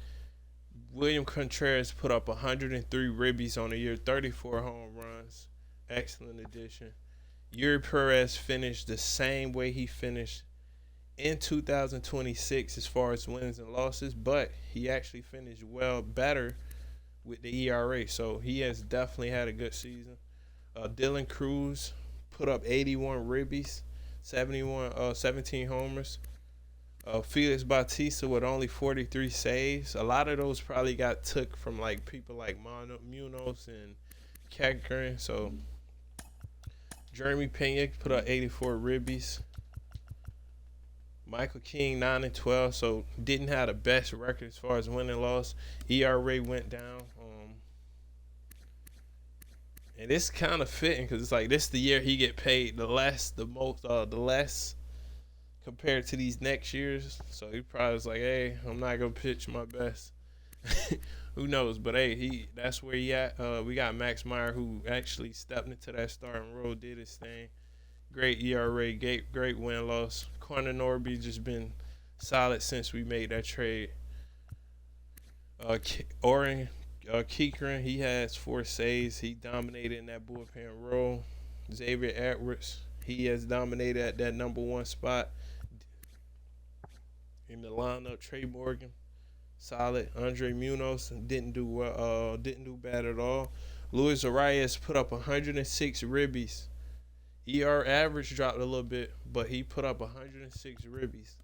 William Contreras put up 103 ribbies on the year, 34 home runs. Excellent addition. Yuri Perez finished the same way he finished in 2026 as far as wins and losses, but he actually finished better with the ERA. So he has definitely had a good season. Dylan Cruz put up 81 ribbies, 17 homers. Felix Bautista with only 43 saves. A lot of those probably got took from like people like Munoz and Kekrin. So Jeremy Pena put up 84 ribbies. Michael King 9-12, so didn't have the best record as far as win and loss. ERA went down. And it's kind of fitting because it's like this is the year he get paid the less compared to these next years. So he probably was like, hey, I'm not gonna pitch my best. Who knows? But hey, that's where he at. We got Max Meyer who actually stepped into that starting role, did his thing. Great ERA, great win loss. Corner Norby just been solid since we made that trade. Kekrin, he has 4 saves. He dominated in that bullpen role. Xavier Edwards, he has dominated at that number 1 spot in the lineup. Trey Morgan, solid. Andre Munoz didn't do bad at all. Luis Arias put up 106 ribbies. ER average dropped a little bit, but he put up 106 ribbies.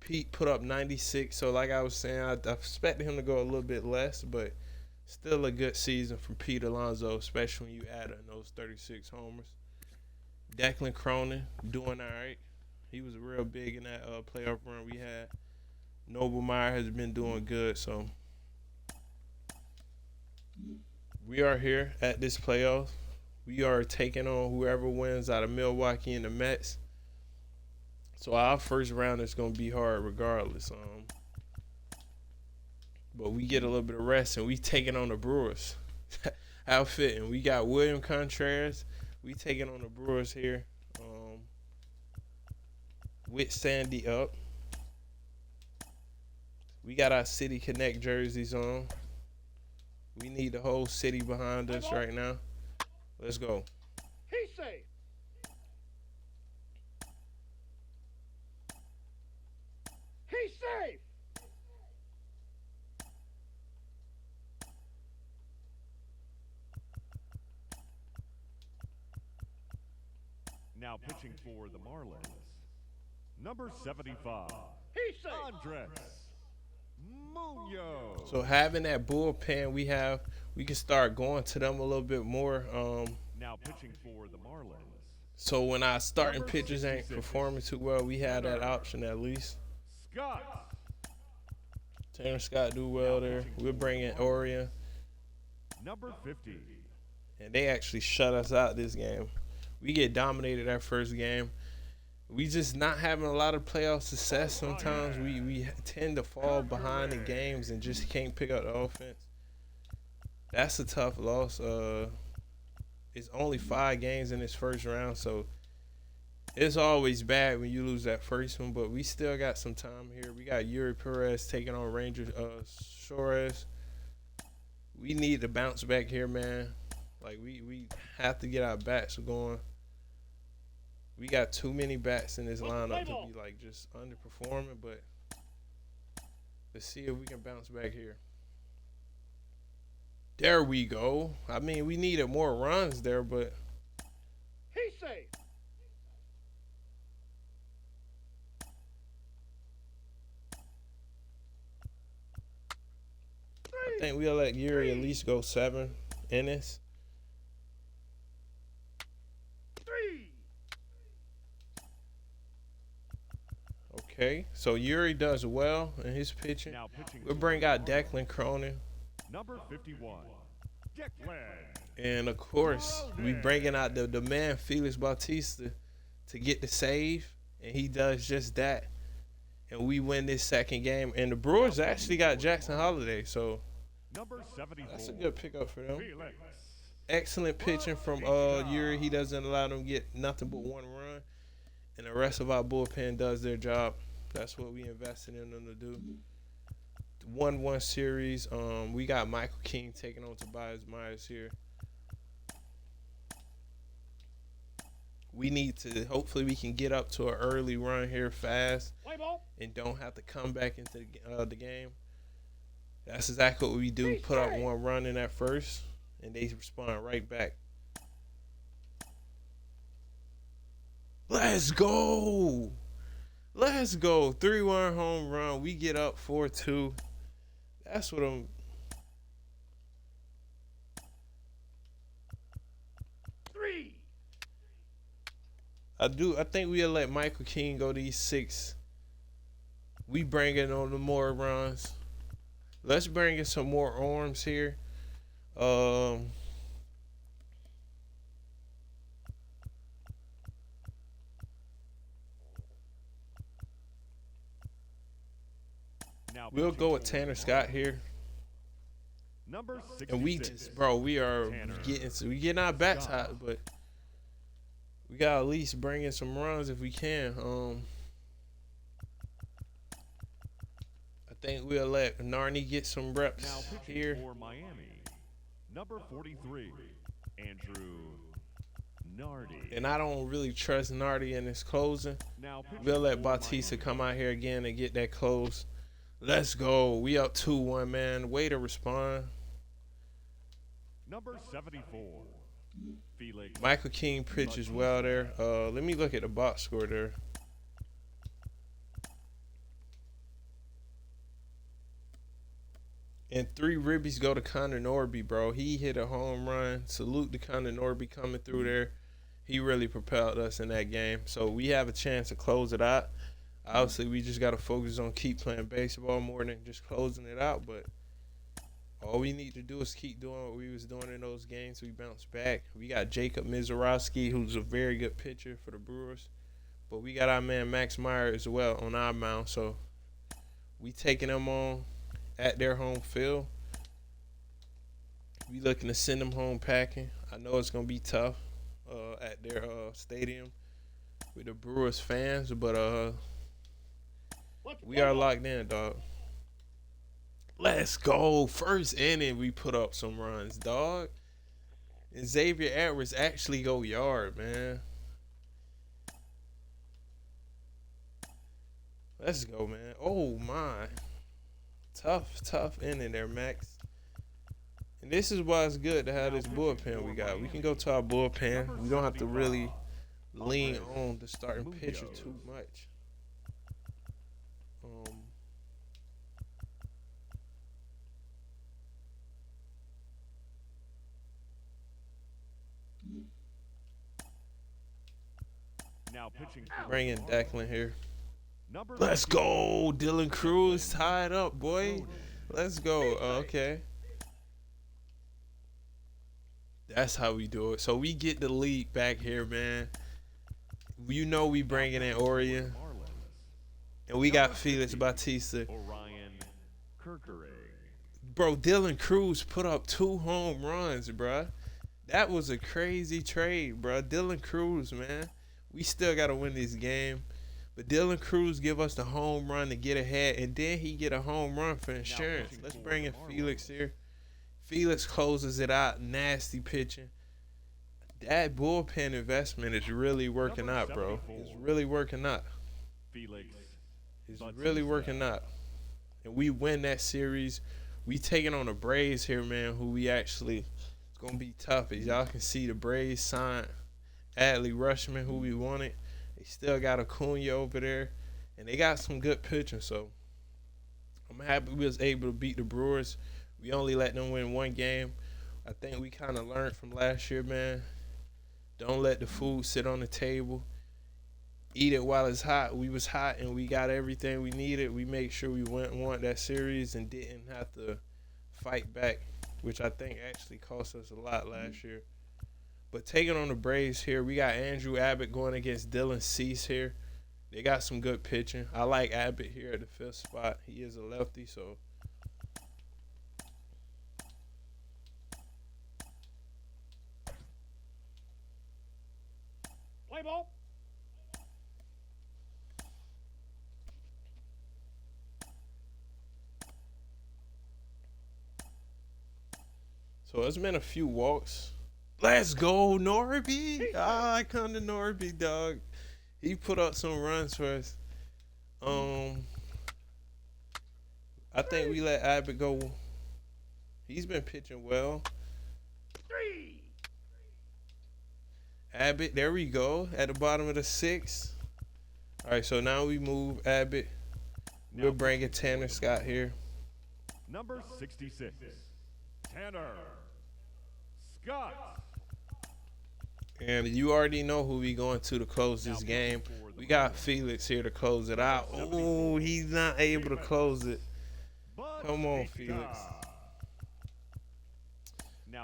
Pete put up 96. So like I was saying, I expected him to go a little bit less, but still a good season from Pete Alonso, especially when you add in those 36 homers. Declan Cronin doing all right. He was real big in that playoff run we had. Noble Meyer has been doing good, so we are here at this playoff. We are taking on whoever wins out of Milwaukee and the Mets. So our first round is going to be hard regardless. But we get a little bit of rest, and we taking on the Brewers. How fitting. We got William Contreras. We taking on the Brewers here with Sandy up. We got our City Connect jerseys on. We need the whole city behind us right now. Let's go. He's safe. He's safe. Now pitching for the Marlins, number 75, He's safe. Andres Munoz. So having that bullpen we can start going to them a little bit more. Now pitching for the Marlins, So when our starting pitchers ain't performing too well, we have that option at least. Scott. Tanner Scott do well there. We're bringing Orion. Number 50, And they actually shut us out this game. We get dominated that first game. We just not having a lot of playoff success sometimes. We tend to fall behind in games and just can't pick up the offense. That's a tough loss. It's only 5 games in this first round, so it's always bad when you lose that first one, but we still got some time here. We got Yuri Perez taking on Ranger Suarez. We need to bounce back here, man. Like, we have to get our bats going. We got too many bats in this lineup to be, like, just underperforming, but let's see if we can bounce back here. There we go. I mean, we needed more runs there, but He's safe. think we'll let Yuri at least go 7 innings. 3. Okay, so Yuri does well in his pitching. Now pitching We'll for bring out the Marlins, Declan Cronin. number 51, Declan. And of course, we bringing out the man Felix Bautista to get the save, and he does just that. And we win this second game. And the Brewers actually got Jackson Holiday, so Number 74, that's a good pickup for them. Felix. Excellent pitching from Yuri. He doesn't allow them to get nothing but 1 run, and the rest of our bullpen does their job. That's what we invested in them to do. 1-1 series. We got Michael King taking on Tobias Myers here. We need to, hopefully we can get up to an early run here fast Play ball. and don't have to come back into the game. That's exactly what we do. Put up 1 run in that first, and they respond right back. Let's go. Let's go. 3-1 home run. We get up 4-2. That's what I'm. 3. I think we'll let Michael King go these 6. We bring in on the more runs. Let's bring in some more arms here. Now We'll pitching go with for Tanner the Scott Marlins, here. number 66, And we just, bro, we are Tanner getting our backs hot, but we gotta at least bring in some runs if we can. I think we'll let Narni get some reps Now pitching here. for Miami, number 43, Andrew Nardi. And I don't really trust Nardi in his closing. Now pitching We'll let for Bautista Miami, come out here again and get that close. Let's go. We up 2-1, man. Way to respond. number 74, Felix. Michael King pitches well there. Let me look at the box score there. And 3 ribbies go to Connor Norby, bro. He hit a home run. Salute to Connor Norby coming through there. He really propelled us in that game. So we have a chance to close it out. Obviously, we just got to focus on keep playing baseball more than just closing it out. But all we need to do is keep doing what we was doing in those games. We bounce back. We got Jacob Mizorowski, who's a very good pitcher for the Brewers. But we got our man Max Meyer as well on our mound. So we taking them on at their home field. We looking to send them home packing. I know it's going to be tough at their stadium with the Brewers fans, but we are locked in, dog. Let's go. First inning, we put up some runs, dog. And Xavier Edwards actually go yard, man. Let's go, man. Oh, my. Tough inning there, Max. And this is why it's good to have this bullpen we got. We can go to our bullpen. We don't have to really lean on the starting pitcher too much. Now pitching for Bring in Declan here. number Let's 50, go. Dylan Cruz tied up, boy. Let's go. Okay. That's how we do it. So we get the lead back here, man. You know we bringing in Orion. Marlins, And we got Felix Bautista. Orion Kerkering. Bro, Dylan Cruz put up 2 home runs, bruh. That was a crazy trade, bruh. Dylan Cruz, man. We still got to win this game. But Dylan Cruz give us the home run to get ahead, and then he get a home run for insurance. Let's bring in Felix here. Felix closes it out. Nasty pitching. That bullpen investment is really working out, bro. It's really working out. Felix. It's really working out. And we win that series. We taking on the Braves here, man, who we actually, it's going to be tough. As y'all can see, the Braves signed Adley Rutschman, who we wanted. They still got Acuna over there. And they got some good pitching, so I'm happy we was able to beat the Brewers. We only let them win one game. I think we kind of learned from last year, man. Don't let the food sit on the table. Eat it while it's hot. We was hot and we got everything we needed. We made sure we won that series and didn't have to fight back, which I think actually cost us a lot last year. But taking on the Braves here, we got Andrew Abbott going against Dylan Cease here. They got some good pitching. I like Abbott here at the 5th spot. He is a lefty, so. Play ball. So it's been a few walks. Let's go, Norby. I come to Norby, dog. He put up some runs for us. I think we let Abbott go. He's been pitching well. 3. Abbott, there we go. At the bottom of the 6th. All right, so now we move Abbott. We're bringing Tanner Scott here. Number 66, Tanner Scott. And you already know who we going to close this game. We got Felix here to close it out. Oh, he's not able to close it. Come on, Felix.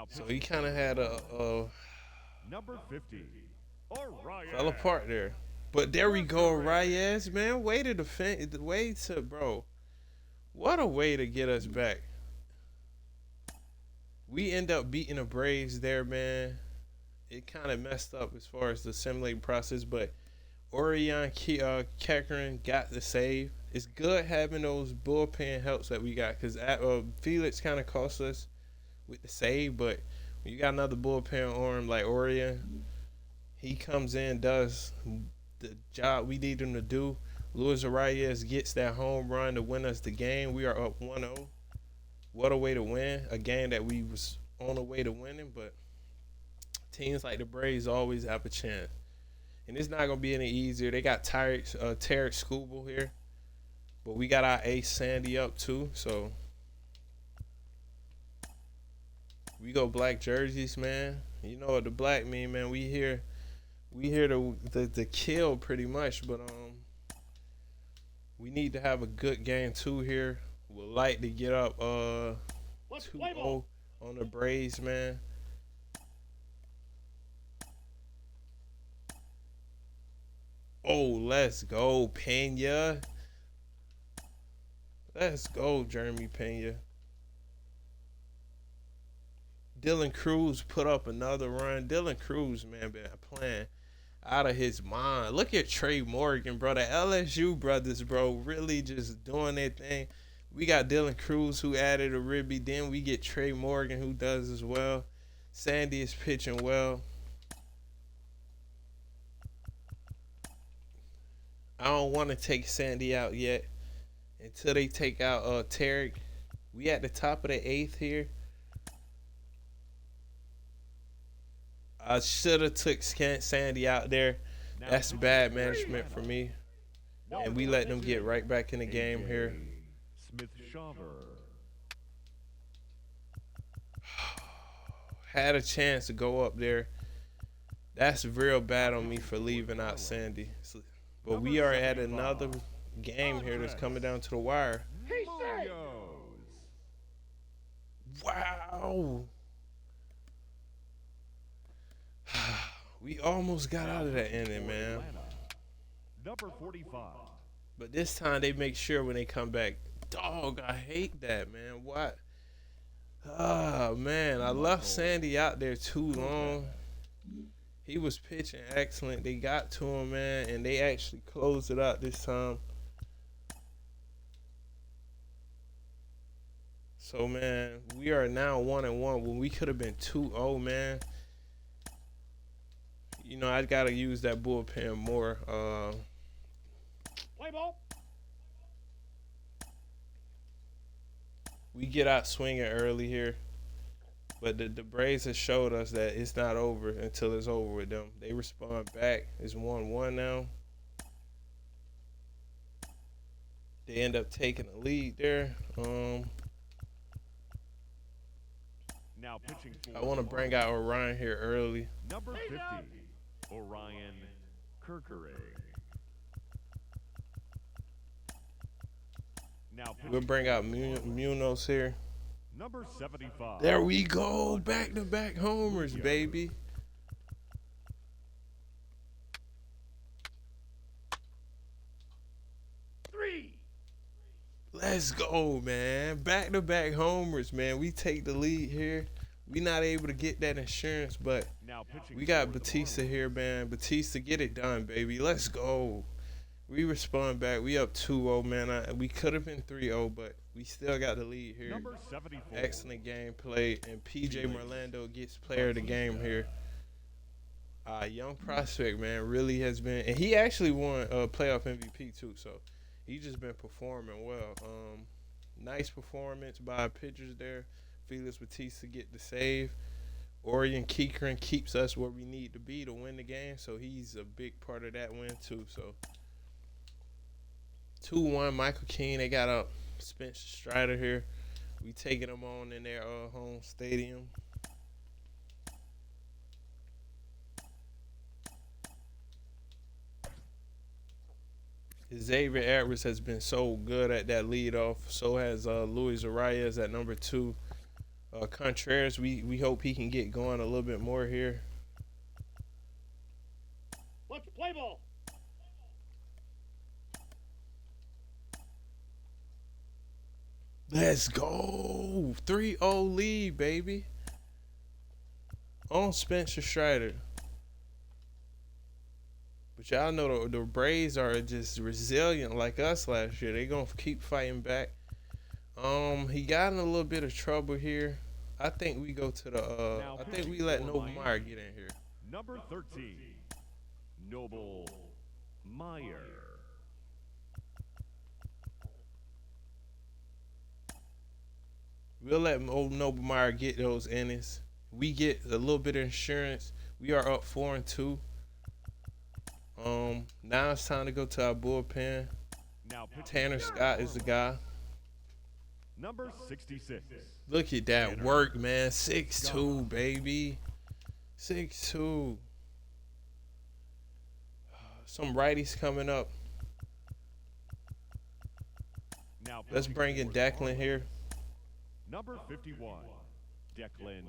So he kind of had a number 50, fell apart there. But there we go, Reyes, man. Way to defend, way to, bro. What a way to get us back. We end up beating the Braves there, man. It kind of messed up as far as the simulating process, but Orion Kekkerin got the save. It's good having those bullpen helps that we got because Felix kind of cost us with the save, but when you got another bullpen arm like Orion, he comes in, does the job we need him to do. Luis Reyes gets that home run to win us the game. We are up 1-0. What a way to win. A game that we was on the way to winning, but teams like the Braves always have a chance. And it's not going to be any easier. They got Tarek Skubal here. But we got our ace Sandy up too. So we go black jerseys, man. You know what the black mean, man. We here to kill pretty much. But we need to have a good game too here. Would like to get up 2-0 on the Braves, man. Oh, let's go, Pena. Let's go, Jeremy Pena. Dylan Cruz put up another run. Dylan Cruz, man, been playing out of his mind. Look at Trey Morgan, bro. The LSU brothers, bro, really just doing their thing. We got Dylan Cruz who added a ribby. Then we get Trey Morgan who does as well. Sandy is pitching well. I don't want to take Sandy out yet until they take out Tarek. We at the top of the 8th here. I should have took Sandy out there. That's bad management for me. And we let them get right back in the game here. Smith Shaver. Had a chance to go up there. That's real bad on me for leaving out Sandy. But we are at another game here that's coming down to the wire. Wow. We almost got out of that inning, man. Number 45. But this time they make sure when they come back. Dog, I hate that, man. What? Oh, man. I left Sandy out there too long. He was pitching excellent. They got to him, man, and they actually closed it out this time. So, man, we are now 1-1 when we could have been 2-0, man. You know, I got to use that bullpen more. Play ball. We get out swinging early here. But the Braves have showed us that it's not over until it's over with them. They respond back. It's 1-1 now. They end up taking the lead there. Now pitching for I want to the bring Marlins. out Orion here early. Number 50, Orion Kerkering. Now We'll pitching bring for out the Marlins. Munoz here. Number 75. There we go. Back-to-back homers, baby. Let's go, man. Back-to-back homers, man. We take the lead here. We not able to get that insurance, but Now pitching we got for the Batista Marlins. here, man. Batista, get it done, baby. Let's go. We respond back. We up 2-0, man. We could have been 3-0, but we still got the lead here. Number 74. Excellent game played, and PJ Merlando gets player of the game here. Young prospect, man, really has been, and he actually won playoff MVP too. So he just been performing well. Nice performance by pitchers there. Felix Batista get the save. Orion Kerkering keeps us where we need to be to win the game, so he's a big part of that win too. So 2-1, Michael King. They got up Spencer Strider here. We taking them on in their home stadium. Xavier Edwards has been so good at that leadoff. So has Luis Arias at number 2. Contreras, we hope he can get going a little bit more here. Let's play ball. Let's go. 3-0 lead, baby. On Spencer Strider. But y'all know the Braves are just resilient like us last year. They going to keep fighting back. He got in a little bit of trouble here. I think we go to the I think we let Noble Meyer get in here. Number 13, Noble Meyer. We'll let old Noble Meyer get those innings. We get a little bit of insurance. We are up 4-2. Now it's time to go to our bullpen. Now pitching Tanner for Scott the is the Marlins. guy. Number 66. Look at that Tanner work, man. 6-2, baby. 6-2. Some righties coming up. Now Let's pitching bring in for the Declan Marlins. here. Number 51, Declan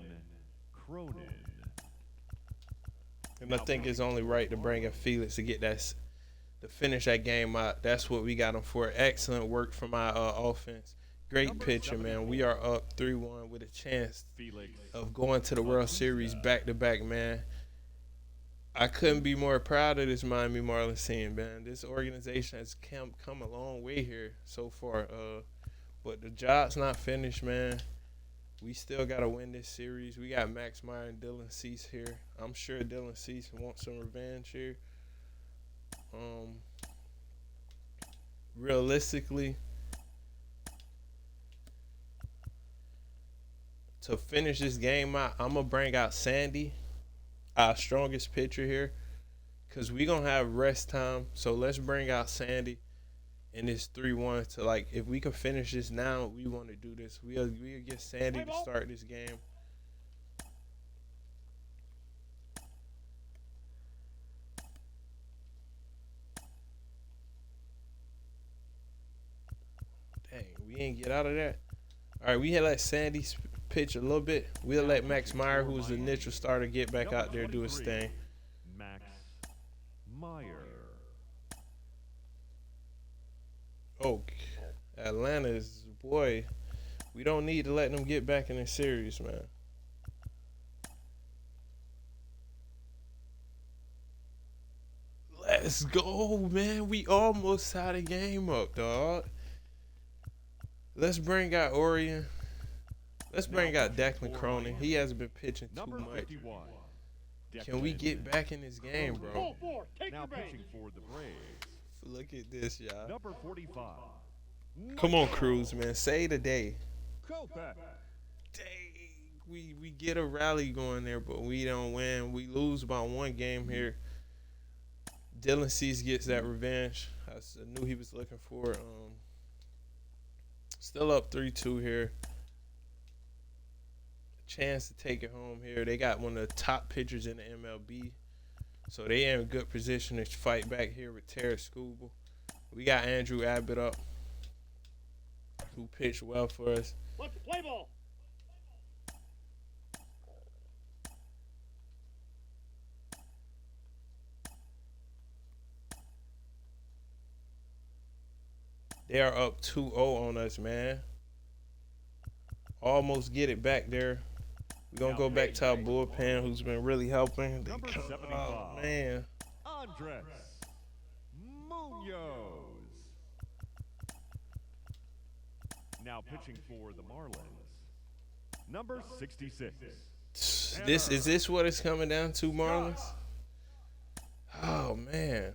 Cronin. And I think it's only right to bring in Felix to get to finish that game out. That's what we got him for. Excellent work from our offense. Great Number pitcher, man. We are up 3-1 with a chance Felix of going to the World Series back-to-back, man. I couldn't be more proud of this Miami Marlins team, man. This organization has come a long way here so far. But the job's not finished, man. We still got to win this series. We got Max Meyer and Dylan Cease here. I'm sure Dylan Cease wants some revenge here. Realistically, to finish this game out, I'm going to bring out Sandy, our strongest pitcher here, because we're going to have rest time. So let's bring out Sandy. And it's 3-1 to, like, if we can finish this now, we want to do this. We'll get Sandy to start this game. Dang, we ain't get out of that. All right, we had let Sandy pitch a little bit. We'll let Max Meyer, who was the initial starter, get back out there, do his thing. Max Meyer. Oh, Atlanta is, boy, we don't need to let them get back in the series, man. Let's go, man. We almost tied the game up, dog. Let's bring out Orion. Let's bring out Declan Cronin. He hasn't been pitching too Number much. 51. Can we Declan get back in this game, bro? Ball 4. Take Now your base. pitching for the Braves. Look at this, y'all. Number 45. Come on, Cruz, man. Save the day. Kopech. Dang, we get a rally going there, but we don't win. We lose by one game here. Dylan Cease gets that revenge. I knew he was looking for. Still up 3-2 here. chance to take it home here. They got one of the top pitchers in the MLB. So they in a good position to fight back here with Terrence Scoobel. We got Andrew Abbott up, who pitched well for us. Let's play ball. They are up 2-0 on us, man. Almost get it back there. We're going to go back to our bullpen, who's been really helping. Number 75. Oh, man. Andres Munoz. Now pitching for the Marlins. Number 66. Is this what it's coming down to, Marlins? Oh, man.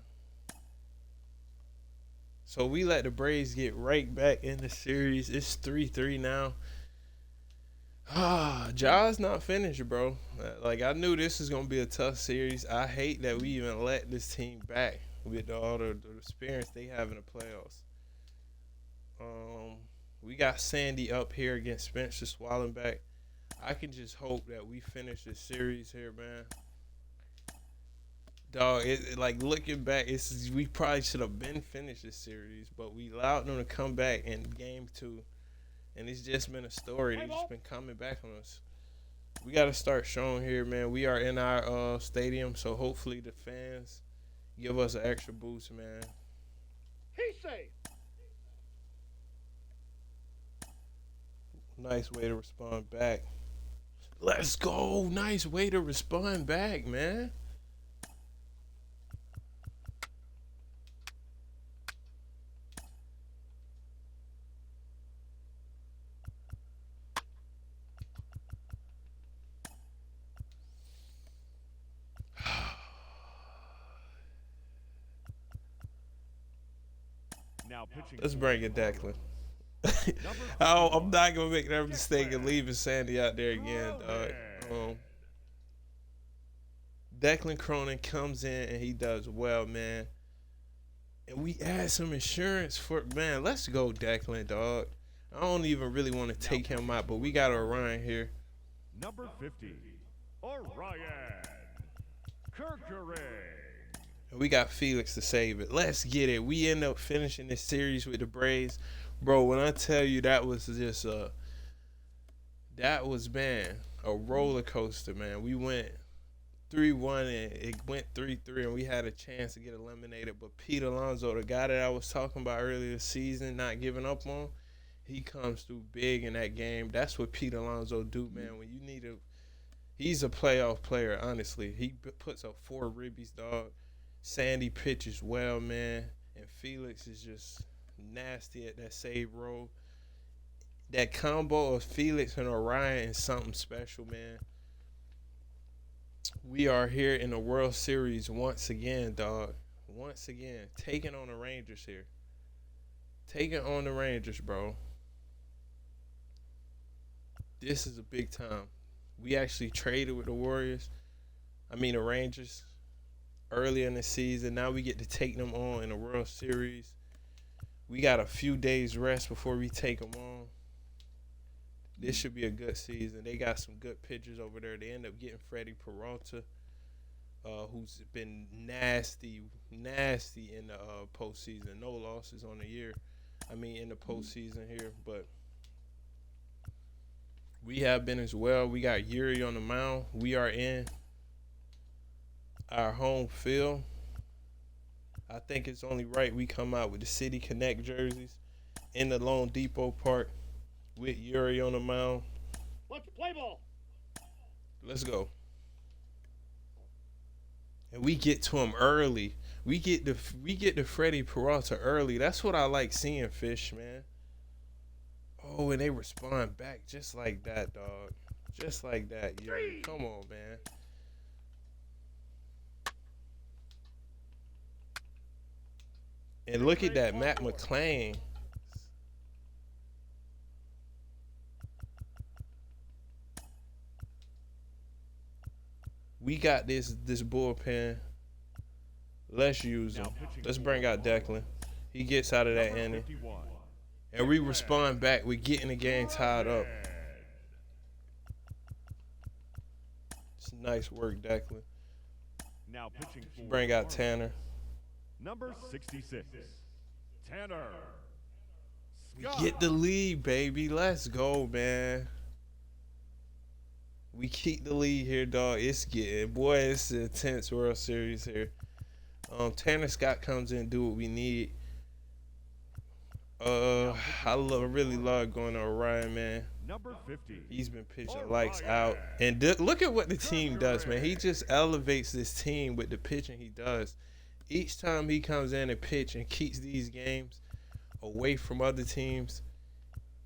So we let the Braves get right back in the series. It's 3-3 now. Jaws not finished, bro. Like, I knew this was going to be a tough series. I hate that we even let this team back with all the experience they have in the playoffs. We got Sandy up here against Spencer Swallenback. I can just hope that we finish this series here, man. Dog, like looking back, we probably should have been finished this series, but we allowed them to come back in game 2, and it's just been a story. They've just been coming back on us. We got to start showing here, man. We are in our stadium, so hopefully the fans give us an extra boost, man. He say. Nice way to respond back. Let's go. Nice way to respond back, man. Now pitching. Let's bring it, Declan. I'm not gonna make that mistake of leaving Sandy out there again, dog. Declan Cronin comes in and he does well, man. And we add some insurance for, man. Let's go, Declan, dog. I don't even really want to take him out, but we got Orion here. Number 50, Orion Kerkering. And we got Felix to save it. Let's get it. We end up finishing this series with the Braves. Bro, when I tell you that was just a roller coaster, man. We went 3-1 and it went 3-3 and we had a chance to get eliminated. But Pete Alonso, the guy that I was talking about earlier this season, not giving up on, he comes through big in that game. That's what Pete Alonso do, man. When you need he's a playoff player, honestly. He puts up 4 ribbies, dog. Sandy pitches well, man. And Felix is just nasty at that save role. That combo of Felix and Orion is something special, man. We are here in the World Series once again, dog. Once again. Taking on the Rangers here. Taking on the Rangers, bro. This is a big time. We actually traded with the Rangers earlier in the season. Now we get to take them on in the World Series. We got a few days rest before we take them on. This should be a good season. They got some good pitchers over there. They end up getting Freddie Peralta, who's been nasty in the postseason. No losses on the year. In the postseason here. But we have been as well. We got Yuri on the mound. We are in our home field. I think it's only right we come out with the City Connect jerseys in the Lone Depot Park with Yuri on the mound. Let's play ball. Let's go. And we get to him early. We get to Freddie Peralta early. That's what I like seeing, Fish, man. Oh, and they respond back just like that, dog. Just like that, Yuri. Come on, man. And look at that, Matt McClain. We got this bullpen. Let's use him. Let's bring out Declan. He gets out of that inning. And we respond back with getting the game tied up. Nice work, Declan. Now pitching for Bring out Marlins. Tanner. Number 66, Tanner. We Scott. get the lead, baby. Let's go, man. We keep the lead here, dog. It's an intense World Series here. Tanner Scott comes in and do what we need. Really love going on Ryan, man. Number 50. He's been pitching All lights right. out. And look at what the team does, man. He just elevates this team with the pitching he does. Each time he comes in and pitch and keeps these games away from other teams,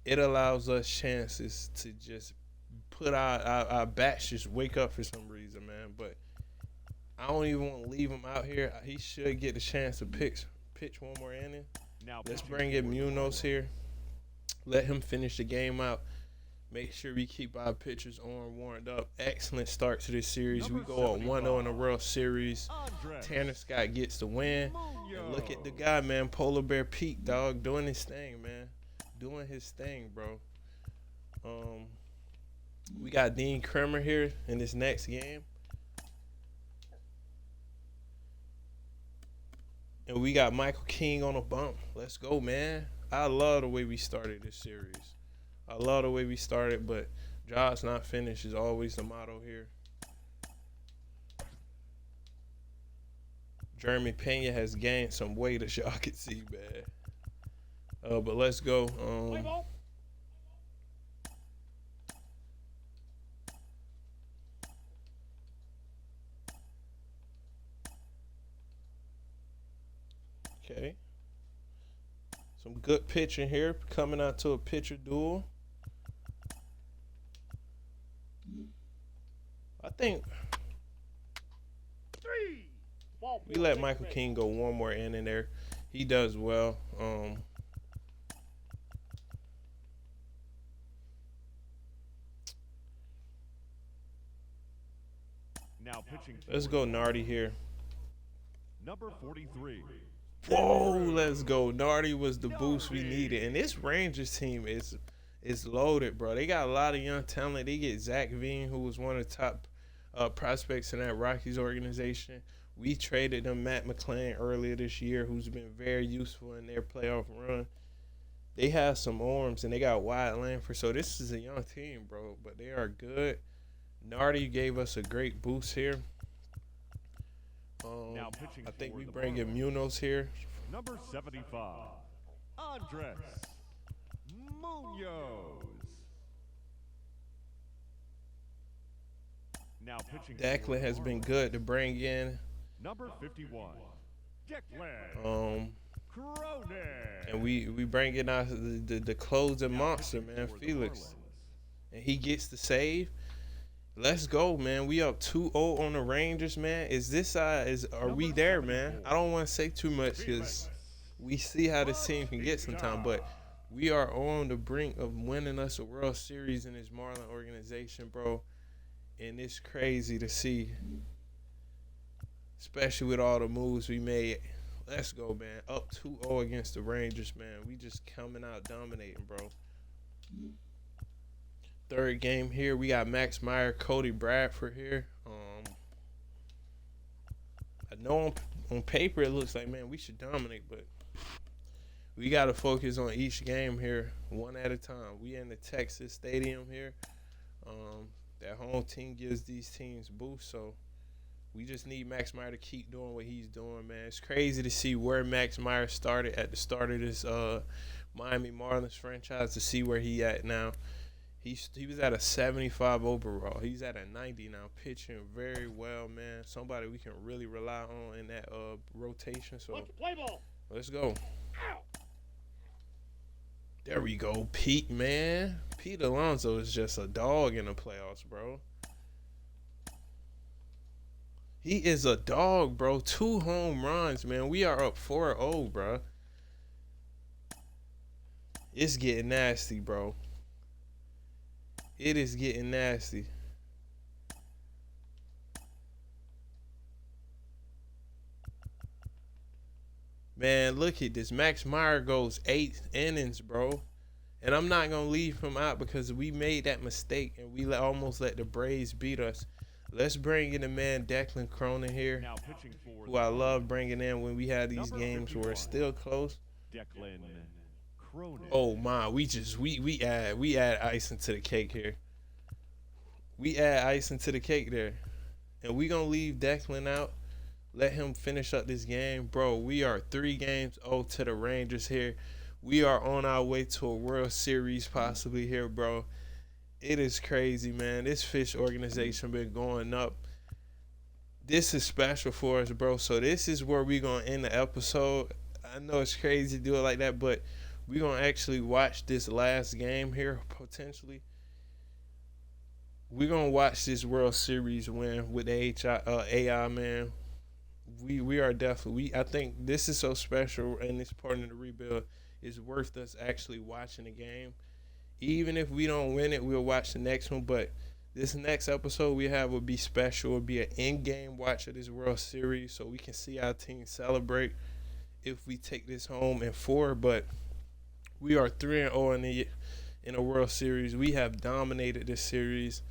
it allows us chances to just put our bats just wake up for some reason, man. But I don't even want to leave him out here. He should get the chance to pitch one more inning. Now Let's pitching bring in for the Munoz here. Let him finish the game out. Make sure we keep our pitchers on, warmed up. Excellent start to this series. We Number go on 1-0 in the 75. World Series. Andres Tanner Scott gets the win. And look at the Munoz. guy, man. Polar Bear Pete, dog, doing his thing, man. Doing his thing, bro. We got Dean Kremer here in this next game. And we got Michael King on a bump. Let's go, man. I love the way we started this series. I love the way we started, but job's not finished is always the motto here. Jeremy Pena has gained some weight, as y'all can see, man. But let's go. Play ball. Okay. Some good pitching here. Coming out to a pitcher duel. I think 3. Ball we 4. let Take Michael your King go one more inning there. He does well. Now pitching for Let's go Nardi here. number 43. Whoa, let's go. Nardi was the boost we needed. And this Rangers team is loaded, bro. They got a lot of young talent. They get Zach Veen, who was one of the top prospects in that Rockies organization. We traded them Matt McClain earlier this year, who's been very useful in their playoff run. They have some arms, and they got Wyatt Langford. So this is a young team, bro, but they are good. Nardi gave us a great boost here. Now pitching I think for we the bring in Marlins. Munoz here. Number 75, Andres Munoz. Now pitching for Declan the has been Marlins. good to bring in. Number 51, Declan Cronin. And we bring in our the closing monster, man, For the Felix. Marlins. And he gets the save. Let's go, man. We up 2-0 on the Rangers, man. Are we there, man? I don't want to say too much because we see how this team can get sometime, but we are on the brink of winning us a World Series in this Marlin organization, bro. And it's crazy to see, especially with all the moves we made. Let's go, man. Up 2-0 against the Rangers, man. We just coming out dominating, bro. Third game here, we got Max Meyer, Cody Bradford here. I know on paper it looks like, man, we should dominate, but we got to focus on each game here one at a time. We in the Texas Stadium here. That home team gives these teams boost, so we just need Max Meyer to keep doing what he's doing, man. It's crazy to see where Max Meyer started at the start of this Miami Marlins franchise to see where he at now. He was at a 75 overall. He's at a 90 now, pitching very well, man. Somebody we can really rely on in that rotation. So Watch the play ball. let's go. Out. There we go, Pete, man. Pete Alonso is just a dog in the playoffs, bro. He is a dog, bro. 2 home runs, man. We are up 4-0, bro. It's getting nasty, bro. It is getting nasty. Man, look at this. Max Meyer goes 8 innings, bro. And I'm not going to leave him out because we made that mistake and we almost let the Braves beat us. Let's bring in the man Declan Cronin here, Now pitching for who the I love Pirates, bringing in when we had these number games where it's 51, still close. Declan Cronin. Oh my, we add icing to the cake here. We add icing to the cake there. And we gonna leave Declan out. Let him finish up this game. Bro, we are 3 games to the Rangers here. We are on our way to a World Series possibly here, bro. It is crazy, man. This Fish organization been going up. This is special for us, bro. So this is where we gonna end the episode. I know it's crazy to do it like that, but we gonna actually watch this last game here potentially. We gonna watch this World Series win with the AI man. We are definitely. I think this is so special, and this part of the rebuild is worth us actually watching the game. Even if we don't win it, we'll watch the next one. But this next episode we have will be special. It'll be an in-game watch of this World Series, so we can see our team celebrate if we take this home in 4. But we are 3-0 in the World Series. We have dominated this series.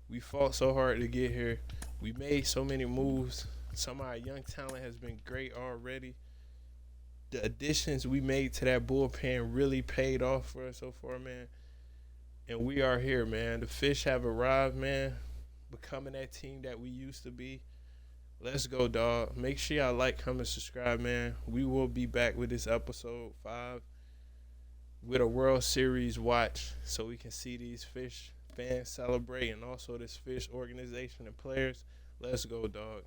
We fought so hard to get here. We made so many moves. Some of our young talent has been great already. The additions we made to that bullpen really paid off for us so far, man. And we are here, man. The Fish have arrived, man. Becoming that team that we used to be. Let's go, dog. Make sure y'all like, comment, subscribe, man. We will be back with this episode 5 with a World Series watch so we can see these Fish fans celebrate and also this Fish organization and players. Let's go, dog.